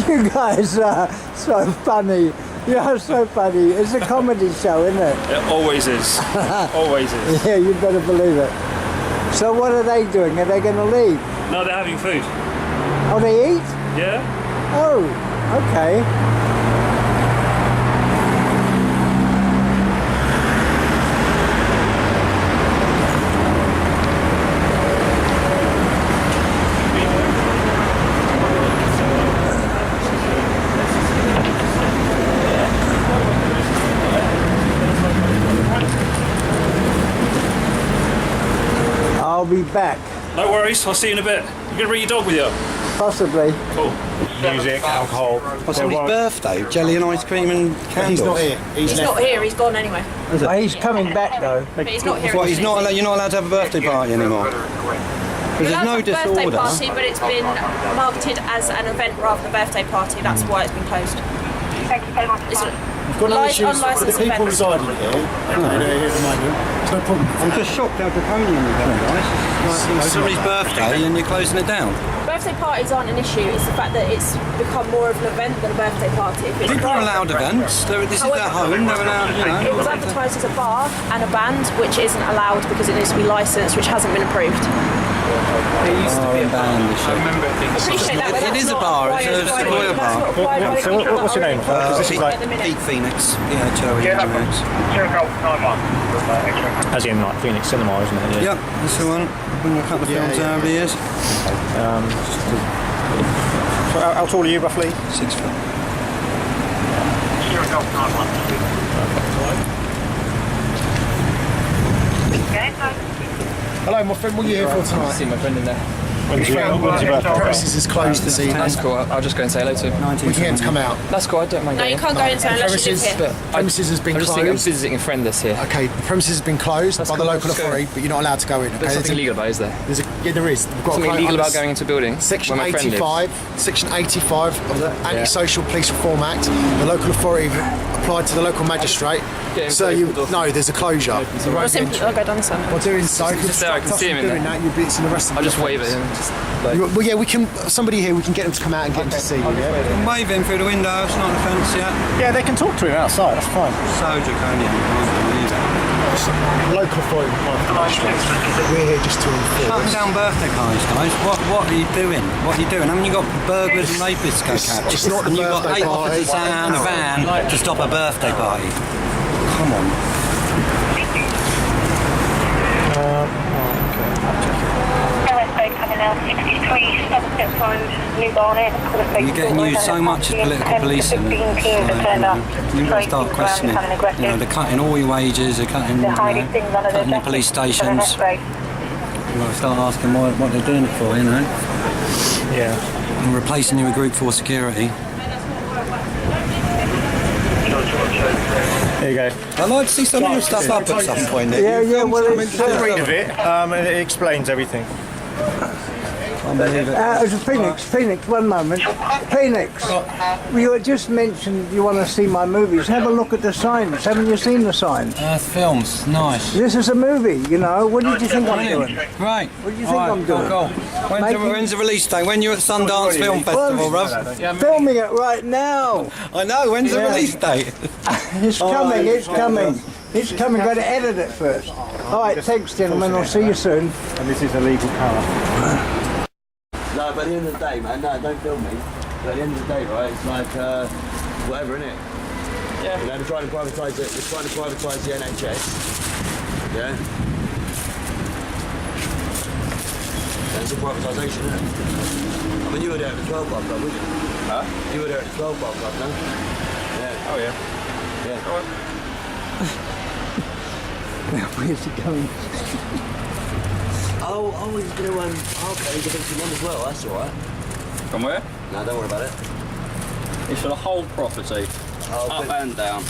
You guys are so funny. You're so funny. It's a comedy show, isn't it? It always is. Always is. Yeah, you better believe it. So what are they doing? Are they going to leave? No, they're having food. Oh, they eat? Yeah? Oh, okay. I'll be back. No worries, I'll see you in a bit. You gonna bring your dog with you? Possibly. Cool. Music, alcohol. What's on his birthday? Jelly and ice cream and candles. He's not here. He's not here, he's gone anyway. Oh, he's coming back though. But he's not here. What, you're not allowed to have a birthday party anymore? Because there's no disorder. Birthday party, but it's been marketed as an event rather than a birthday party. That's why it's been closed. Thank you very much. We've got no issues with the people residing here. They're here at the moment. It's no problem. I'm just shocked how draconian you've been, guys. It's somebody's birthday and you're closing it down. Birthday parties aren't an issue, it's the fact that it's become more of an event than a birthday party. People are allowed events. This is their home, they're allowed, you know. It was advertised as a bar and a band, which isn't allowed because it needs to be licensed, which hasn't been approved. It used to be a band, I remember it is a bar, it's a Sequoia bar. What's your name? This is like Pete Phoenix. Yeah, Joey. As in like Phoenix Cinema, isn't it? Yeah, that's the one. Been a couple of films over the years. So how tall are you roughly? 6 foot. Hello, my friend. What are you here for tonight? See my friend in there. When's your birthday? Premises is closed this evening. That's cool. I'll just go and say hello to him. We can get him to come out. That's cool. I don't mind. No, you can't go inside unless you live here. Premises has been I'm just closed. I'm visiting a friend that's here. Okay, the premises has been closed by the local authority, but you're not allowed to go in. Okay? There's something illegal about it, is there? Yeah, there is. We've got Something a illegal about going into a building. Section where my friend 85, lives. Section 85 of the Anti-Social Police Reform Act. The local authority applied to the local magistrate. So there's a closure. I'll go down the Well, doing so, Just there, I can see him in there. It's an arrest. I'll just wave at him. Well, yeah, we can. Somebody here, we can get them to come out and get them to see you. Yeah? I'm waving through the window, it's not an offence yet. Yeah, they can talk to him outside, that's fine. So draconian, I can't believe it. Local authority. We're here just to enforce. Shutting down birthday parties, guys. What are you doing? What are you doing? Haven't you got burglars and rapists go catch? It's not the and you've got birthday 8 party. officers and a van to stop a birthday party. Come on. Coming out 63 Somerset Road, New Barnet. You're getting used so much as political policing. You've got to start questioning. You know, they're cutting all your wages, they're cutting your police stations. You've got to start asking what they're doing it for, you know. Yeah. And replacing you with Group 4 security. There you go. I'd like to see some of your stuff up at some point. Yeah, well, Have a read of it, and it explains everything. Phoenix, one moment. Phoenix, you just mentioned you want to see my movies. Have a look at the signs. Haven't you seen the signs? Films, nice. This is a movie, you know. What do you think I'm doing? Right. What do you think I'm doing? Cool. When's the release day? When you're at Sundance Film Festival, Rob? Filming it right now. I know, when's the release date? It's coming, it's coming. He's coming, got to edit it first. All right, thanks, gentlemen. I'll see you soon. And this is a legal power. No, but at the end of the day, man, no, don't film me. But at the end of the day, right, it's like, whatever, innit? Yeah. You know, they're trying to privatise it. They're trying to privatise the NHS. Yeah. It's a privatisation, isn't it? I mean, you were there at the 12 bar club, weren't you? Huh? You were there at the 12 bar club, no? Yeah. Oh, yeah. Yeah. All right. Where's he going? Oh, he's going to, okay, he's evicting them as well, that's alright. From where? No, don't worry about it. It's for the whole property, up and down.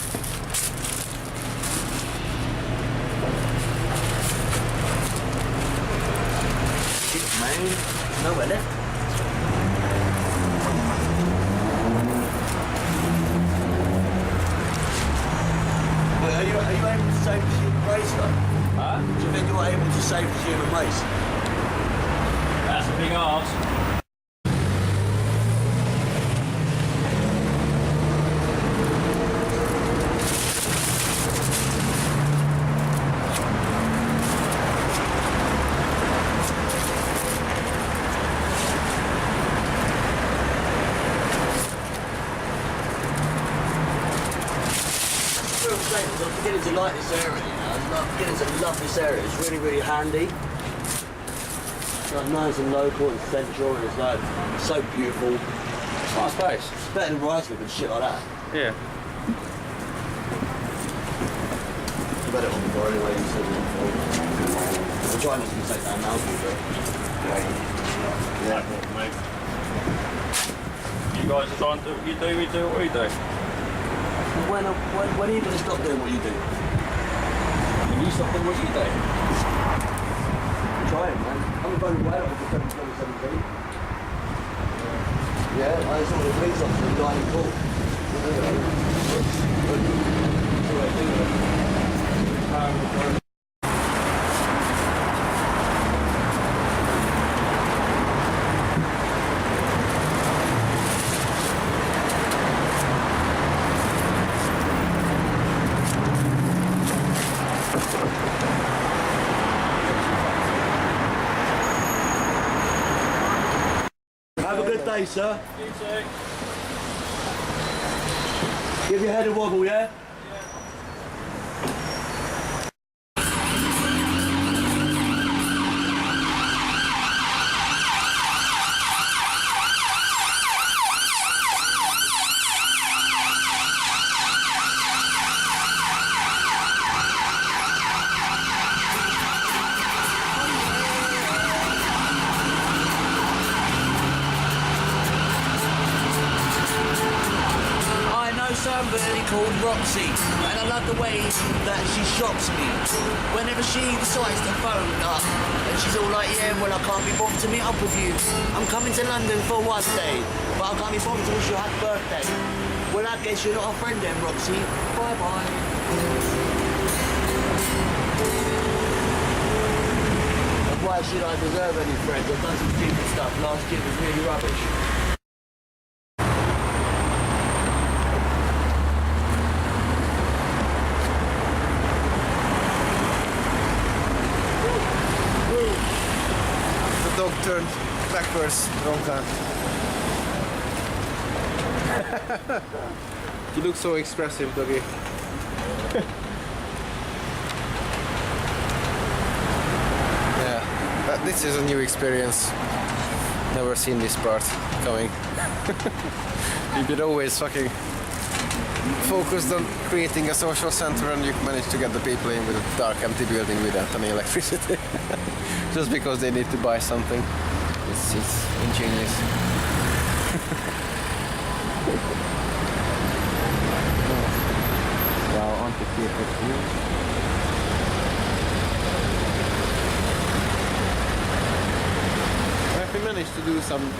Shit, man. Nowhere left. But are you able to save the human race, though? Huh? Do you think you're able to save the human race? That's a big ask. I'm beginning to like this area, you know. I'm beginning to love this area. It's really, really handy. It's like nice and local and central, and it's like so beautiful. It's a nice place. It's better than Ruislip and shit like that. Yeah. You've had it on before anyway, you said it before. I'm trying not to take down now, but yeah. You guys are trying to do what you do, we do what we do. When are you going to stop doing what you do? When you stop doing what you do? Trying, man. I'm going way up for 2017. Yeah, I saw the police officer dying in court. Have a good day, sir. You too. Give your head a wobble, yeah? Somebody called Roxy, and I love the way that she shocks me. Whenever she decides to phone up, and she's all like, yeah, well, I can't be bothered to meet up with you. I'm coming to London for one day, but I can't be bothered to wish you a happy birthday. Well, I guess you're not a friend then, Roxy. Bye-bye. And why should I deserve any friends? I've done some stupid stuff. Last year was really rubbish. Dog turned backwards, wrong time. You look so expressive, doggy. Yeah, but this is a new experience. Never seen this part coming. You've been always fucking focused on creating a social center, and you manage to get the people in with a dark, empty building without any electricity. Just because they need to buy something. It's ingenious. Wow, on the If we managed to do some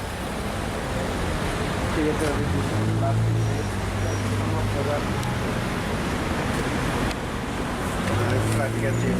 theater with this last I'll try to get you.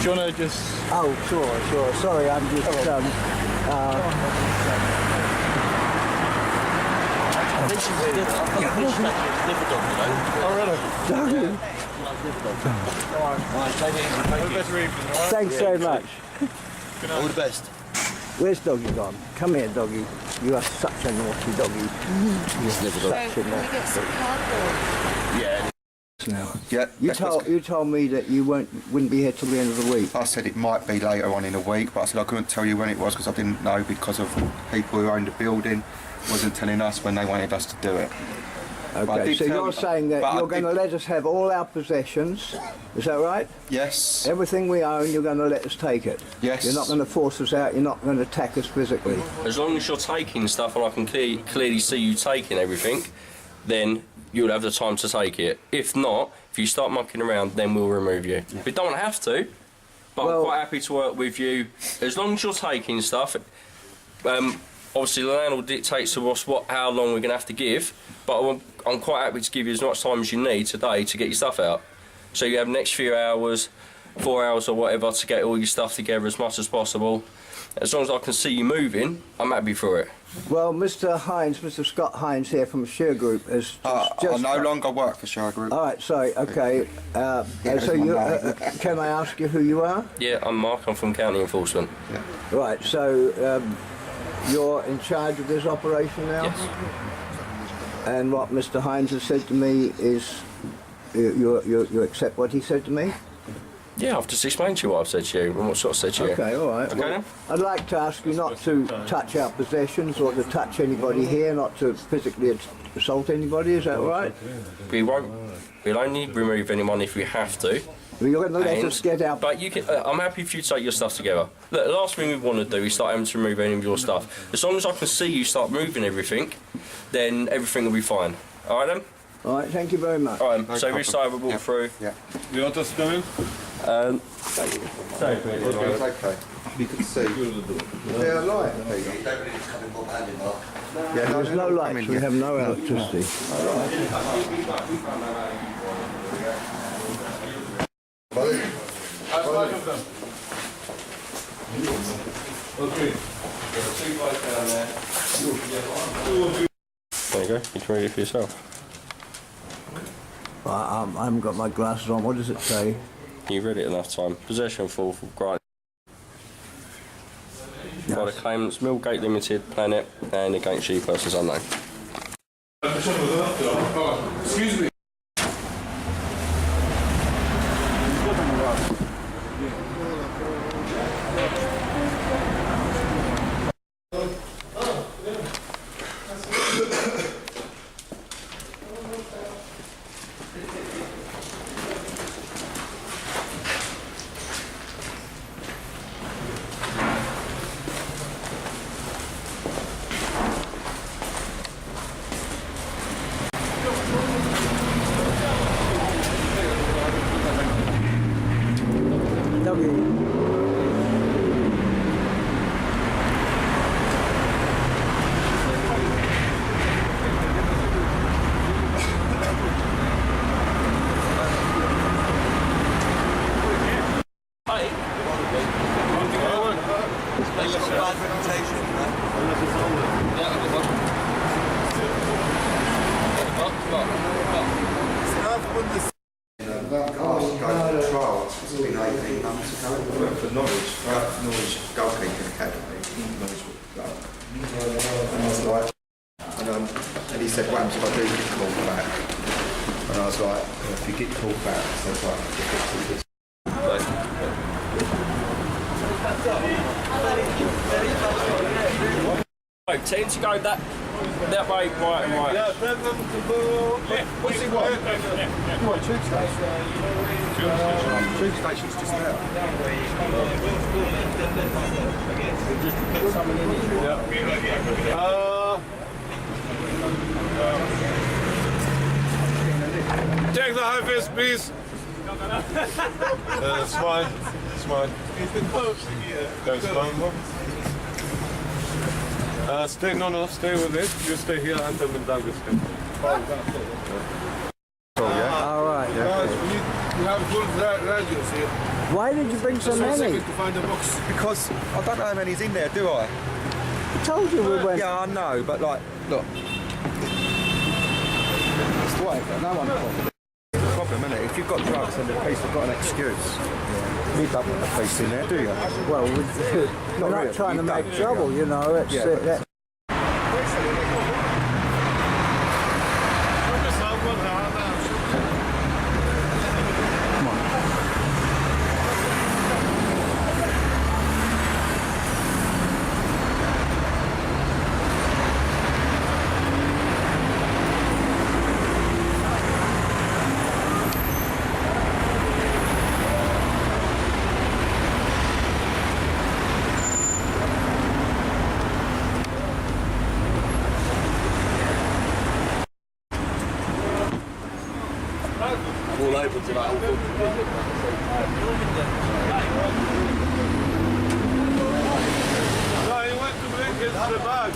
Do you want to just... Oh, sure. Sorry, I'm just... Thanks very much. All the best. Where's Doggy gone? Come here, Doggy. You are such a naughty doggy. You're such a naughty doggy. Yeah. Now. Yeah. You told me that you wouldn't be here till the end of the week. I said it might be later on in the week, but I said I couldn't tell you when it was because I didn't know because of people who owned the building wasn't telling us when they wanted us to do it. Okay, so you're saying that you're going to let us have all our possessions, is that right? Yes. Everything we own, you're going to let us take it? Yes. You're not going to force us out, you're not going to attack us physically? As long as you're taking stuff and I can clearly see you taking everything, then you'll have the time to take it. If not, if you start mucking around, then we'll remove you. Yeah. We don't have to, but I'm quite happy to work with you. As long as you're taking stuff, obviously the landlord dictates to us how long we're going to have to give, but I'm quite happy to give you as much time as you need today to get your stuff out. So you have the next few hours, 4 hours or whatever, to get all your stuff together as much as possible. As long as I can see you moving, I'm happy for it. Well, Mr. Scott Hines here from Shear Group has just... I no longer work for Shear Group. All right, sorry, okay. So you, can I ask you who you are? Yeah, I'm Mark, I'm from County Enforcement. Yeah. Right, so you're in charge of this operation now? Yes. And what Mr. Hines has said to me is you accept what he said to me? Yeah, I've just explained to you what I've said to you and what sort of said to you. Okay, all right. Okay, well, I'd like to ask you not to touch our possessions or to touch anybody here, not to physically assault anybody, is that right? We won't. We'll only remove anyone if we have to. Well, you're going to let us get out. But you can. I'm happy for you to take your stuff together. Look, the last thing we want to do is start having to remove any of your stuff. As long as I can see you start moving everything, then everything will be fine. All right then. All right, thank you very much. All right, so we start, we'll walk through. Yeah. You want us to come in? Sorry, mate. It's okay. You can see. Is there a light? Yeah, there's no lights, we have no electricity. There you go, you can read it for yourself. I haven't got my glasses on, what does it say? You've read it enough time. Possession for grant. By the claimants, Millgate Limited, Planet, and against you, persons unknown. Excuse me. And he said, what happens if I do get called back? And I was like, well, if you get called back, so it's like, Oh, tend to go that way, right and right. What's he want? You want a tube station? Tube station's just there. Just put someone in it. Take the high vis, please. It's fine. It's fine. That's fine. Stay with it. You stay here until the dog is finished. All right. Guys, you have full radius here. Why did you bring so many? To find the box. Because I don't know how many's in there, do I? I told you we went. Yeah, I know, but like, look. That's the way, but no one the problem, isn't it? If you've got drugs and the police have got an excuse, you don't want the police in there, do you? Well, we're not really, trying to you make don't, trouble, you know. It's, Yeah, but- that- All open to that whole No, he went to bring his bag.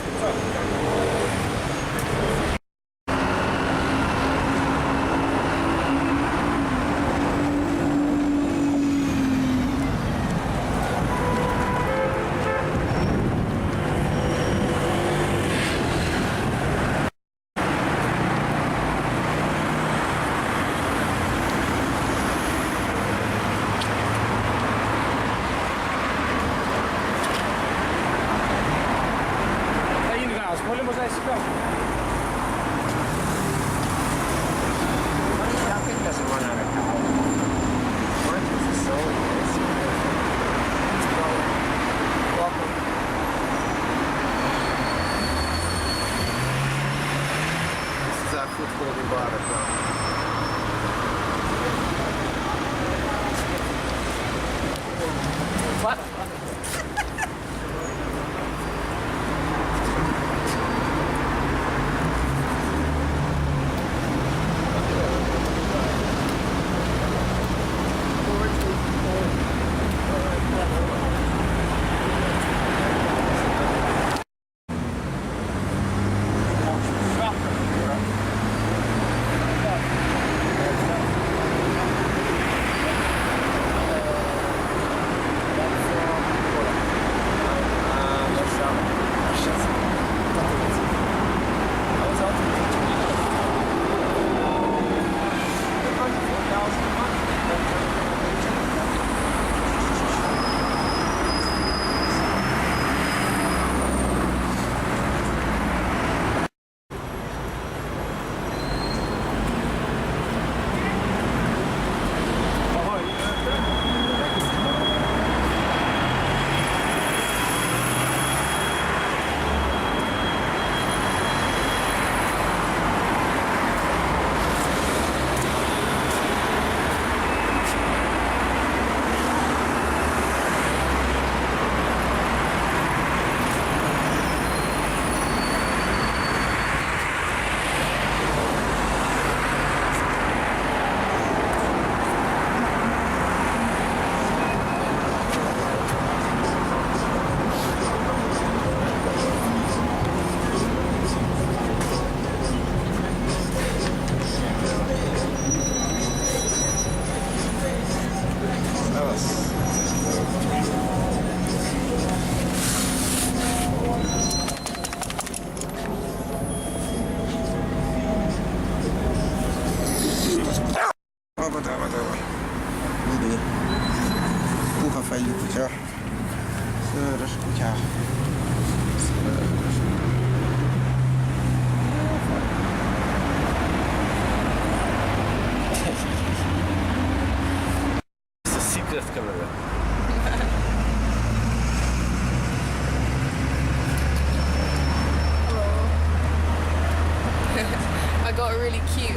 I got a really cute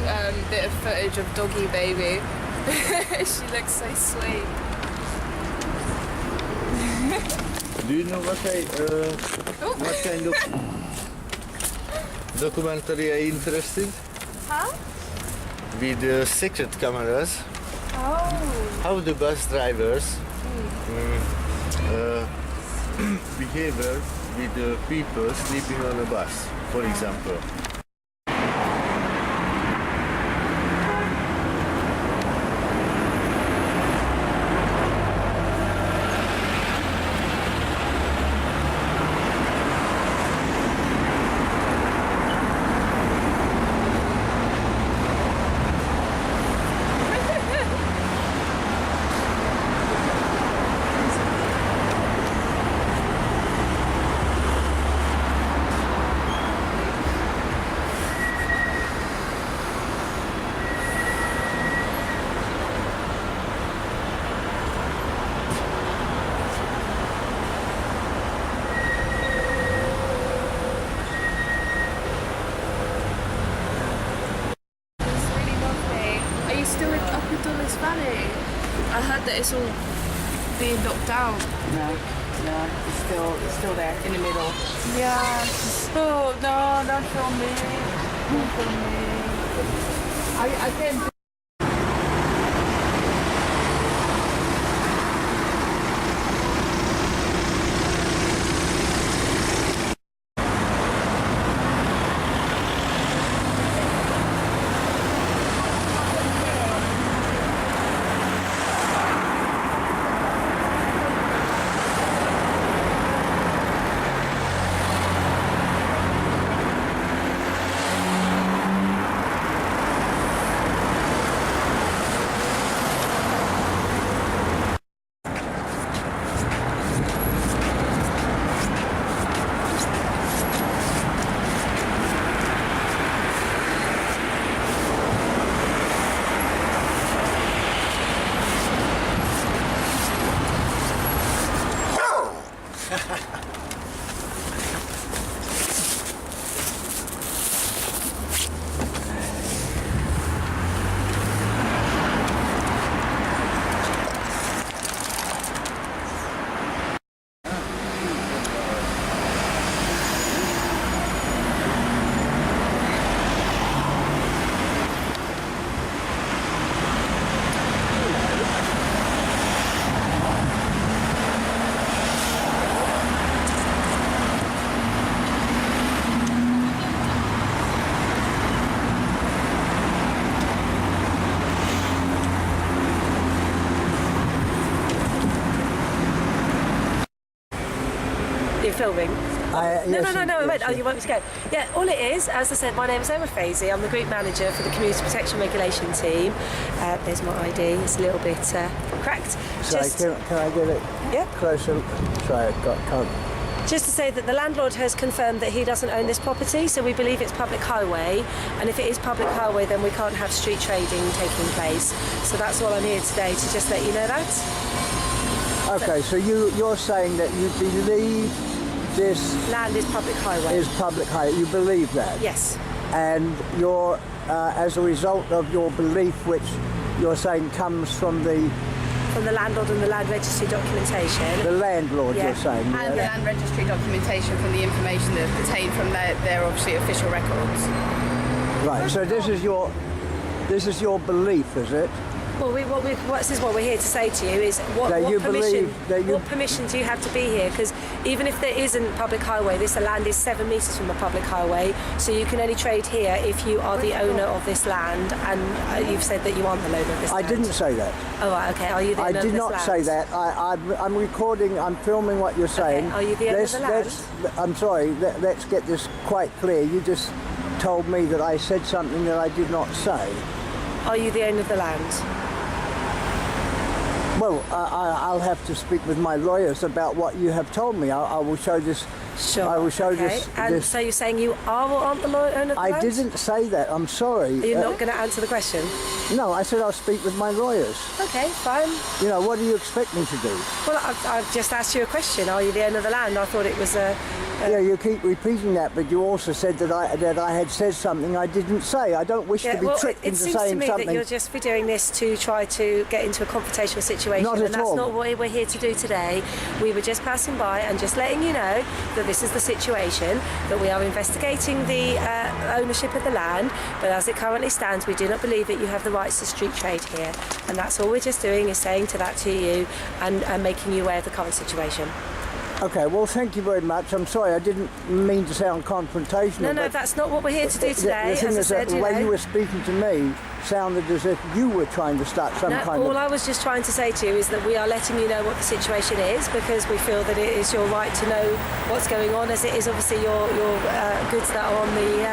bit of footage of Doggy Baby. She looks so sweet. Do you know what kind of documentary are interested? Huh? With secret cameras. Oh. How the bus drivers behavior with the people sleeping on a bus, for example. Danny, I heard that it's all being locked out. No, it's still there in the middle. Yeah. Oh no, don't film me. Don't film me. I can't. Filming? No, wait, yes. you want me to go? Yeah, all it is, as I said, my name is Emma Fazy. I'm the group manager for the Community Protection Regulation team. There's my ID, it's a little bit cracked. Sorry, can I get it closer? Sorry, can't. Just to say that the landlord has confirmed that he doesn't own this property, so we believe it's public highway, and if it is public highway then we can't have street trading taking place. So that's all I'm here today, to just let you know that. Okay, so you're saying that you believe this land is public highway. Is public highway. You believe that? Yes. And you're, as a result of your belief, which you're saying comes from the landlord and the land registry documentation. The landlord, yeah. You're saying. And the land registry documentation from the information that's obtained from their obviously official records. Right. So this is your belief, is it? Well, this is what we're here to say to you is what permission do you have to be here? Because even if there isn't public highway, this land is 7 metres from a public highway, so you can only trade here if you are the owner of this land, and you've said that you aren't the owner of this land. I didn't say that. Oh, right, okay. Are you the owner of this land? I did not say that. I'm recording, I'm filming what you're saying. Okay. Are you the owner of the land? I'm sorry, let's get this quite clear. You just told me that I said something that I did not say. Are you the owner of the land? Well, I'll have to speak with my lawyers about what you have told me. I will show this. Sure. I will show this. And so you're saying you are or aren't the owner of the land? I didn't say that. I'm sorry. You're not going to answer the question? No, I said I'll speak with my lawyers. Okay, fine. You know, what do you expect me to do? Well, I've just asked you a question. Are you the owner of the land? I thought it was a... Yeah, you keep repeating that, but you also said that I had said something I didn't say. I don't wish to be tricked into saying something. It seems to me that you're just videoing this to try to get into a confrontational situation. Not at all. And that's not what we're here to do today. We were just passing by and just letting you know that this is the situation, that we are investigating the ownership of the land, but as it currently stands, we do not believe that you have the rights to street trade here. And that's all we're just doing, is saying that to you and making you aware of the current situation. Okay, well, thank you very much. I'm sorry, I didn't mean to sound confrontational. No, that's not what we're here to do today. The thing is that the way you were speaking to me sounded as if you were trying to start some kind of... All I was just trying to say to you is that we are letting you know what the situation is, because we feel that it is your right to know what's going on, as it is obviously your goods that are on the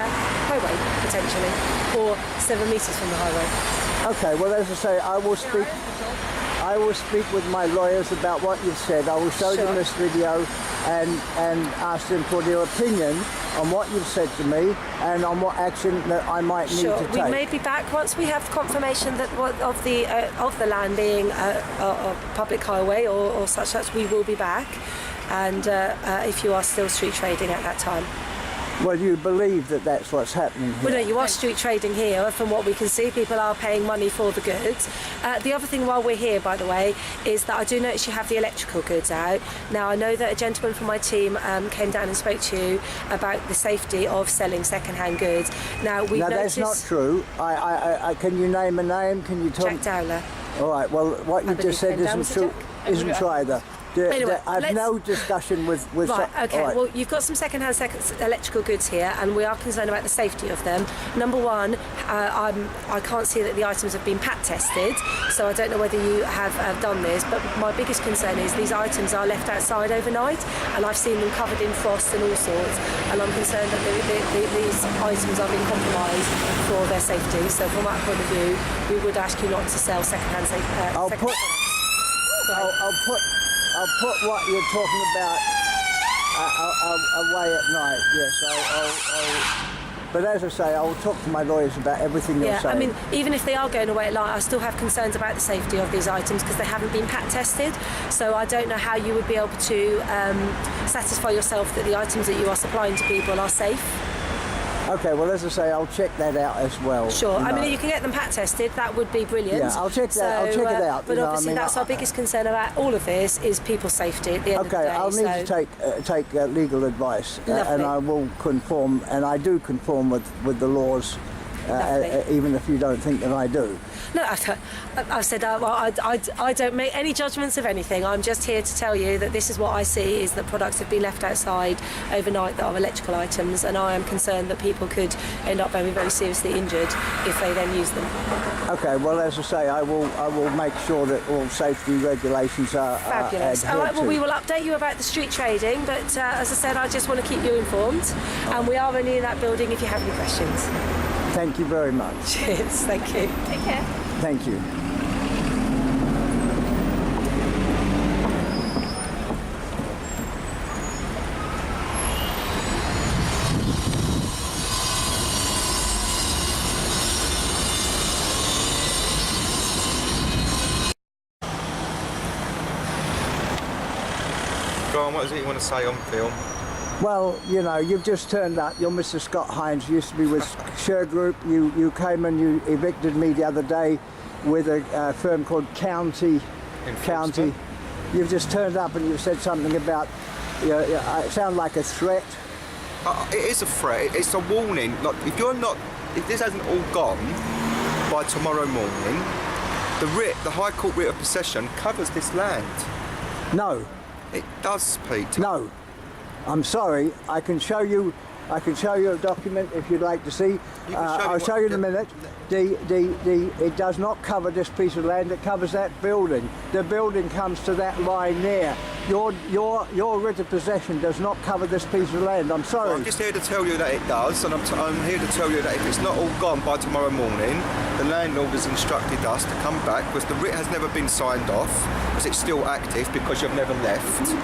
highway, potentially, or 7 metres from the highway. Okay, well, as I say, I will speak with my lawyers about what you've said. I will show them this video and ask them for their opinion on what you've said to me and on what action that I might need to take. We may be back once we have confirmation that of the land being a public highway or such. We will be back, and if you are still street trading at that time. Well, you believe that that's what's happening here? Well, no, you are street trading here. From what we can see, people are paying money for the goods. The other thing while we're here, by the way, is that I do notice you have the electrical goods out. Now, I know that a gentleman from my team came down and spoke to you about the safety of selling second-hand goods. Now, we've noticed... that's not true. I can you name a name? Can you tell Jack Dowler. All right, well, what you just said isn't true either. Anyway, I've no discussion with... Right, okay, right. well, you've got some second-hand electrical goods here, and we are concerned about the safety of them. Number one, I can't see that the items have been pat tested, so I don't know whether you have done this, but my biggest concern is these items are left outside overnight, and I've seen them covered in frost and all sorts, and I'm concerned that these items are being compromised for their safety. So from that point of view, we would ask you not to sell second-hand products. I'll put what you're talking about away at night. Yes, but as I say, I'll talk to my lawyers about everything you're saying. I mean, even if they are going away at night, I still have concerns about the safety of these items because they haven't been pat tested. So I don't know how you would be able to satisfy yourself that the items that you are supplying to people are safe. Okay, well, as I say, I'll check that out as well. Sure. I mean, if you can get them pat tested, that would be brilliant. Yeah, I'll check that. I'll check it out. But obviously, that's our biggest concern about all of this is people's safety at the end of the day. Okay, I'll need to take legal advice, and I will conform, and I do conform with the laws, even if you don't think that I do. No, I said I don't make any judgments of anything. I'm just here to tell you that this is what I see is that products have been left outside overnight that are electrical items, and I am concerned that people could end up very, very seriously injured if they then use them. Okay, well, as I say, I will make sure that all safety regulations are fabulous. All right, well, we will update you about the street trading, but as I said, I just want to keep you informed, and we are only in that building if you have any questions. Thank you very much. Cheers, thank you. Take care. Thank you. Go on, what is it you want to say on film? Well, you know, you've just turned up. You're Mr. Scott Hines. You used to be with Share Group. You came and you evicted me the other day with a firm called County. You've just turned up and you've said something about. It sounds like a threat. It is a threat. It's a warning. Like, if this hasn't all gone by tomorrow morning, the High Court writ of possession covers this land. No. It does, Pete. No. I'm sorry. I can show you a document if you'd like to see. I'll show you in a minute. It does not cover this piece of land. It covers that building. The building comes to that line there. Your writ of possession does not cover this piece of land. I'm sorry. Well, I'm just here to tell you that it does, and I'm here to tell you that if it's not all gone by tomorrow morning, the landlord has instructed us to come back because the writ has never been signed off, because it's still active because you've never left.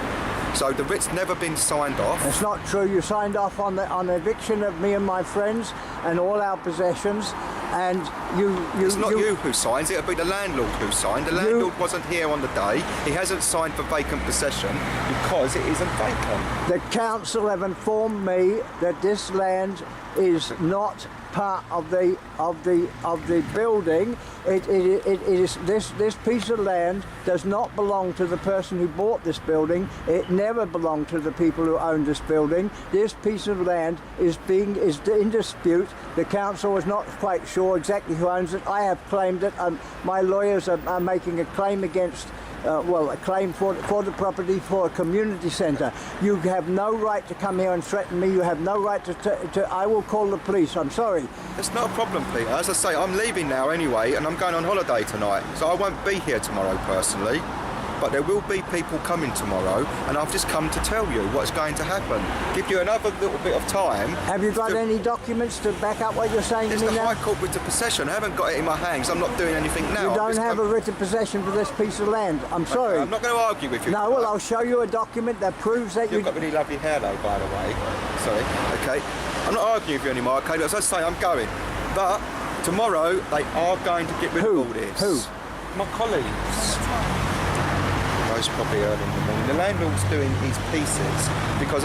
So the writ's never been signed off. It's not true. You signed off on the eviction of me and my friends and all our possessions, and It's not you who signs it. It'll be the landlord who signed. The landlord wasn't here on the day. He hasn't signed for vacant possession because it isn't vacant. The council have informed me that this land is not part of the building. It is this piece of land does not belong to the person who bought this building. It never belonged to the people who owned this building. This piece of land is in dispute. The council is not quite sure exactly who owns it. I have claimed it. My lawyers are making a claim against. A claim for the property for a community centre. You have no right to come here and threaten me. You have no right to I will call the police. I'm sorry. It's not a problem, Peter. As I say, I'm leaving now anyway, and I'm going on holiday tonight, so I won't be here tomorrow personally. But there will be people coming tomorrow, and I've just come to tell you what's going to happen. Give you another little bit of time. Have you got any documents to back up what you're saying to me now? It's the High Court writ of possession. I haven't got it in my hands. I'm not doing anything now. You don't have a writ of possession for this piece of land. I'm sorry. I'm not going to argue with you. No, well, I'll show you a document that proves that You've got really lovely hair, though, by the way. Sorry. Okay. I'm not arguing with you anymore. Okay. As I say, I'm going. But tomorrow they are going to get rid of all this. Who? My colleagues. Most probably early in the morning. The landlord's doing his pieces because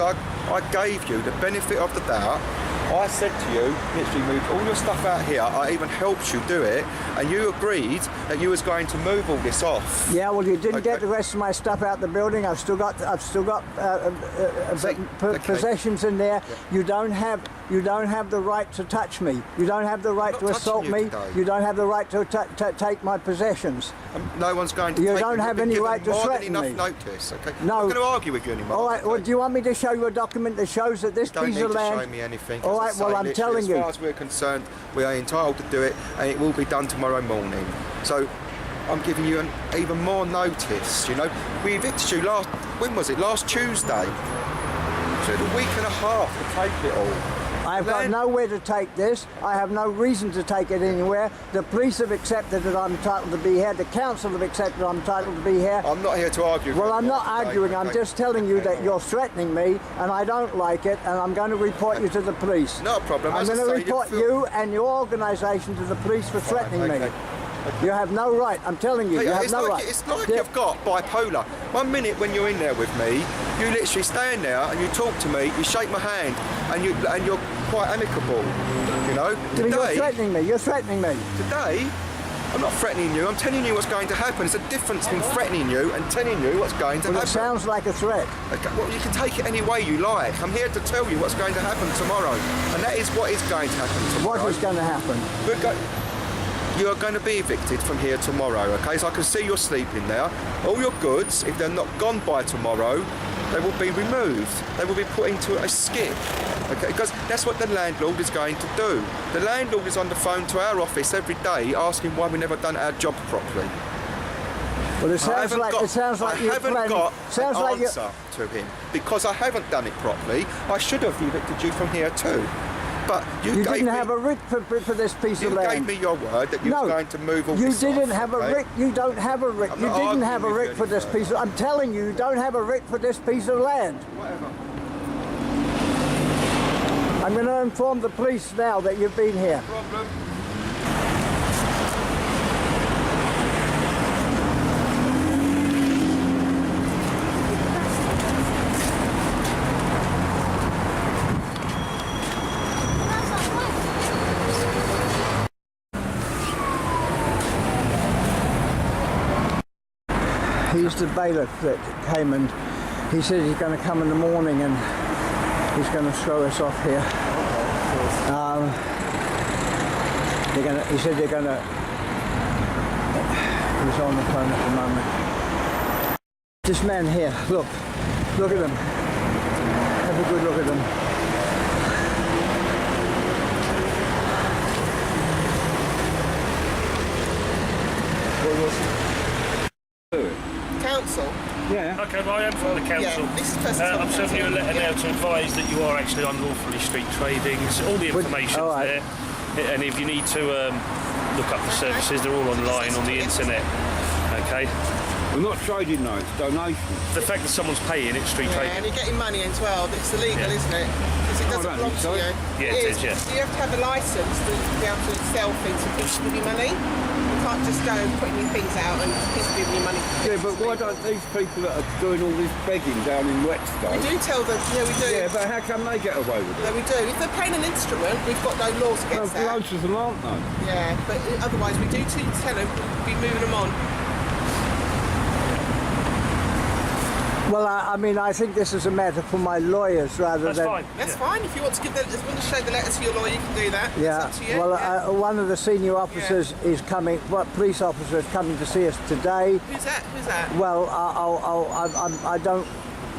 I gave you the benefit of the doubt. I said to you, literally move all your stuff out here. I even helped you do it, and you agreed that you was going to move all this off. Yeah, well, you didn't get the rest of my stuff out the building. I've still got possessions in there. Yeah. You don't have the right to touch me. You don't have the right to assault me. Today. You don't have the right to take my possessions. No one's going to. You don't have any right to threaten me. Enough notice. Okay. No. I'm not going to argue with you anymore. All right. Well, do you want me to show you a document that shows that this piece of land? You don't need to show me anything. All right. Well, I'm telling you. As far as we're concerned, we are entitled to do it, and it will be done tomorrow morning. So, I'm giving you even more notice. You know, we evicted you when was it? Last Tuesday. So a week and a half to take it all. I've got nowhere to take this. I have no reason to take it anywhere. The police have accepted that I'm entitled to be here. The council have accepted I'm entitled to be here. I'm not here to argue. Well, I'm not arguing. I'm just telling you that you're threatening me, and I don't like it, and I'm going to report you to the police. No problem. I'm going to report you and your organisation to the police for threatening me. You have no right. I'm telling you, you have no right. It's like you've got bipolar. 1 minute when you're in there with me, you literally stand there and you talk to me, you shake my hand, and you're quite amicable. You know. Today, you're threatening me. You're threatening me. Today, I'm not threatening you. I'm telling you what's going to happen. There's a difference between threatening you and telling you what's going to happen. It sounds like a threat. Okay, well, you can take it any way you like. I'm here to tell you what's going to happen tomorrow, and that is what is going to happen tomorrow. What is going to happen? You are going to be evicted from here tomorrow, okay? So I can see you're sleeping there. All your goods, if they're not gone by tomorrow, they will be removed. They will be put into a skip, okay? Because that's what the landlord is going to do. The landlord is on the phone to our office every day asking why we never done our job properly. Well, it sounds like you haven't got an answer to him because I haven't done it properly. I should have evicted you from here too. But you didn't have a writ for this piece of land. You gave me your word that you were going to move all this off. You didn't have a writ. You don't have a writ. You didn't have a writ for this piece of... I'm telling you, you don't have a writ for this piece of land. Whatever. I'm going to inform the police now that you've been here. No problem. He's the bailiff that came, and he said he's going to come in the morning and he's going to throw us off here. He said they're going to... He's on the phone at the moment. This man here, look at him. Have a good look at him. Council? Yeah. Okay, well, I am from the council. Yeah, this is first time I'm sending you a letter now to advise that you are actually unlawfully street trading. All the information's there. And if you need to look up the services, they're all online on the internet. Okay? We're not trading though, it's donations. The fact that someone's paying it's street trading. And you're getting money as well, it's illegal, isn't it? Because it doesn't belong to you. Yeah, it is, yeah. You have to have a licence to be able to sell things to people give you money. You can't just go putting your things out and people giving you money. Yeah, but why don't these people that are doing all this begging down in Whetstone... We do tell them, yeah we do. Yeah, but how come they get away with it? No, we do. If they're paying an instrument, we've got no laws against that. No, most of them aren't though. Yeah, but otherwise we do tell them, we'll be moving them on. Well, I mean, I think this is a matter for my lawyers rather than... That's fine. If you want to give show the letter to your lawyer, you can do that. Yeah. It's up to you. Well, one of the senior officers is coming. Police officer is coming to see us today. Who's that? Who's that? Well, I don't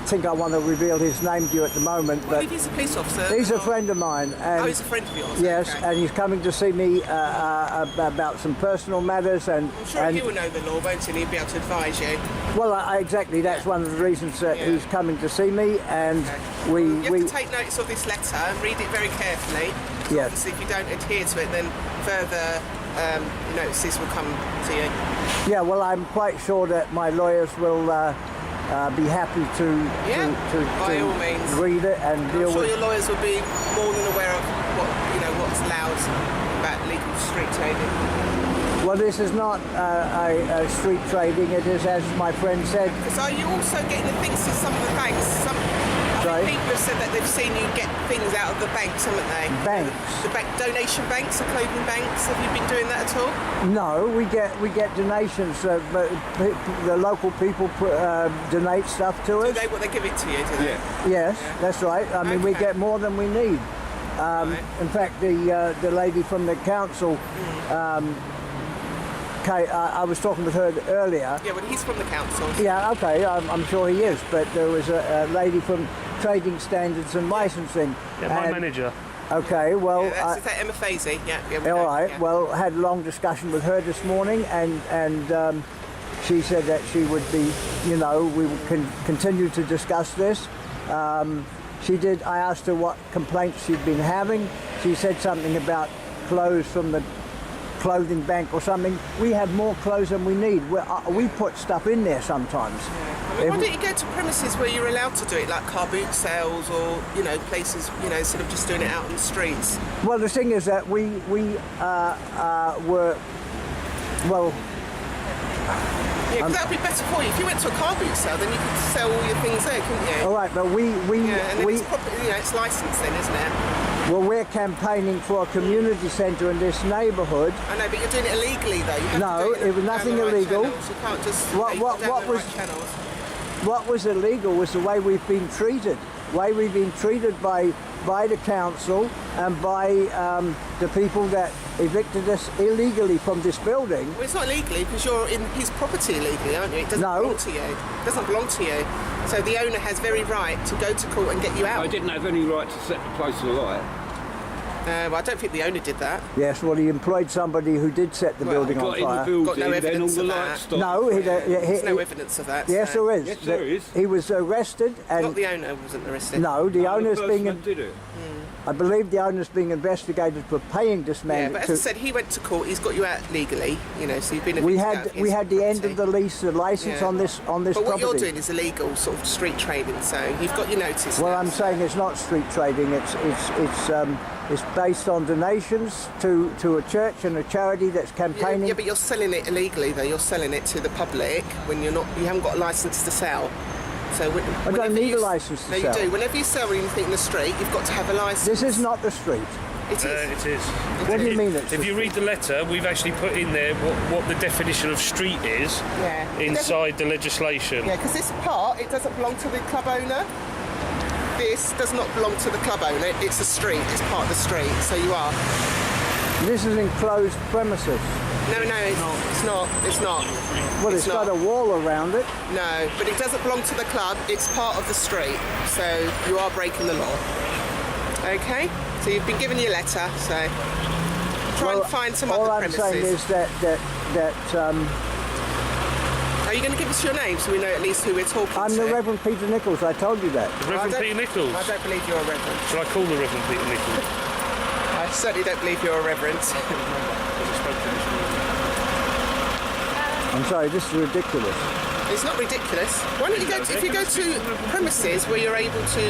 think I want to reveal his name to you at the moment. Well, but if he's a police officer... He's a friend of mine. And he's a friend of yours? Yes, okay. and he's coming to see me about some personal matters. And I'm sure you will know the law, won't he? And he'll be able to advise you. Well, exactly. That's one of the reasons that he's coming to see me, and you have to take notice of this letter and read it very carefully. Yeah. Obviously, if you don't adhere to it, then further notices will come to you. Yeah. Well, I'm quite sure that my lawyers will be happy to by all means read it and deal with. I'm sure your lawyers will be more than aware of what's allowed about legal street trading. Well, this is not a street trading. It is, as my friend said. Because are you also getting the things to some of the banks? say? People have said that they've seen you get things out of the banks, haven't they? Banks? The bank donation banks, the clothing banks. Have you been doing that at all? No, we get donations. But the local people donate stuff to us. Do they give it to you? Do they? Yes, that's right. I mean, we get more than we need. In fact, the lady from the council. I was talking with her earlier. Yeah, well, he's from the council. Yeah, okay, I'm sure he is. But there was a lady from Trading Standards and Licensing. Yeah, my manager. Okay, well... Yeah, is that Emma Fazy? Yeah. All right, well, I had a long discussion with her this morning, and she said that she would be, we would continue to discuss this. I asked her what complaints she'd been having. She said something about clothes from the clothing bank or something. We have more clothes than we need. We put stuff in there sometimes. Why don't you go to premises where you're allowed to do it, like car boot sales or, places, instead of just doing it out on the streets? Well, the thing is that we were, well... Yeah, because that would be better for you. If you went to a car boot sale, then you could sell all your things there, couldn't you? All right, but it's licensed then, isn't it? Well, we're campaigning for a community centre in this neighbourhood. I know, but you're doing it illegally, though. You have no, to do it was nothing illegal. Channels. You can't just What was illegal was the way we've been treated. We've been treated by the council and by the people that evicted us illegally from this building. Well, it's not illegally because you're in his property illegally, aren't you? It doesn't belong to you. It doesn't belong to you. So the owner has very right to go to court and get you out. I didn't have any right to set the place alight. Well, I don't think the owner did that. Yes, well, he employed somebody who did set the building on fire. Got no evidence of that. No, there's no evidence of that. Yes, so. there is. Yes, there is. He was arrested and... Not the owner wasn't arrested. No, the owner's being... did it. I believe the owner's being investigated for paying this man. Yeah, but as I said, he went to court. He's got you out legally. So you've been. We had the end of the lease, the license on this property. But what you're doing is illegal, sort of street trading. So you've got your notice. Well, I'm saying it's not street trading. It's based on donations to a church and a charity that's campaigning. Yeah, but you're selling it illegally, though. You're selling it to the public when you haven't got a license to sell. So I don't need a license to sell. No, you do. Whenever you sell anything in the street, you've got to have a license. This is not the street. It is. It is. What do you mean? If you read the letter, we've actually put in there what the definition of street is inside the legislation. Yeah, because this part, it doesn't belong to the club owner. This does not belong to the club owner. It's a street. It's part of the street. So you are. This is enclosed premises. No, it's not. It's not. Well, it's got a wall around it. No, but it doesn't belong to the club. It's part of the street. So you are breaking the law. Okay? So you've been given your letter, so try and find some other premises. All I'm saying is that are you going to give us your name so we know at least who we're talking to? I'm the Reverend Peter Nichols, I told you that. The Reverend Peter Nichols? I don't believe you're a reverend. Shall I call the Reverend Peter Nichols? I certainly don't believe you're a reverend. I'm sorry, this is ridiculous. It's not ridiculous. Why don't you go if you go to premises where you're able to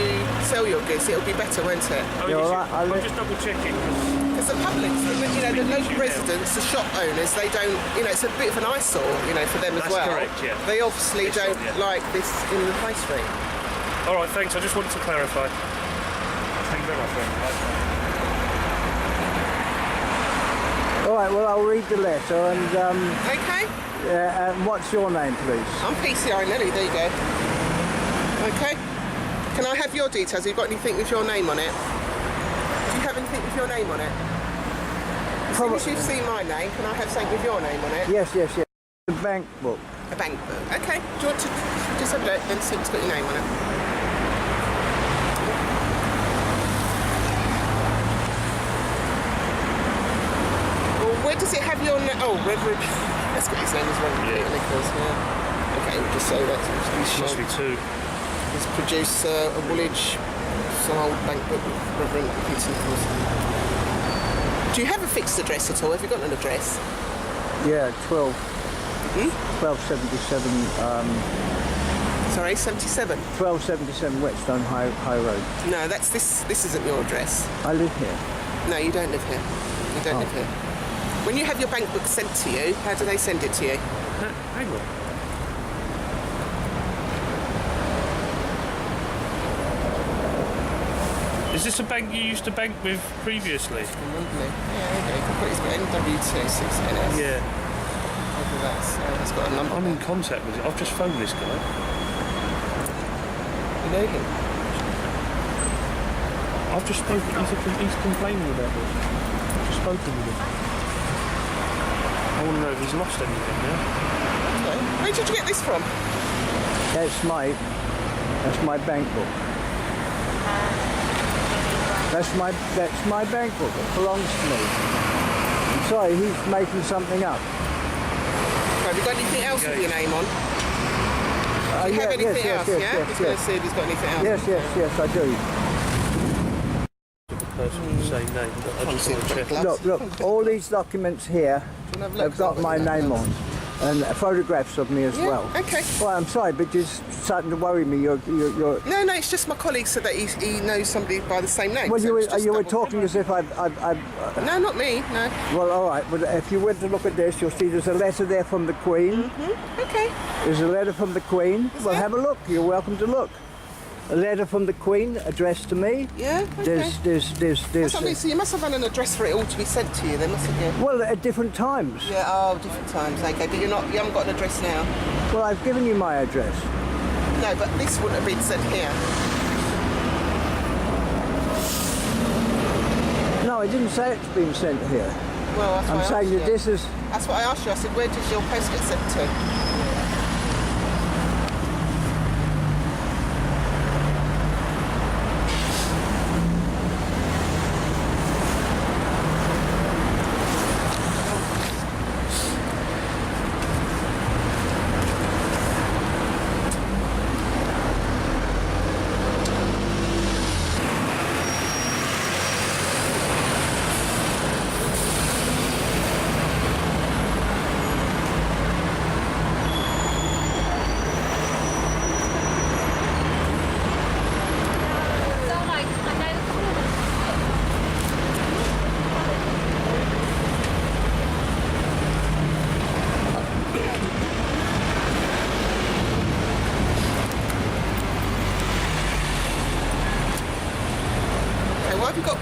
sell your goods, it'll be better, won't it? I'm just double checking. Because the public, the local residents, the shop owners, they don't, it's a bit of an eyesore, for them as well. That's correct, yeah. They obviously don't like this in the high street. All right, thanks. I just wanted to clarify. Thank you very much, friend. All right, well, I'll read the letter and... Okay. And what's your name, please? I'm PCI Nelly, there you go. Okay. Can I have your details? Have you got anything with your name on it? Do you have anything with your name on it? As soon as you've seen my name, can I have something with your name on it? Yes. A bank book. A bank book. Okay. Do you want to just have a look and see if it's got your name on it? Where does it have your name? Oh, Reverend. That's got his name as Reverend Peter Nichols. Yeah. Okay, we'll just say that. Must be two. He's produced a Woolwich style bank book with Reverend Peter Nichols. Do you have a fixed address at all? Have you got an address? Yeah, 1277. Sorry, 77. 1277 Whetstone High Road. No, this isn't your address. I live here. No, you don't live here. You don't live here. When you have your bank book sent to you, how do they send it to you? Hang on. Is this a bank you used to bank with previously? Lovely. Yeah, there you go. It's got NW26NS. Yeah. It's got a number. I'm in contact with it. I've just phoned this guy. You know him? I've just spoken. He's complaining about this. I've just spoken with him. I want to know if he's lost anything now. Okay. Where did you get this from? That's my bank book. That's my bank book. It belongs to me. I'm sorry, he's making something up. Have you got anything else with your name on? Do you have anything else? He's going to see if he's got anything else. Yes, I do. The person with the same name. I just want to check. Look, all these documents here have got my name on. And photographs of me as well. Okay. Well, I'm sorry, but you're starting to worry me. You're... No, it's just my colleague said that he knows somebody by the same name. Well, so you were talking as if I've... No, not me, no. Well, all right. Well, if you went to look at this, you'll see there's a letter there from the Queen. Mm-hmm. Okay. There's a letter from the Queen. Well, have a look. You're welcome to look. A letter from the Queen addressed to me. Yeah, okay. There's That's what I mean, so you must have had an address for it all to be sent to you then, mustn't you? Well, at different times. Yeah, different times, okay. But you haven't got an address now? Well, I've given you my address. No, but this wouldn't have been sent here. No, I didn't say it's been sent here. Well, that's I'm saying that this is... That's what I asked you. I said, where does your post get sent to?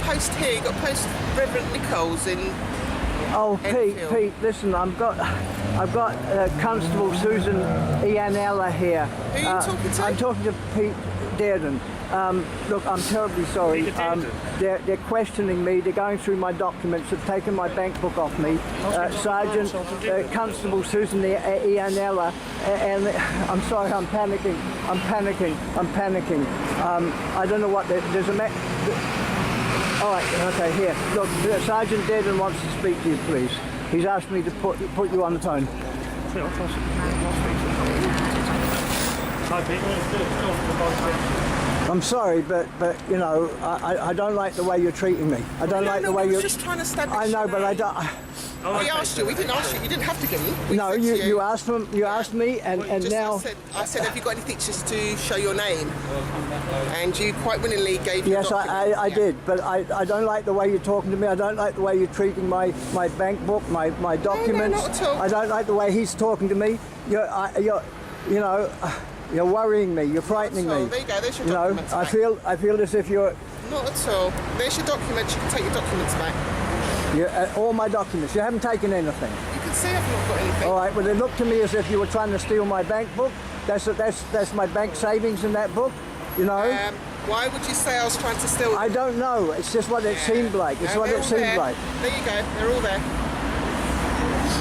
Post here, you've got post Reverend Nichols in. Oh, Pete, listen, I've got Constable Susan Ianella here. Who are you talking to? I'm talking to Pete Dearden. Look, I'm terribly sorry. They're questioning me. They're going through my documents. They've taken my bank book off me. Sergeant Constable Susan Ianella, and I'm sorry, I'm panicking. I don't know what. There's a. All right, okay, here. Look, Sergeant Dearden wants to speak to you, please. He's asked me to put you on the phone. I'm sorry, but you know, I don't like the way you're treating me. I don't like the way you're... just trying to establish... I know, but I don't... We asked you. We didn't ask you. You didn't have to give me. No, you asked him. You asked me, and now I said, have you got anything just to show your name? And you quite willingly gave. Yes, I did, but I don't like the way you're talking to me. I don't like the way you're treating my bank book, my documents. No, not at all. I don't like the way he's talking to me. You're worrying me. You're frightening me. There you go. There's your documents. I feel as if you're. Not at all. There's your documents. You can take your documents back. All my documents. You haven't taken anything. You can see I've not got anything. All right. Well, it looked to me as if you were trying to steal my bank book. That's my bank savings in that book. You know. Why would you say I was trying to steal? I don't know. It's just what it seemed like. It's what it seemed like. There you go. They're all there.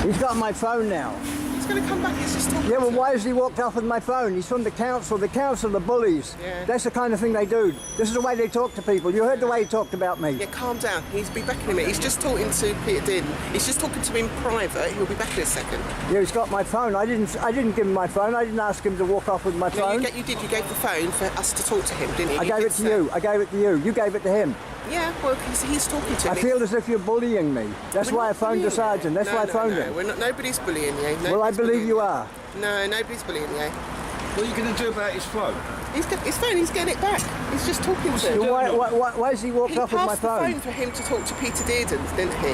He's got my phone now. He's going to come back. He's just talking. Yeah, well, why has he walked off with my phone? He's from the council. The council are bullies. Yeah. That's the kind of thing they do. This is the way they talk to people. You heard the way he talked about me. Yeah, calm down. He's be back in a minute. He's just talking to Peter Dearden. He's just talking to me in private. He'll be back in a second. Yeah, he's got my phone. I didn't give him my phone. I didn't ask him to walk off with my phone. You did. You gave the phone for us to talk to him, didn't you? I gave it to you. I gave it to you. You gave it to him. Yeah, well, he's talking to me. I feel as if you're bullying me. That's why I phoned the sergeant. That's why I phoned him. We're not, nobody's bullying you. Well, I believe you are. No, nobody's bullying you. What are you going to do about his phone? His phone, he's getting it back. He's just talking to him. Why has he walked off with my phone? He passed the phone for him to talk to Peter Dearden, didn't he?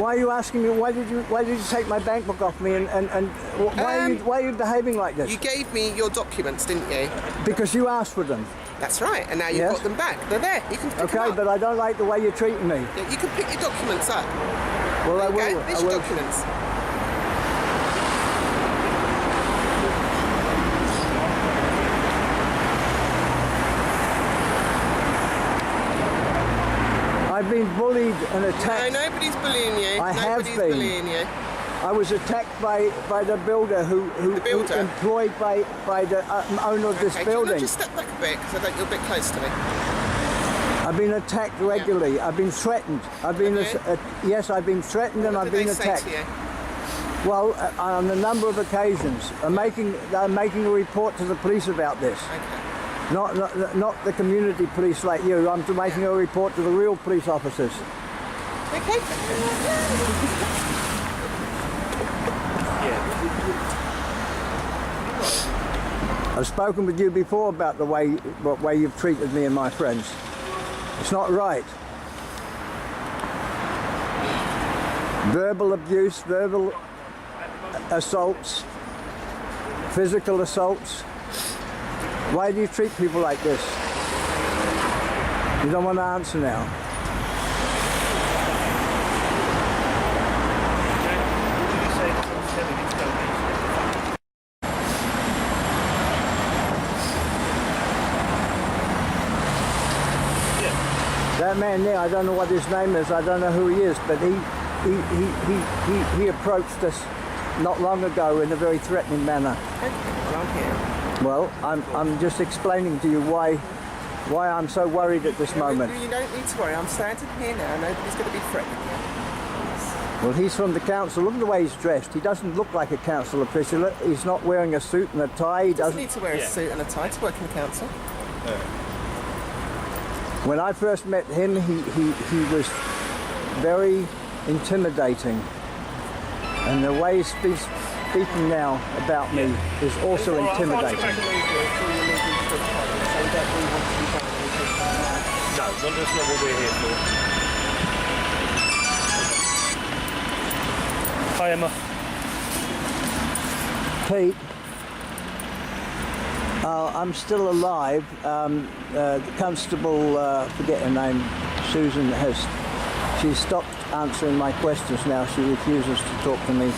Why are you asking me? Why did you take my bank book off me? And why are you behaving like this? You gave me your documents, didn't you? Because you asked for them. That's right, and now you've Yes. got them back. They're there. You can pick them Okay, up. but I don't like the way you're treating me. Yeah, you can pick your documents up. Well, I Okay, will. there's I your will. documents. I've been bullied and attacked. No, nobody's bullying you. I have Nobody's been. bullying you. I was attacked by the builder who employed by the owner of this Okay, do you want building. to just step back a bit, because I think you're a bit close to me. I've been attacked regularly. I've been threatened. I've been yes, I've been threatened and What I've did been they say attacked. to you? Well, on a number of occasions, I'm making a report to the police about this. Not the community police like you. I'm making a report to the real police officers. Okay. I've spoken with you before about the way you've treated me and my friends. It's not right. Verbal abuse, verbal assaults, physical assaults. Why do you treat people like this? You don't want to answer now. That man there, I don't know what his name is, I don't know who he is, but he approached us not long ago in a very threatening manner. Well, I'm here. Well, I'm just explaining to you why I'm so worried at this moment. You don't need to worry. I'm standing here now. Nobody's going to be threatening you. Well, he's from the council. Look at the way he's dressed. He doesn't look like a council official. He's not wearing a suit and a tie. He doesn't need to wear a suit and a tie to work in the council. When I first met him, he was very intimidating. And the way he's speaking now about me is also intimidating. No, that's not what we're here for. Hi, Emma. Pete, I'm still alive. The constable, forget her name, Susan, she's stopped answering my questions now. She refuses to talk to me.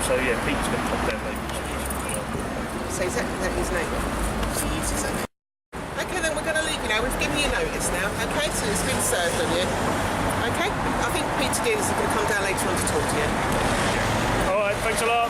So yeah, Pete's going to pop down later. So is that his name? He uses that name. Okay, then we're going to leave you now. We've given you notice now. Okay, so it's been served on you. Okay, I think Peter Deans is going to come down later on to talk to you. All right, thanks a lot.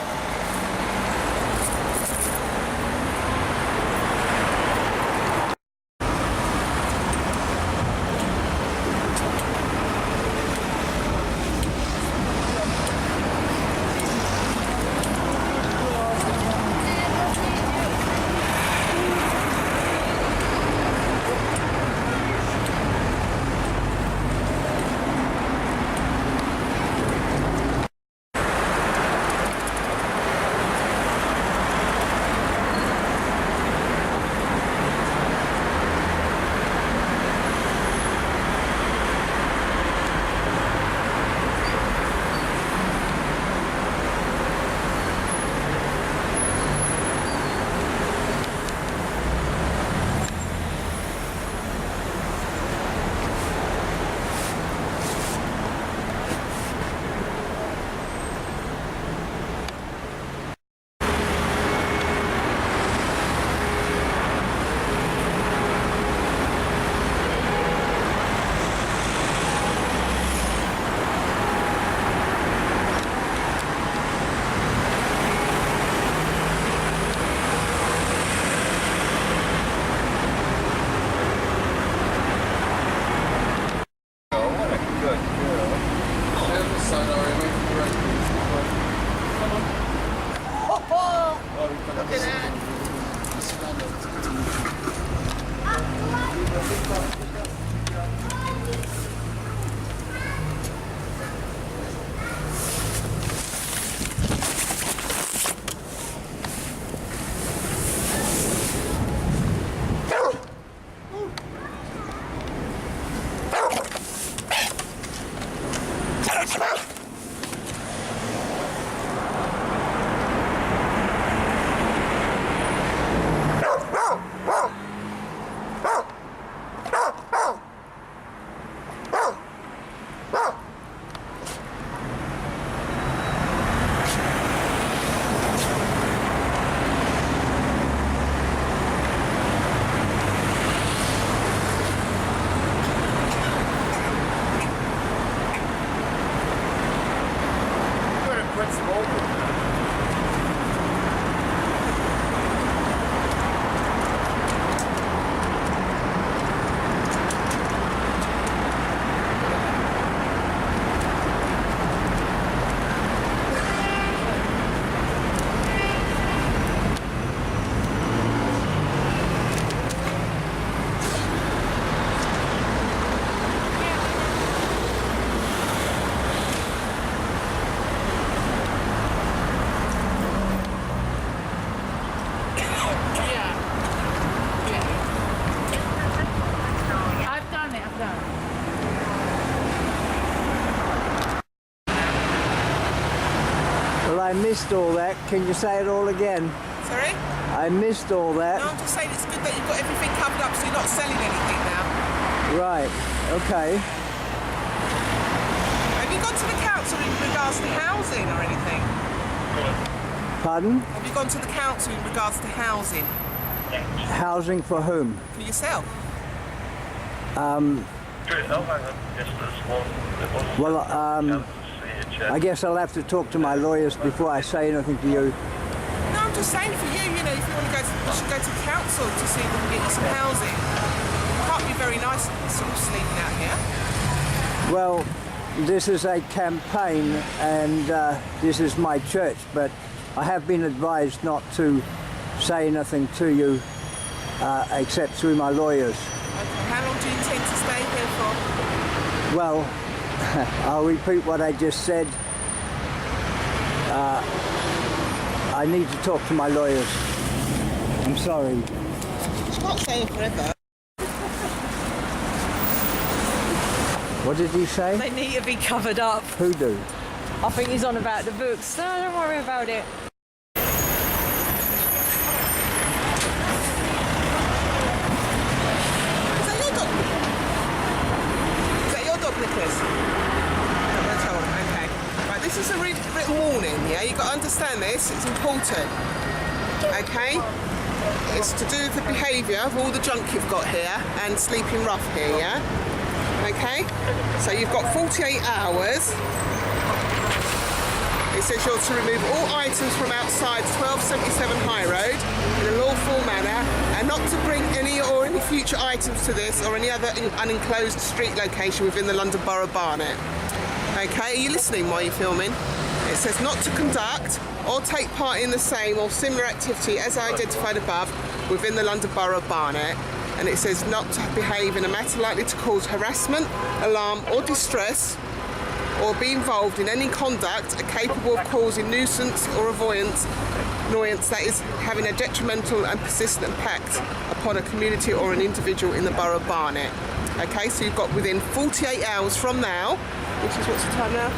Well, I missed all that. Can you say it all again? Sorry? I missed all that. No, I'm just saying it's good that you've got everything covered up so you're not selling anything now. Right, okay. Have you gone to the council in regards to housing or anything? Pardon? Have you gone to the council in regards to housing? Housing for whom? For yourself? Well, I guess I'll have to talk to my lawyers before I say anything to you. No, I'm just saying for you, you know, if you want to go to, you should go to the council to see if they can get you some housing. It can't be very nice sort of sleeping out here. Well, this is a campaign and this is my church, but I have been advised not to say anything to you except through my lawyers. Okay, how long do you intend to stay here for? Well, I'll repeat what I just said. I need to talk to my lawyers. I'm sorry. You can't stay here forever. What did he say? They need to be covered up. Who do? I think he's on about the books. No, don't worry about it. This is a written warning, yeah? You've got to understand this, it's important, okay? It's to do with the behaviour of all the junk you've got here and sleeping rough here, yeah? Okay? So you've got 48 hours. It says you're to remove all items from outside 1277 High Road in a lawful manner and not to bring any or any future items to this or any other unenclosed street location within the London Borough of Barnet. Okay, are you listening while you're filming? It says not to conduct or take part in the same or similar activity as identified above within the London Borough of Barnet. And it says not to behave in a matter likely to cause harassment, alarm or distress or be involved in any conduct capable of causing nuisance or annoyance that is having a detrimental and persistent impact upon a community or an individual in the Borough of Barnet. Okay, so you've got within 48 hours from now, which is what's the time now?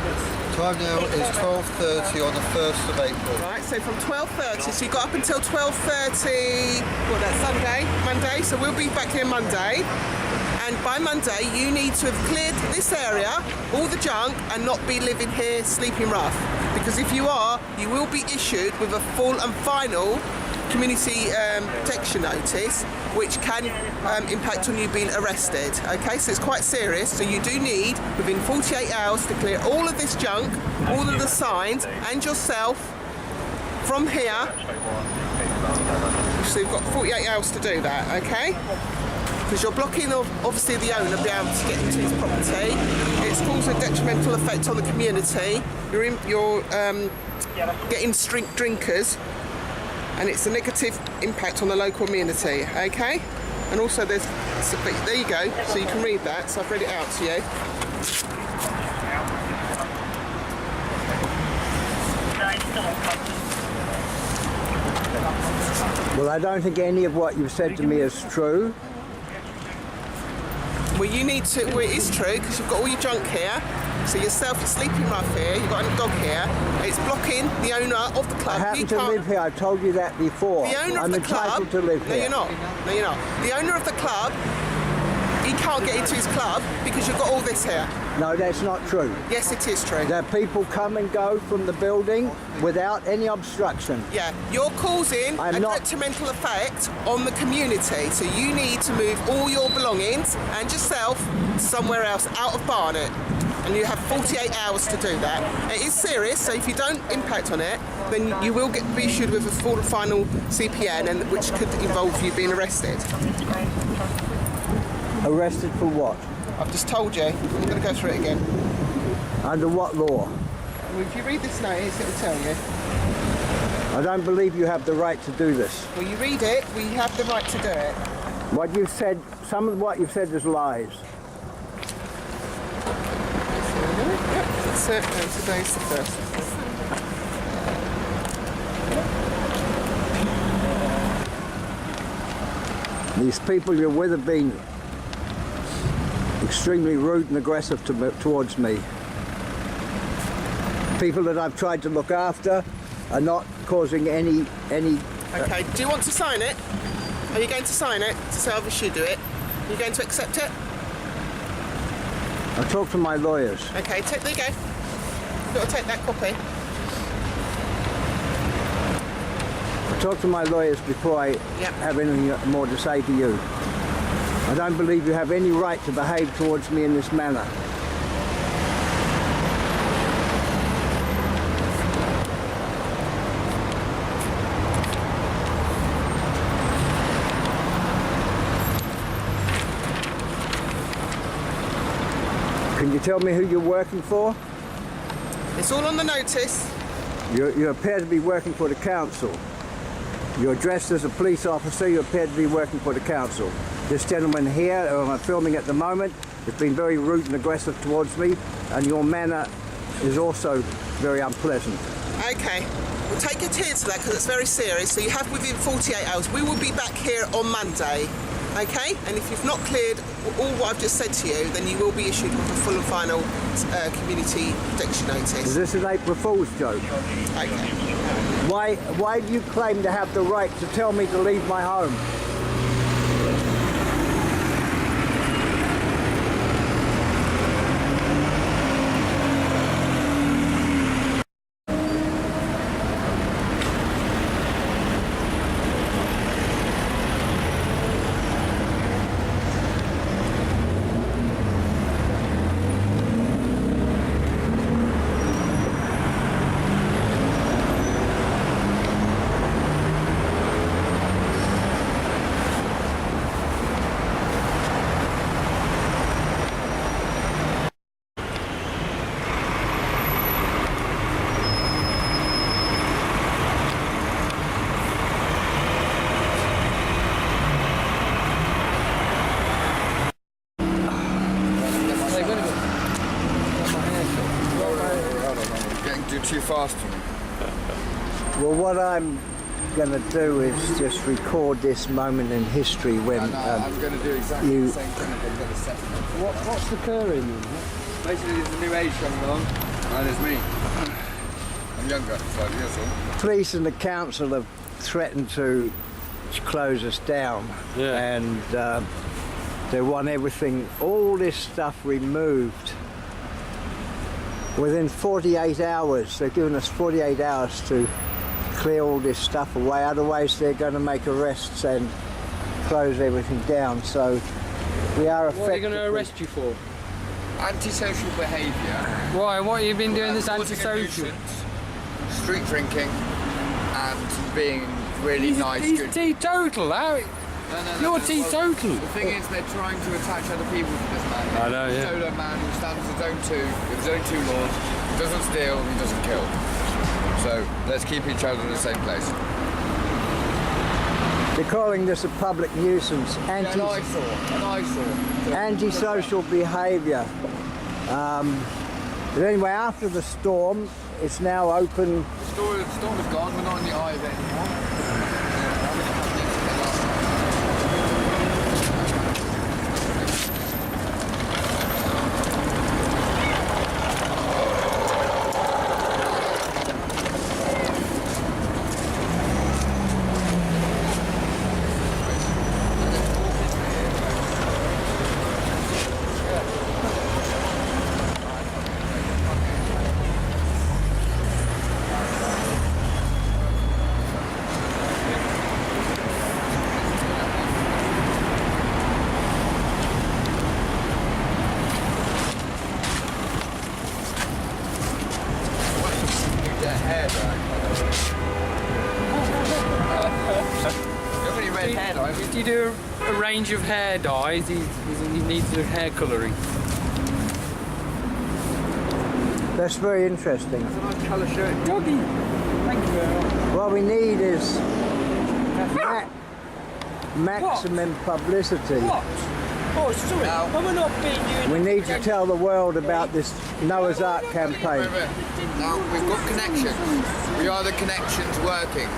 Time now is 12:30 on the 1st of April. Right, so from 12:30, so you've got up until 12:30, well, that's Monday, so we'll be back here Monday. And by Monday, you need to have cleared this area, all the junk, and not be living here sleeping rough. Because if you are, you will be issued with a full and final community protection notice, which can impact on you being arrested. Okay, so it's quite serious. So you do need, within 48 hours, to clear all of this junk, all of the signs, and yourself from here. So you've got 48 hours to do that, okay? Because you're blocking, obviously, the owner being able to get into his property. It's causing a detrimental effect on the community. You're getting street drinkers, and it's a negative impact on the local community, okay? And also there you go, so you can read that, so I've read it out to you. Well, I don't think any of what you've said to me is true. Well, you need to, well, it is true, because you've got all your junk here. So yourself, you're sleeping rough here, you've got a dog here, it's blocking the owner of the club. I happen to live here, I've told you that before. The owner I'm of the club... entitled to live No, here. you're not. No, you're not. The owner of the club, he can't get into his club because you've got all this here. No, that's not true. Yes, it is true. That people come and go from the building without any obstruction. Yeah, you're causing a detrimental effect on the community, so you need to move all your belongings and yourself somewhere else out of Barnet. And you have 48 hours to do that. It is serious, so if you don't impact on it, then you will get issued with a full and final CPN, and which could involve you being arrested. Arrested for what? I've just told you. I'm going to go through it again. Under what law? Well, if you read this notice, it will tell you. I don't believe you have the right to do this. Well, you read it, we have the right to do it. What you've said, some of what you've said is lies. Yep, that's it. And today's the first. These people you're with have been extremely rude and aggressive towards me. People that I've tried to look after are not causing any. Okay, do you want to sign it? Are you going to sign it to say obviously you do it? Are you going to accept it? I'll talk to my lawyers. Okay, there you go. You've got to take that copy. I'll talk to my lawyers before I have anything more to say to you. I don't believe you have any right to behave towards me in this manner. Can you tell me who you're working for? It's all on the notice. You appear to be working for the council. You're dressed as a police officer, you appear to be working for the council. This gentleman here, who I'm filming at the moment, has been very rude and aggressive towards me, and your manner is also very unpleasant. Okay, we'll take it here to that because it's very serious, so you have within 48 hours. We will be back here on Monday, okay? And if you've not cleared all what I've just said to you, then you will be issued with a full and final community protection notice. Is this an April Fool's joke? Okay. Why do you claim to have the right to tell me to leave my home? Too fast for me. Well, what I'm going to do is just record this moment in history when I'm going to do exactly the same thing. I'm going to set it. What's occurring then? Basically, there's a new age coming along, and there's me. I'm younger, so yes, Police and the council have threatened to close us down, and they want everything, all this stuff removed. Within 48 hours, they're giving us 48 hours to clear all this stuff away, otherwise they're going to make arrests and close everything down. So we are effectively... What are they going to arrest you for? Antisocial behaviour. Why? What have you been doing this antisocial? Street drinking and being really nice. He's teetotal, Harry. You're teetotal. The thing is, they're trying to attach other people to this man. I know, yeah. Solo man who stands his own with his own two laws, doesn't steal, he doesn't kill. So let's keep each other in the same place. They're calling this a public nuisance, antisocial behaviour. But anyway, after the storm, it's now open. The storm is gone, we're not in the eye of it anymore. you do a range of hair dyes. He needs a hair colouring. That's very interesting. That's a nice colour shirt. Doggy. Thank you very much. What we need is maximum publicity. What? Oh, sorry. No. We're not being We need to tell the world about this Noah's Ark campaign. Now, we've got connections. We are the connections working.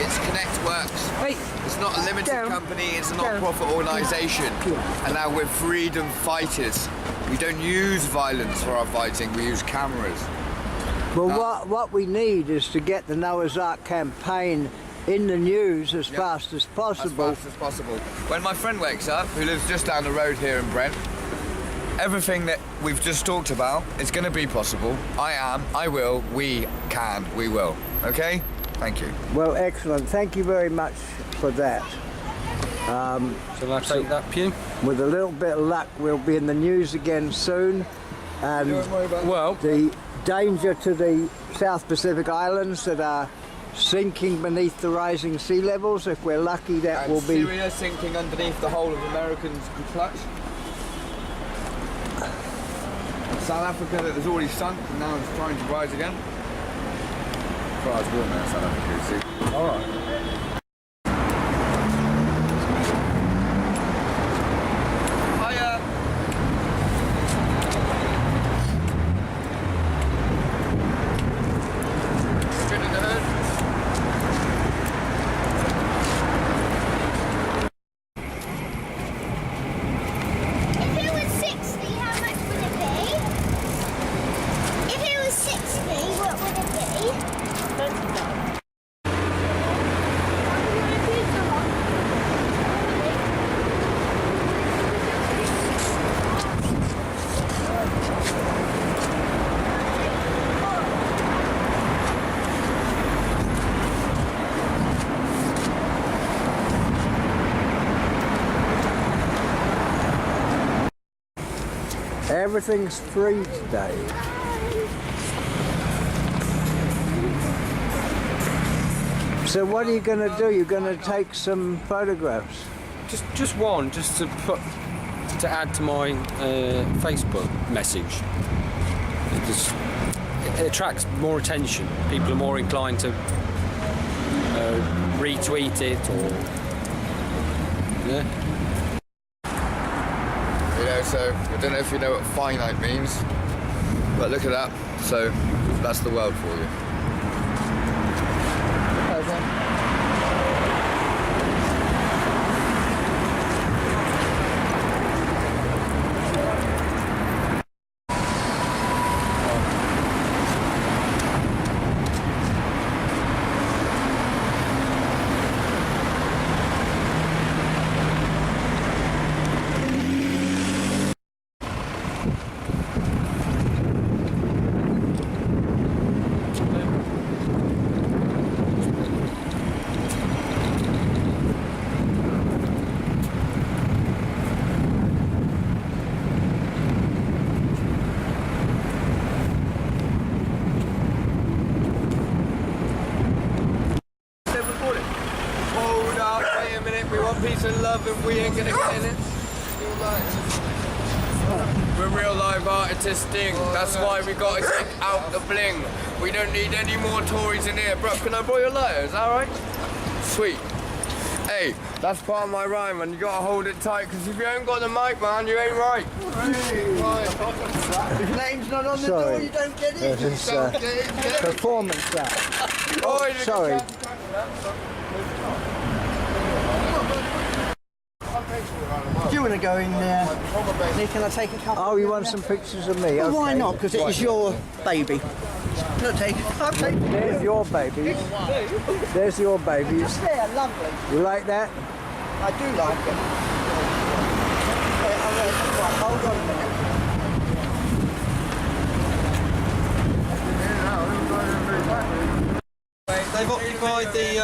It's Connect Works. Wait. It's not a limited company, it's a not-profit organisation. And now we're freedom fighters. We don't use violence for our fighting, we use cameras. Well, what we need is to get the Noah's Ark campaign in the news as fast as possible. As fast as possible. When my friend wakes up, who lives just down the road here in Brent, everything that we've just talked about is going to be possible. I am, I will, we can, we will. Okay? Thank you. Well, excellent. Thank you very much for that. Shall I take that, Pew? With a little bit of luck, we'll be in the news again soon. And the danger to the South Pacific Islands that are sinking beneath the rising sea levels. If we're lucky, that will be... Syria sinking underneath the whole of Americans' clutch. South Africa that has already sunk and now is trying to rise again. As far as warm now, South Africa, you see. Alright. Everything's free today. So what are you going to do? You're going to take some photographs? Just one, just to add to my Facebook message. It attracts more attention. People are more inclined to retweet it or yeah. So, I don't know if you know what finite means, but look at that. So, that's the world for you. Peace and love, and we ain't gonna get in it. We're real live artisting. That's why we gotta take out the bling. We don't need any more Tories in here. Bro, can I borrow your lighter? Is that alright? Sweet. Hey, that's part of my rhyme, and you gotta hold it tight, because if you ain't got the mic, man, you ain't right. If name's not on the door, you don't get in. This is performance art. Oh, sorry. Do you want to go in there? Can I take a couple? Oh, you want some pictures of me? Well, okay. why not? Because it is your baby. I'll take it. There's your babies. There's your babies. Just there, lovely. You like that? I do like it. Right, hold on a minute. They've occupied the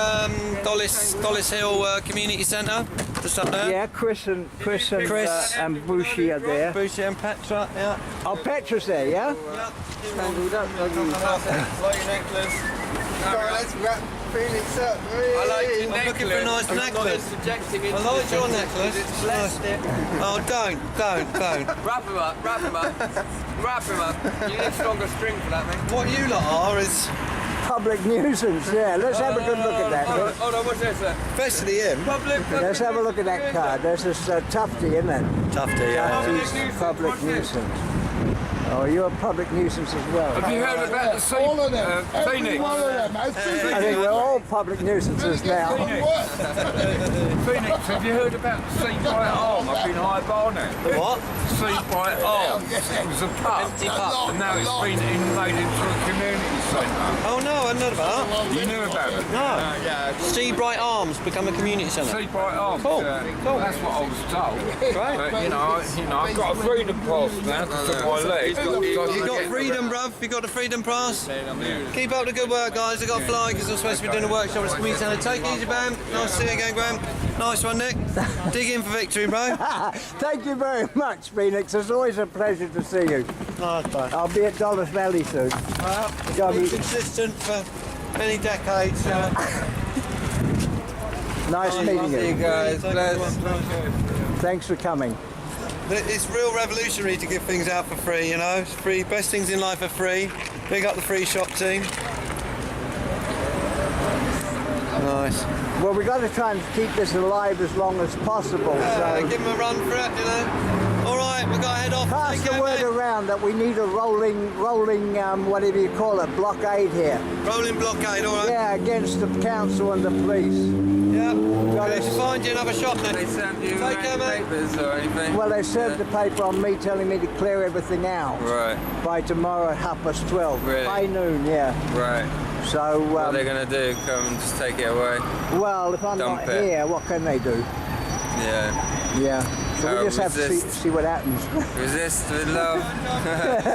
Dollis Hill Community Centre, just up there. Yeah, Chris and Bushi are there. Bushi and Petra, yeah. Oh, Petra's there, yeah? Tangled up, doggy. Like your necklace. let's wrap Phoenix up. I like your I'm necklace. looking for a nice I'm necklace. not interjecting into I like the your sentence, necklace. It's blessed it. Oh, don't. Wrap him up, wrap him up. Wrap him up. You need stronger string for that, mate. What you lot are is Public nuisance, yeah. Let's have a good look at that. Hold on, what's this? Especially him. Let's have a look at that card. There's this Tufty, isn't it? Tufty, yeah. Tufty's public nuisance. Oh, you're a public nuisance as well. Have you heard about the All of them. Every Phoenix? one of them. I think we're all public nuisances now. Phoenix, have you heard about the Sequoia arm up in High Barnet? The what? Sequoia arm. It was a pub, and now it's been made into a community centre. Oh no, I didn't know about that. You knew about it? No. Seabright Arms become a community centre. Seabright arms. Cool. Cool. That's what I was told. Right. But you know, I've got a freedom pass now because of my leg. You got freedom, bruv. You got the freedom pass. Keep up the good work, guys. I got to fly because I'm supposed to be doing a workshop at the community centre. Take it easy, Bam. Nice to see you again, Graham. Nice one, Nick. Dig in for victory, bro. Thank you very much, Phoenix. It's always a pleasure to see you. Nice, bro. I'll be at Dollars Valley soon. Well, be consistent for many decades. Nice meeting you. See you guys. Thanks for coming. It's real revolutionary to give things out for free, you know. It's free. Best things in life are free. Big up the free shop team. Nice. Well, we've got to try and keep this alive as long as possible. So give them a run for it, you know. All right, we've got to head off. pass the word around that we need a rolling, whatever you call it, blockade here. Rolling blockade, all right. Yeah, against the council and the police. Yeah. Got Good it. to find you another shop then. They sent you Take care, mate. papers or anything? Well, they served the paper on me telling me to clear everything out Right. by tomorrow at 12:30. Really? High noon, yeah. Right. So, What are they going to do? Come and just take it away? well, if I'm Dump not it. here, what can they do? Yeah. Yeah. So we just have to see what happens. Resist with love.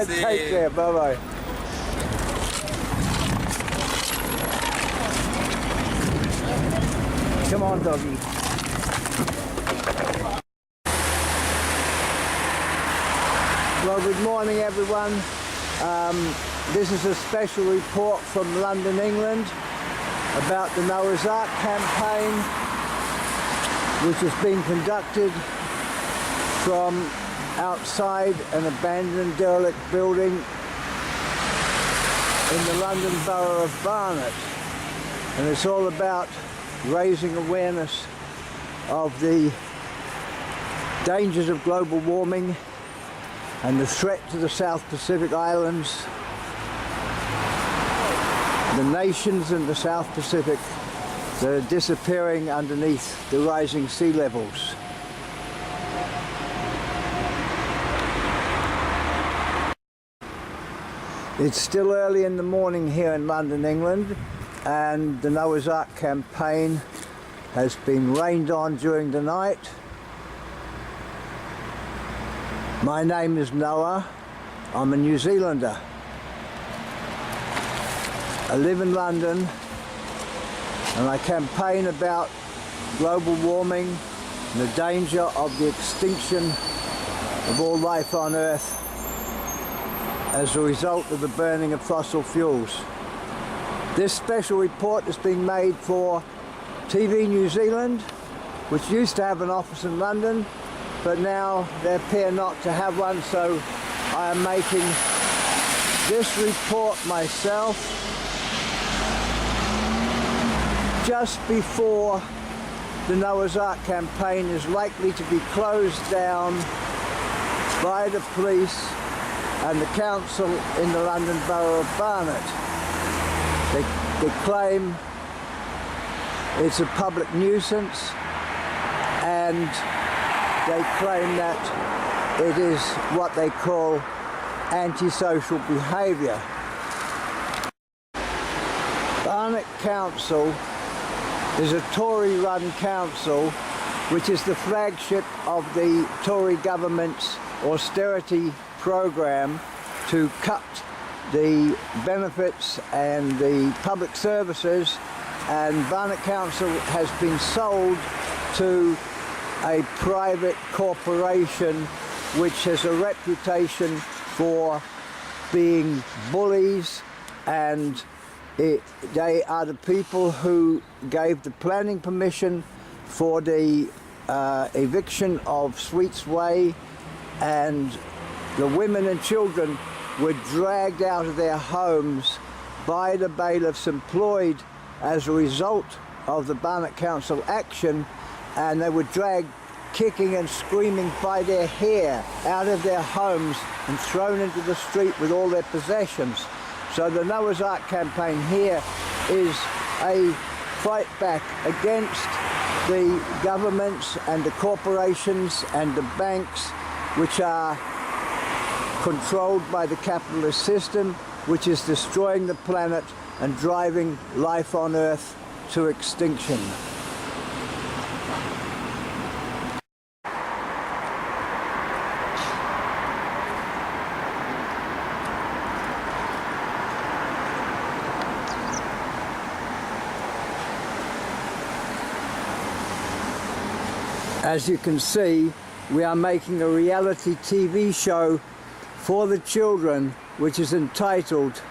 See Take you. care. Bye-bye. Come on, doggy. Well, good morning, everyone. This is a special report from London, England, about the Noah's Ark campaign, which has been conducted from outside an abandoned derelict building in the London Borough of Barnet. And it's all about raising awareness of the dangers of global warming and the threat to the South Pacific Islands, the nations in the South Pacific that are disappearing underneath the rising sea levels. It's still early in the morning here in London, England, and the Noah's Ark campaign has been rained on during the night. My name is Noah. I'm a New Zealander. I live in London and I campaign about global warming and the danger of the extinction of all life on Earth as a result of the burning of fossil fuels. This special report has been made for TV New Zealand, which used to have an office in London, but now they appear not to have one, so I am making this report myself just before the Noah's Ark campaign is likely to be closed down by the police and the council in the London Borough of Barnet. They claim it's a public nuisance, and they claim that it is what they call antisocial behaviour. Barnet Council is a Tory-run council which is the flagship of the Tory government's austerity programme to cut the benefits and the public services, and Barnet Council has been sold to a private corporation which has a reputation for being bullies and They are the people who gave the planning permission for the eviction of Sweets Way, and the women and children were dragged out of their homes by the bailiffs employed as a result of the Barnet Council action, and they were dragged kicking and screaming by their hair out of their homes and thrown into the street with all their possessions. So the Noah's Ark campaign here is a fight back against the governments and the corporations and the banks which are controlled by the capitalist system, which is destroying the planet and driving life on Earth to extinction. As you can see, we are making a reality TV show for the children, which is entitled,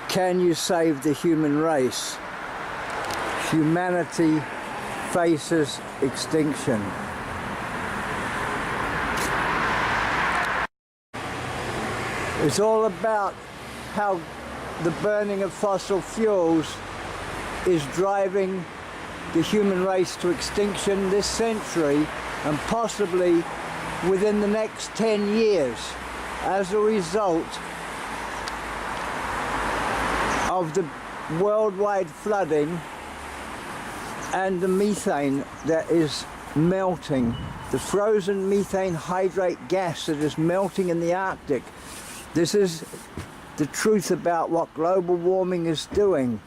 Can You Save the Human Race? Humanity Faces Extinction. It's all about how the burning of fossil fuels is driving the human race to extinction this century and possibly within the next 10 years as a result of the worldwide flooding and the methane that is melting, the frozen methane hydrate gas that is melting in the Arctic. This is the truth about what global warming is doing.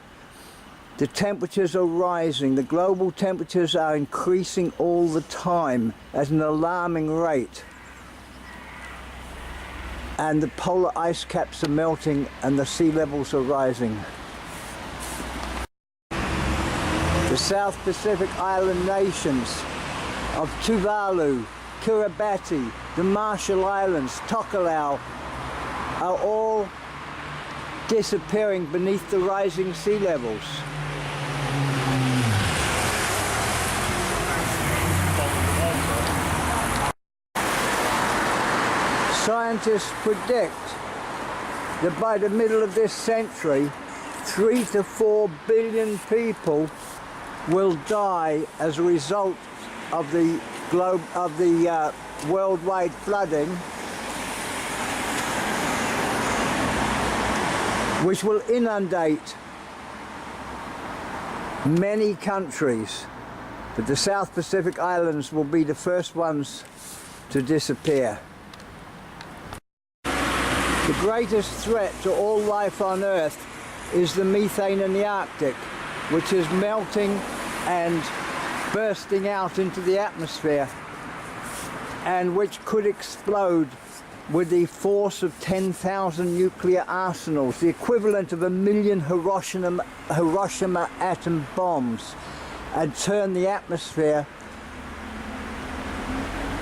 The temperatures are rising, the global temperatures are increasing all the time at an alarming rate. And the polar ice caps are melting and the sea levels are rising. The South Pacific Island nations of Tuvalu, Kiribati, the Marshall Islands, Tokelau are all disappearing beneath the rising sea levels. Scientists predict that by the middle of this century, 3 to 4 billion people will die as a result of the worldwide flooding, which will inundate many countries. But the South Pacific Islands will be the first ones to disappear. The greatest threat to all life on Earth is the methane in the Arctic, which is melting and bursting out into the atmosphere, and which could explode with the force of 10,000 nuclear arsenals, the equivalent of 1 million Hiroshima atom bombs, and turn the atmosphere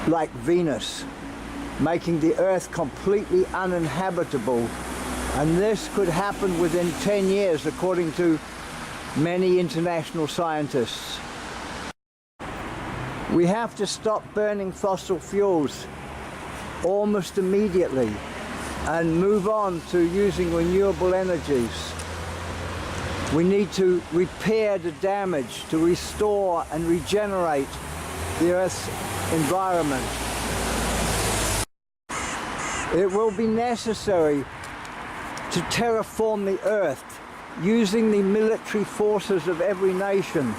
like Venus, making the Earth completely uninhabitable. And this could happen within 10 years, according to many international scientists. We have to stop burning fossil fuels almost immediately and move on to using renewable energies. We need to repair the damage, to restore and regenerate the Earth's environment. It will be necessary to terraform the Earth using the military forces of every nation.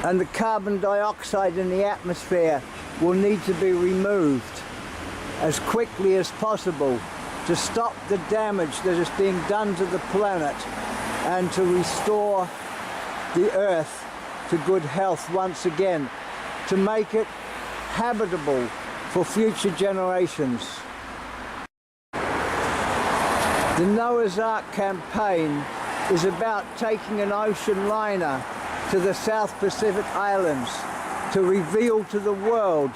And the carbon dioxide in the atmosphere will need to be removed as quickly as possible to stop the damage that is being done to the planet and to restore the Earth to good health once again, to make it habitable for future generations. The Noah's Ark campaign is about taking an ocean liner to the South Pacific Islands to reveal to the world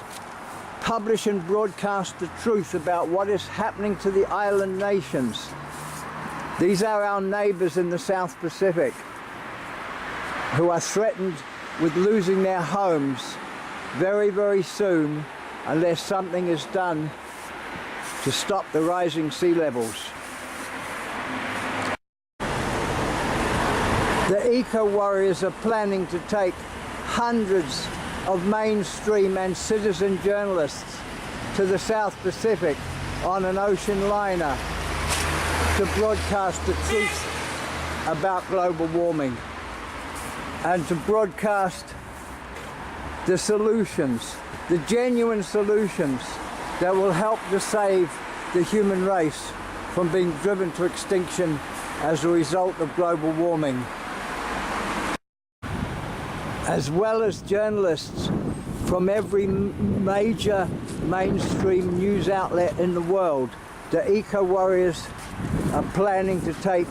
publish and broadcast the truth about what is happening to the island nations. These are our neighbours in the South Pacific who are threatened with losing their homes very, very soon unless something is done to stop the rising sea levels. The eco-warriors are planning to take hundreds of mainstream and citizen journalists to the South Pacific on an ocean liner to broadcast the truth about global warming and to broadcast the solutions, the genuine solutions that will help to save the human race from being driven to extinction as a result of global warming. As well as journalists from every major mainstream news outlet in the world, the eco-warriors are planning to take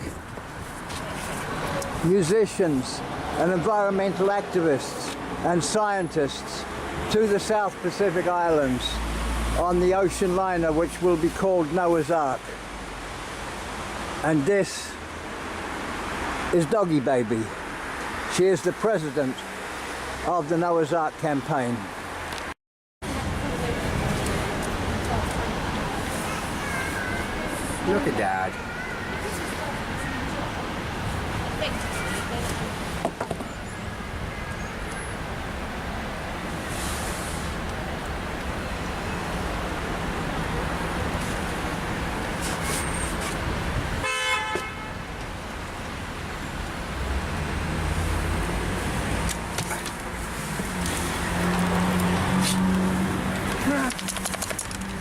musicians and environmental activists and scientists to the South Pacific Islands on the ocean liner, which will be called Noah's Ark. And this is Doggy Baby. She is the president of the Noah's Ark campaign. Look at Dad.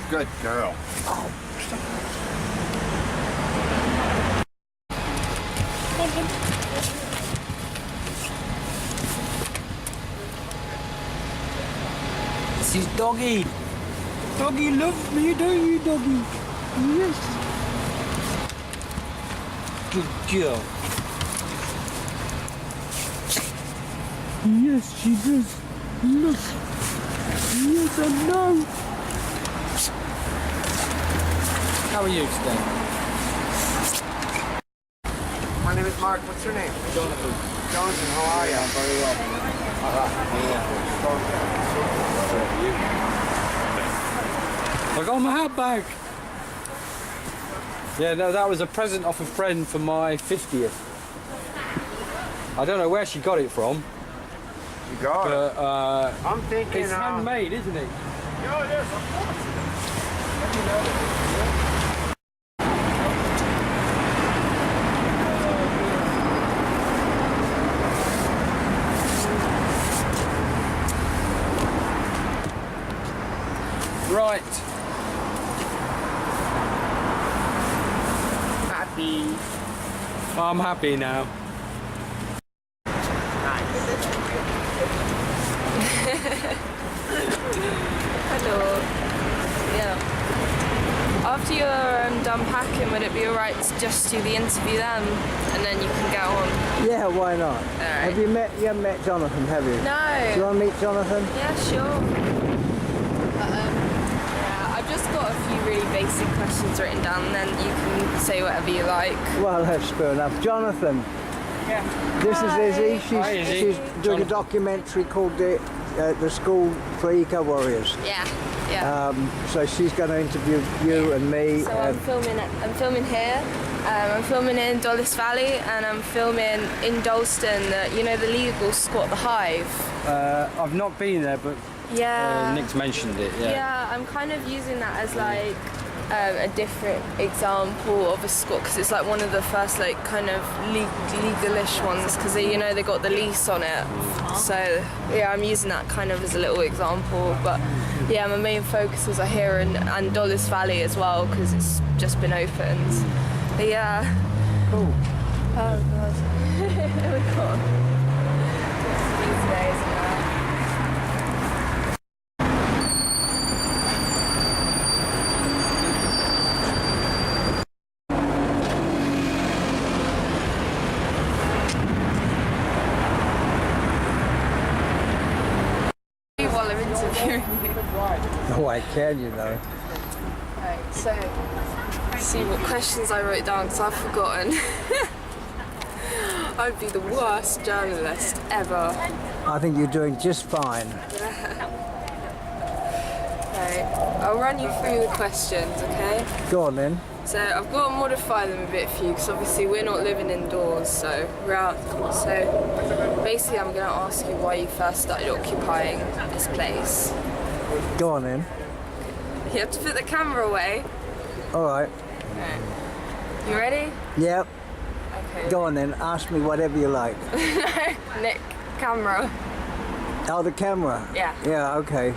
Good girl. This is Doggy. Doggy loves me, don't you, Doggy? Yes. Good girl. Yes, she does. Look. Yes, I know. How are you today? My name is Mark. What's your name? Jonathan. Jonathan, how are you? I'm very well. I got my hat back. Yeah, no, that was a present off a friend for my 50th. I don't know where she got it from. You got it. I'm thinking it's handmade, isn't it? Yeah, it is, of course. Right. Happy. I'm happy now. Hello. Yeah. After you're done packing, would it be alright to just do the interview then, and then you can get on? Yeah, why not? Alright. You haven't met Jonathan, have you? No. Do you want to meet Jonathan? Yeah, sure. Yeah, I've just got a few really basic questions written down, and then you can say whatever you like. Well, that's fair enough. Jonathan. Yeah. This is Izzy. Hi, Izzy. She's doing a documentary called the School for Eco-Warriors. Yeah. Yeah. So she's going to interview you and me. So I'm filming here. I'm filming in Dulles Valley, and I'm filming in Dalston. You know, the legal squat, the Hive. I've not been there, but Yeah. Nick's mentioned it. Yeah. Yeah, I'm kind of using that as like a different example of a squat, because it's like one of the first like kind of legalish ones, because they got the lease on it. So yeah, I'm using that kind of as a little example. But yeah, my main focuses are here and Dulles Valley as well, because it's just been opened. But yeah. Cool. Oh god. We got these days now. Oh, I I can, you know. Right, so, see what questions I wrote down because I've forgotten. I'd be the worst journalist ever. I think you're doing just fine. Right, I'll run you through the questions, okay? Go on then. So I've got to modify them a bit for you because obviously we're not living indoors, so we're out. So basically I'm going to ask you why you first started occupying this place. Go on then. You have to put the camera away. All right. Okay. You ready? Yep. Okay. Go on then. Ask me whatever you like. Nick, camera. Oh, the camera? Yeah. Yeah, okay.